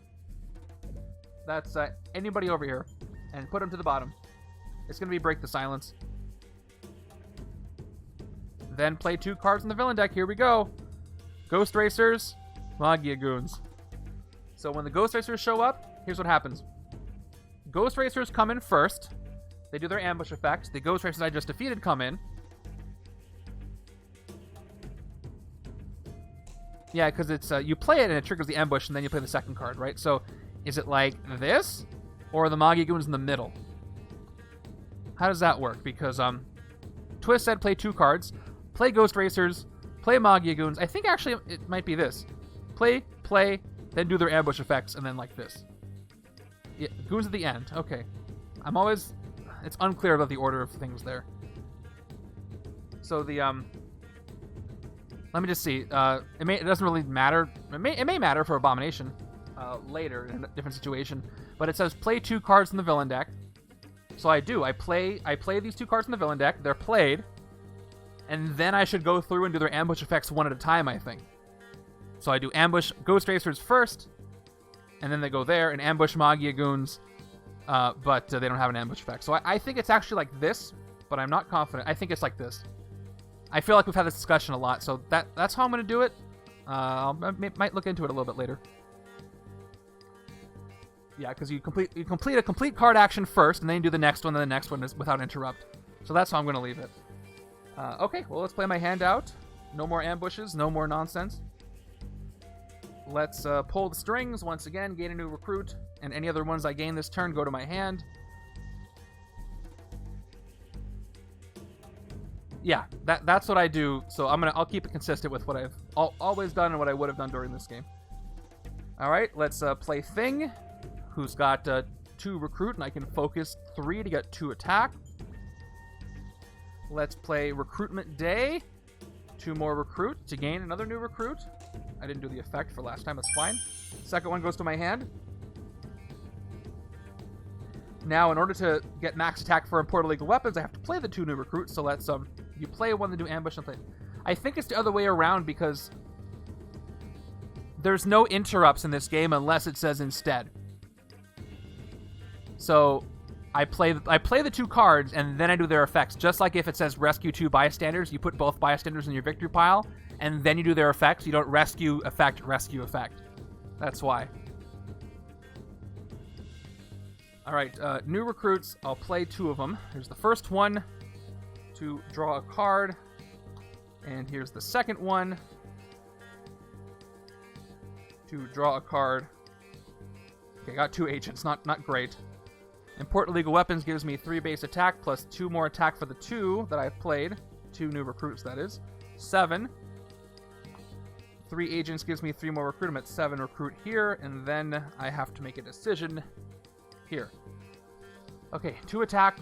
That's anybody over here. And put them to the bottom. It's going to be Break the Silence. Then play 2 cards in the villain deck. Here we go. Ghost Racers, Maggia Goons. So when the Ghost Racers show up, here's what happens. Ghost Racers come in first. They do their ambush effects. The Ghost Racers I just defeated come in. Yeah, because it's you play it and it triggers the ambush, and then you play the second card, right? So is it like this, or are the Maggia Goons in the middle? How does that work? Because Twist said play 2 cards, play Ghost Racers, play Maggia Goons. I think actually it might be this: play, then do their ambush effects, and then like this. Yeah, Goons at the end. Okay, it's unclear about the order of things there. So the let me just see. It doesn't really matter. It may matter for Abomination later in a different situation. But it says play 2 cards in the villain deck. So I do. I play these 2 cards in the villain deck. They're played, and then I should go through and do their ambush effects one at a time, I think. So I do ambush Ghost Racers first, and then they go there and ambush Maggia Goons, but they don't have an ambush effect. So I think it's actually like this, but I'm not confident. I think it's like this. I feel like we've had this discussion a lot, so that's how I'm going to do it. I might look into it a little bit later. Yeah, because you complete a complete card action first, and then you do the next one, and the next one is without interrupt. So that's how I'm going to leave it. Okay, well, let's play my hand out. No more ambushes, no more nonsense. Let's pull the strings once again, gain a new recruit, and any other ones I gain this turn go to my hand. Yeah, that's what I do. So I'll keep it consistent with what I've always done and what I would have done during this game. All right, let's play Thing, who's got 2 recruit, and I can focus 3 to get 2 attack. Let's play Recruitment Day, 2 more recruit to gain another new recruit. I didn't do the effect for last time, that's fine. Second one goes to my hand. Now, in order to get max attack for important legal weapons, I have to play the 2 new recruits, so let's, you play one to do ambush and play. I think it's the other way around because there's no interrupts in this game unless it says instead. So I play the 2 cards, and then I do their effects. Just like if it says rescue 2 bystanders, you put both bystanders in your victory pile, and then you do their effects. You don't rescue effect. That's why. All right, new recruits. I'll play 2 of them. Here's the first one to draw a card, and here's the second one to draw a card. Okay, got 2 agents. Not great. Important legal weapons gives me 3 base attack plus 2 more attack for the 2 that I've played. 2 new recruits, that is. 7. 3 agents gives me 3 more recruit. I'm at 7 recruit here, and then I have to make a decision here. Okay, 2 attack.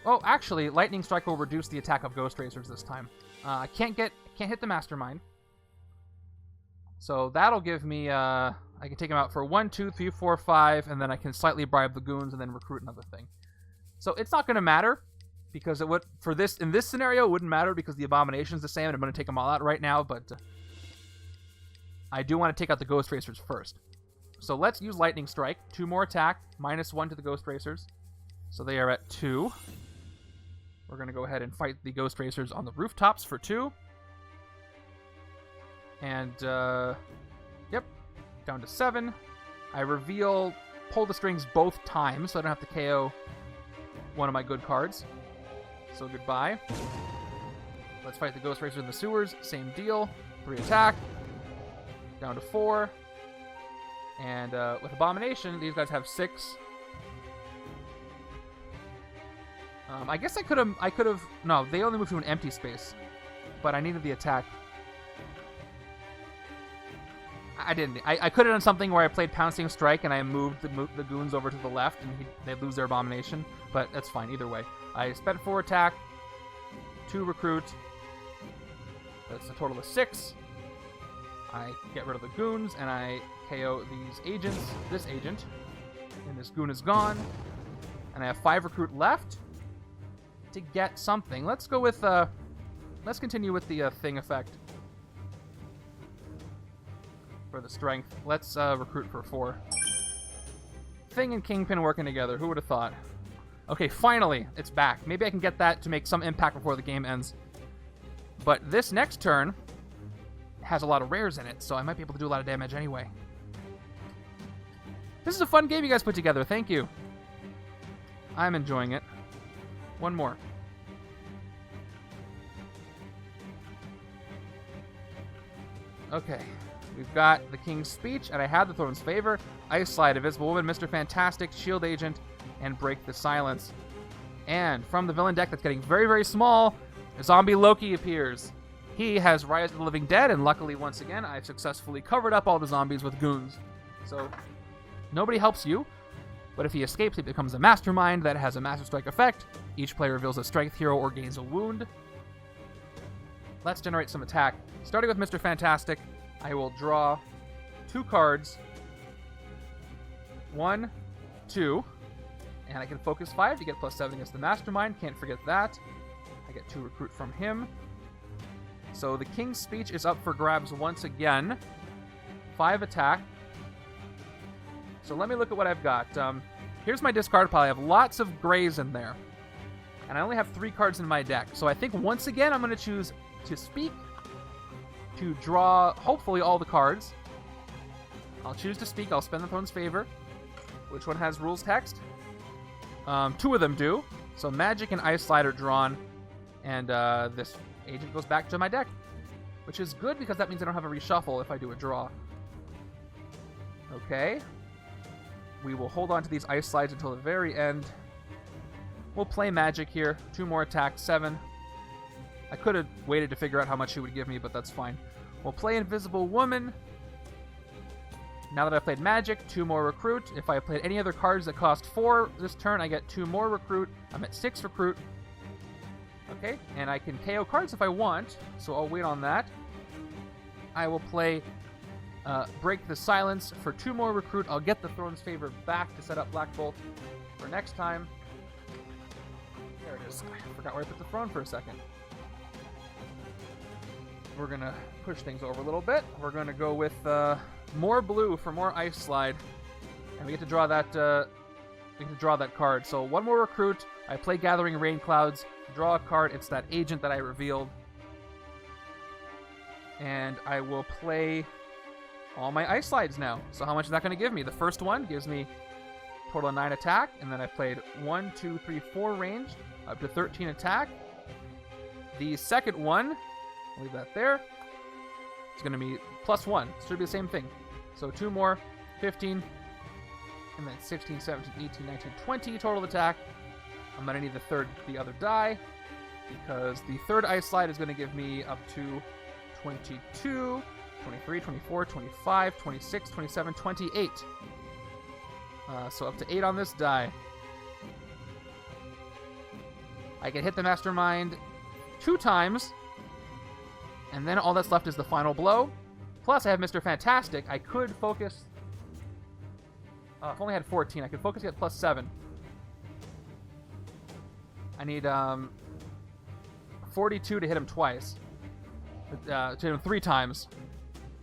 Oh, actually, Lightning Strike will reduce the attack of Ghost Racers this time. I can't hit the Mastermind. So that'll give me, I can take him out for 1, 2, 3, 4, 5, and then I can slightly bribe the Goons and then recruit another thing. So it's not going to matter, because it would, in this scenario, it wouldn't matter because the Abomination's the same, and I'm going to take them all out right now, but I do want to take out the Ghost Racers first. So let's use Lightning Strike. 2 more attack, -1 to the Ghost Racers. So they are at 2. We're going to go ahead and fight the Ghost Racers on the rooftops for 2. And, yep, down to 7. I reveal, pull the strings both times, so I don't have to KO one of my good cards. So goodbye. Let's fight the Ghost Racers in the sewers. Same deal. 3 attack. Down to 4. And with Abomination, these guys have 6. I guess I could have. No, they only moved to an empty space, but I needed the attack. I didn't. I could have done something where I played Pouncing Strike and I moved the Goons over to the left, and they'd lose their Abomination. But that's fine either way. I spent 4 attack, 2 recruit. That's a total of 6. I get rid of the Goons and I KO these agents. This agent, and this Goon is gone. And I have 5 recruit left to get something. Let's go with. Let's continue with the Thing effect. For the strength. Let's recruit for 4. Thing and Kingpin working together. Who would have thought? Okay, finally, it's back. Maybe I can get that to make some impact before the game ends. But this next turn has a lot of rares in it, so I might be able to do a lot of damage anyway. This is a fun game you guys put together. Thank you. I'm enjoying it. 1 more. Okay. We've got the King's Speech, and I have the Throne's Favor, Ice Slide, Invisible Woman, Mr. Fantastic, Shield Agent, and Break the Silence. And from the villain deck that's getting very, very small, Zombie Loki appears. He has Rise of the Living Dead, and luckily, once again, I've successfully covered up all the zombies with Goons. So, nobody helps you, but if he escapes, he becomes a Mastermind that has a Master Strike effect. Each player reveals a Strength hero or gains a wound. let's generate some attack. Starting with Mr. Fantastic, I will draw 2 cards. 1, 2. And I can focus 5 to get +7 against the Mastermind. Can't forget that. I get 2 recruit from him. So the King's Speech is up for grabs once again. 5 attack. So let me look at what I've got. Here's my discard pile. I have lots of grays in there. And I only have 3 cards in my deck. So I think once again I'm going to choose to speak, to draw hopefully all the cards. I'll choose to speak. I'll spend the Throne's Favor. Which one has rules text? 2 of them do. So Magic and Ice Slide are drawn. And this agent goes back to my deck. Which is good because that means I don't have a reshuffle if I do a draw. Okay. We will hold on to these Ice Slides until the very end. We'll play Magic here. 2 more attack, 7. I could have waited to figure out how much she would give me, but that's fine. We'll play Invisible Woman. Now that I've played Magic, 2 more recruit. If I played any other cards that cost 4 this turn, I get 2 more recruit. I'm at 6 recruit. Okay, and I can KO cards if I want, so I'll wait on that. I will play Break the Silence for 2 more recruit. I'll get the Throne's Favor back to set up Black Bolt for next time. There it is. I forgot where I put the throne for a second. We're going to push things over a little bit. We're going to go with more blue for more Ice Slide. And we get to draw that card. So 1 more recruit. I play Gathering Rain Clouds. Draw a card. It's that agent that I revealed. And I will play all my Ice Slides now. So how much is that going to give me? The first one gives me a total of 9 attack. And then I played 1, 2, 3, 4 ranged. Up to 13 attack. The second one, I'll leave that there. It's going to be +1. It should be the same thing. So 2 more, 15, and then 16, 17, 18, 19, 20 total attack. I'm going to need the other die, because the third Ice Slide is going to give me up to 22, 23, 24, 25, 26, 27, 28. So up to 8 on this die. I can hit the Mastermind 2 times, and then all that's left is the final blow. Plus, I have Mr. Fantastic. I could focus... I've only had 14. I could focus at +7. I need 42 to hit him twice. To hit him 3 times.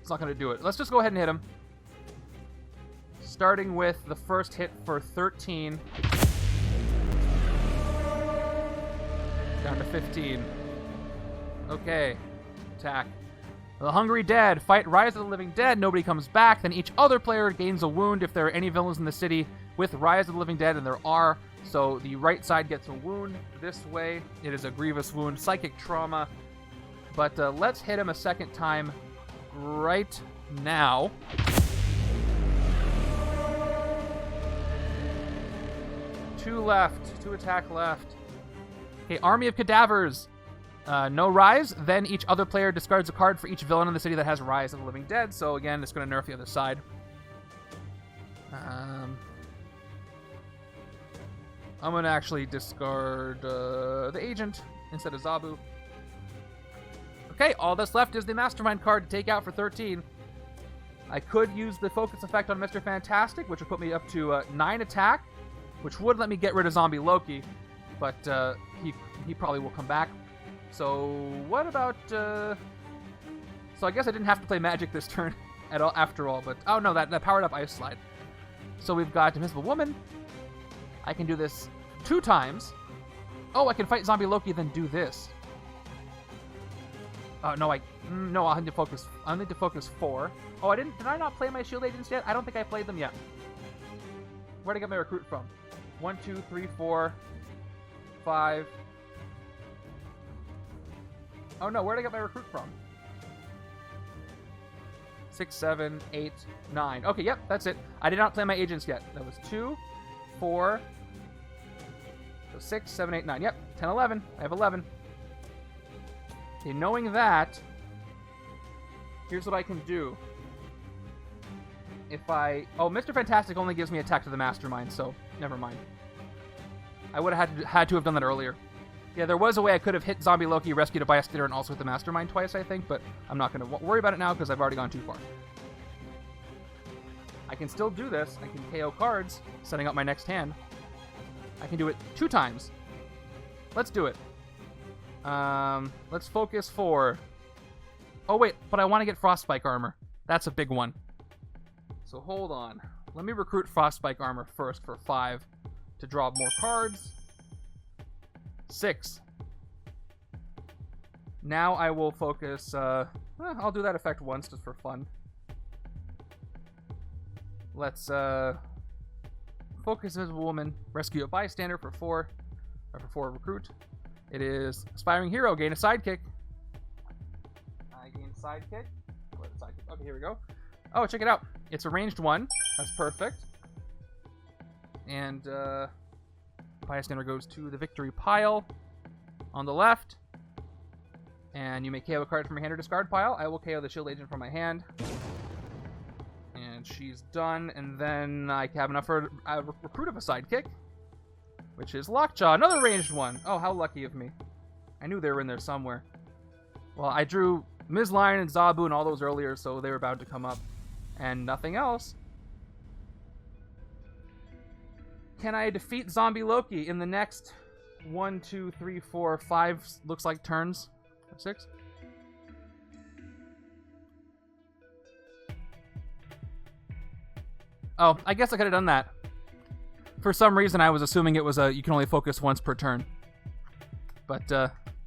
It's not going to do it. Let's just go ahead and hit him. Starting with the first hit for 13. Down to 15. Okay. Attack. The Hungry Dead. Fight Rise of the Living Dead. Nobody comes back. Then each other player gains a wound if there are any villains in the city with Rise of the Living Dead, and there are. So the right side gets a wound this way. It is a grievous wound. Psychic trauma. But let's hit him a second time right now. Two left. 2 attack left. Okay, Army of Cadavers. No Rise. Then each other player discards a card for each villain in the city that has Rise of the Living Dead. So again, it's going to nerf the other side. I'm going to actually discard the Agent instead of Zabu. Okay, all that's left is the Mastermind card to take out for 13. I could use the focus effect on Mr. Fantastic, which would put me up to 9 attack, which would let me get rid of Zombie Loki, but he probably will come back. So what about... So I guess I didn't have to play Magic this turn at all, after all, but... Oh no, that powered up Ice Slide. So we've got Invisible Woman. I can do this 2 times. Oh, I can fight Zombie Loki, then do this. No, I'll need to focus. I'll need to focus 4. Oh, did I not play my Shield Agents yet? I don't think I played them yet. Where'd I get my recruit from? 1, 2, 3, 4, 5. Oh no, where'd I get my recruit from? 6, 7, 8, 9. Okay, yep, that's it. I did not play my agents yet. That was 2, 4, so 6, 7, 8, 9. Yep, 10, 11. I have 11. Okay, knowing that, here's what I can do. If I... Oh, Mr. Fantastic only gives me attack to the Mastermind, so never mind. I would have had to have done that earlier. Yeah, there was a way I could have hit Zombie Loki, rescued a bystander, and also hit the Mastermind twice, I think, but I'm not going to worry about it now because I've already gone too far. I can still do this. I can KO cards, setting up my next hand. I can do it 2 times. Let's do it. Let's focus for... Oh, wait, but I want to get Frostspike armor. That's a big one. So hold on. Let me recruit Frostspike armor first for 5 to draw more cards. 6. Now I will focus... I'll do that effect once just for fun. Let's focus as a woman. Rescue a bystander for 4. Or for 4 recruit. It is Aspiring Hero. Gain a sidekick. I gain sidekick. Where's the sidekick? Okay, here we go. Oh, check it out. It's a ranged 1. That's perfect. And bystander goes to the victory pile on the left. And you may KO a card from your hand or discard pile. I will KO the shield agent from my hand. And she's done. And then I have enough for a recruit of a sidekick, which is Lockjaw, another ranged 1. Oh, how lucky of me. I knew they were in there somewhere. Well, I drew Ms. Lion and Zabu and all those earlier, so they were about to come up. And nothing else. Can I defeat Zombie Loki in the next 1, 2, 3, 4, 5, looks like turns? 6? Oh, I guess I could have done that. For some reason, I was assuming it was you can only focus once per turn. But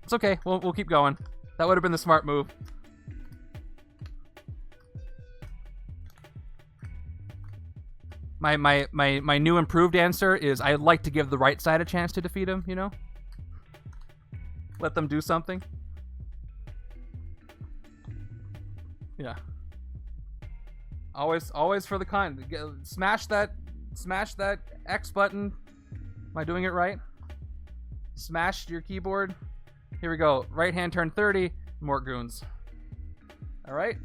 it's okay. We'll keep going. That would have been the smart move. My new improved answer is I'd like to give the right side a chance to defeat him, you know? Let them do something. Yeah. Always for the con. Smash that X button. Am I doing it right? Smash your keyboard. Here we go. Right hand turn 30. More goons. All right.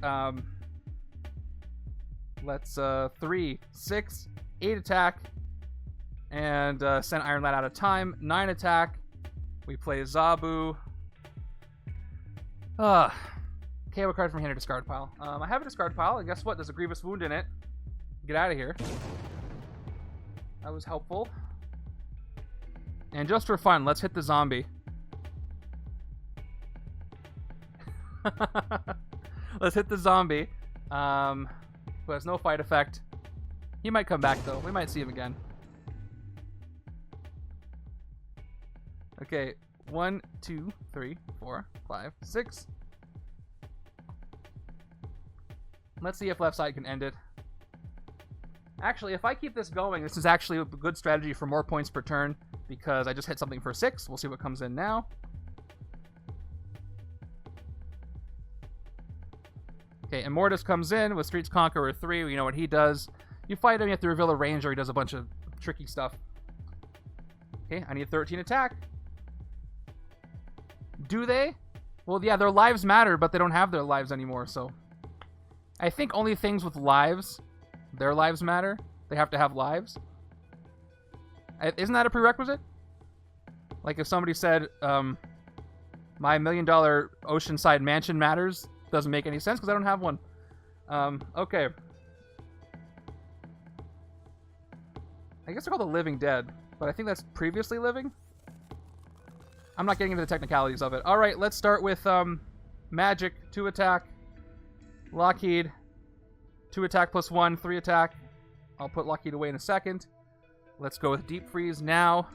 Let's 3, 6, 8 attack, and send Iron Lad out of time. 9 attack. We play Zabu. KO a card from hand or discard pile. I have a discard pile, and guess what? There's a grievous wound in it. Get out of here. That was helpful. And just for fun, let's hit the zombie. Let's hit the zombie. Who has no fight effect. He might come back, though. We might see him again. Okay. 1, 2, 3, 4, 5, 6. Let's see if left side can end it. Actually, if I keep this going, this is actually a good strategy for more points per turn, because I just hit something for 6. We'll see what comes in now. Okay, Immortus comes in with Streets Conqueror 3. We know what he does. You fight him, you have to reveal a range, or he does a bunch of tricky stuff. Okay, I need 13 attack. Do they? Well, yeah, their lives matter, but they don't have their lives anymore, so... I think only things with lives, their lives matter. They have to have lives. Isn't that a prerequisite? Like if somebody said, my $1 million oceanside mansion matters, doesn't make any sense because I don't have one. Okay. I guess they're called the Living Dead, but I think that's previously living. I'm not getting into the technicalities of it. All right, let's start with Magic, 2 attack. Lockheed, 2 attack plus 1, 3 attack. I'll put Lockheed away in a second. Let's go with Deep Freeze now.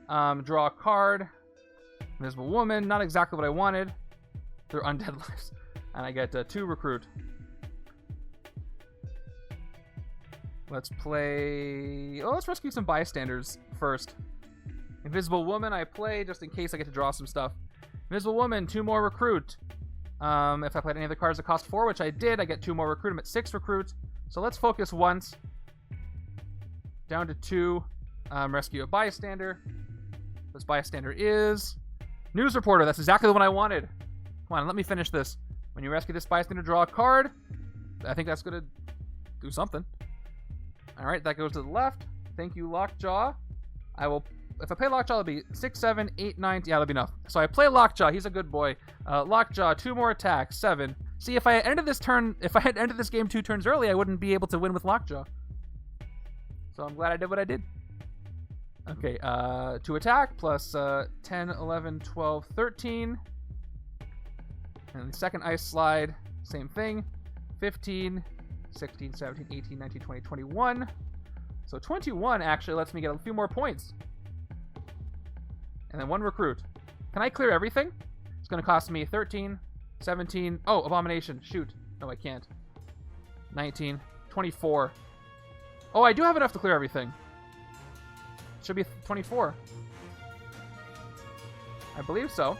Draw a card. Invisible Woman, not exactly what I wanted. They're undead lives. And I get 2 recruit. Let's play... Oh, let's rescue some bystanders first. Invisible Woman I play just in case I get to draw some stuff. Invisible Woman, 2 more recruit. If I played any of the cards that cost 4, which I did, I get 2 more recruit. I'm at 6 recruit. So let's focus once. Down to 2. Rescue a bystander. This bystander is... News Reporter. That's exactly the one I wanted. Come on, let me finish this. When you rescue this bystander, draw a card. I think that's going to do something. Alright, that goes to the left. Thank you, Lockjaw. I will if I play Lockjaw, it'll be 6, 7, 8, 9. Yeah, that'll be enough. So I play Lockjaw. He's a good boy. Lockjaw, 2 more attacks, 7. See, if I had ended this game 2 turns early, I wouldn't be able to win with Lockjaw. So I'm glad I did what I did. Okay, 2 attack plus 10, 11, 12, 13. And the second ice slide, same thing. 15, 16, 17, 18, 19, 20, 21. So 21 actually lets me get a few more points. And then 1 recruit. Can I clear everything? It's going to cost me 13, 17. Oh, Abomination. Shoot. No, I can't. 19, 24. Oh, I do have enough to clear everything. Should be 24. I believe so.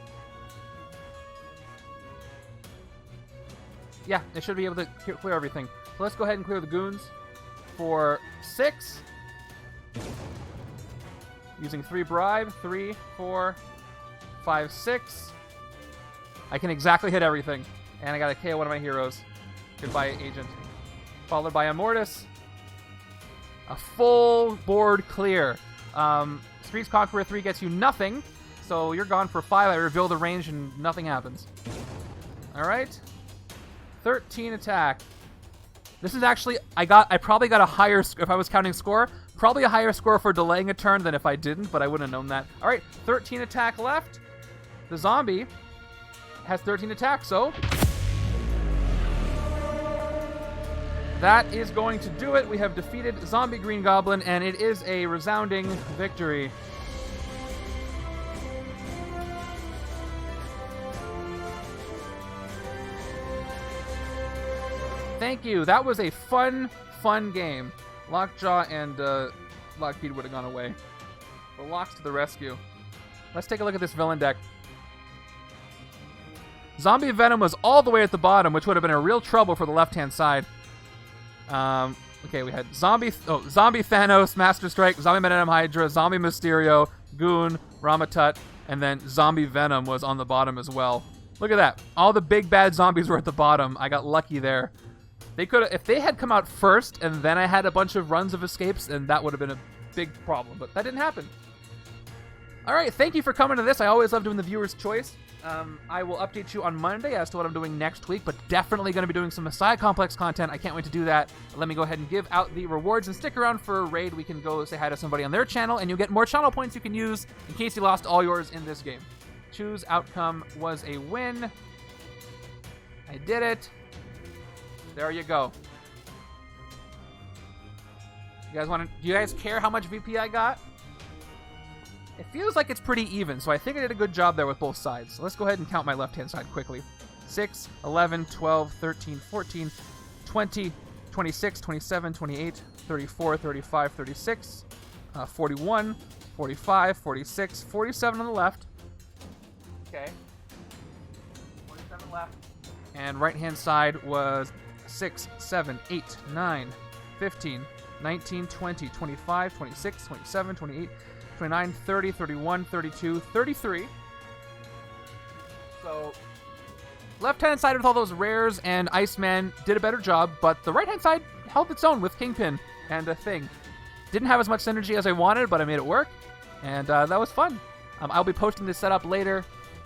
Yeah, it should be able to clear everything. So let's go ahead and clear the goons for 6. Using 3 bribe. 3, 4, 5, 6. I can exactly hit everything. And I got to KO one of my heroes. Goodbye, Agent. Followed by Immortus. A full board clear. Streets Conqueror 3 gets you nothing. So you're gone for 5. I reveal the range and nothing happens. Alright. 13 attack. This is actually, I probably got a higher, if I was counting score, probably a higher score for delaying a turn than if I didn't, but I wouldn't have known that. All right, 13 attack left. The zombie has 13 attack, so that is going to do it. We have defeated Zombie Green Goblin, and it is a resounding victory. Thank you. That was a fun game. Lockjaw and Lockbeat would have gone away. The Locks to the rescue. Let's take a look at this villain deck. Zombie Venom was all the way at the bottom, which would have been a real trouble for the left-hand side. Okay, we had Zombie Thanos, Master Strike, Zombie Venom Hydra, Zombie Mysterio, Goon, Ramatut, and then Zombie Venom was on the bottom as well. Look at that. All the big bad zombies were at the bottom. I got lucky there. They could have, if they had come out first and then I had a bunch of runs of escapes, then that would have been a big problem, but that didn't happen. All right, thank you for coming to this. I always love doing the viewer's choice. I will update you on Monday as to what I'm doing next week, but definitely going to be doing some Messiah Complex content. I can't wait to do that. Let me go ahead and give out the rewards and stick around for a raid. We can go say hi to somebody on their channel, and you'll get more channel points you can use in case you lost all yours in this game. Choose outcome was a win. I did it. There you go. Do you guys care how much VP I got? It feels like it's pretty even, so I think I did a good job there with both sides. So let's go ahead and count my left-hand side quickly. 6, 11, 12, 13, 14, 20, 26, 27, 28, 34, 35, 36, 41, 45, 46, 47 on the left. Okay. 47 left. And right-hand side was 6, 7, 8, 9, 15, 19, 20, 25, 26, 27, 28, 29, 30, 31, 32, 33. So, left-hand side with all those rares and Iceman did a better job, but the right-hand side held its own with Kingpin and a thing. Didn't have as much synergy as I wanted, but I made it work, and that was fun. I'll be posting this setup later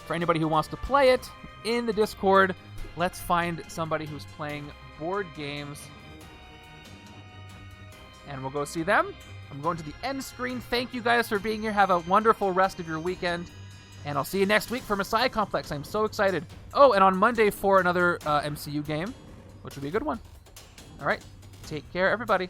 for anybody who wants to play it in the Discord. Let's find somebody who's playing board games, and we'll go see them. I'm going to the end screen. Thank you guys for being here. Have a wonderful rest of your weekend, and I'll see you next week for Messiah Complex. I'm so excited. Oh, and on Monday for another MCU game, which will be a good one. All right, take care, everybody.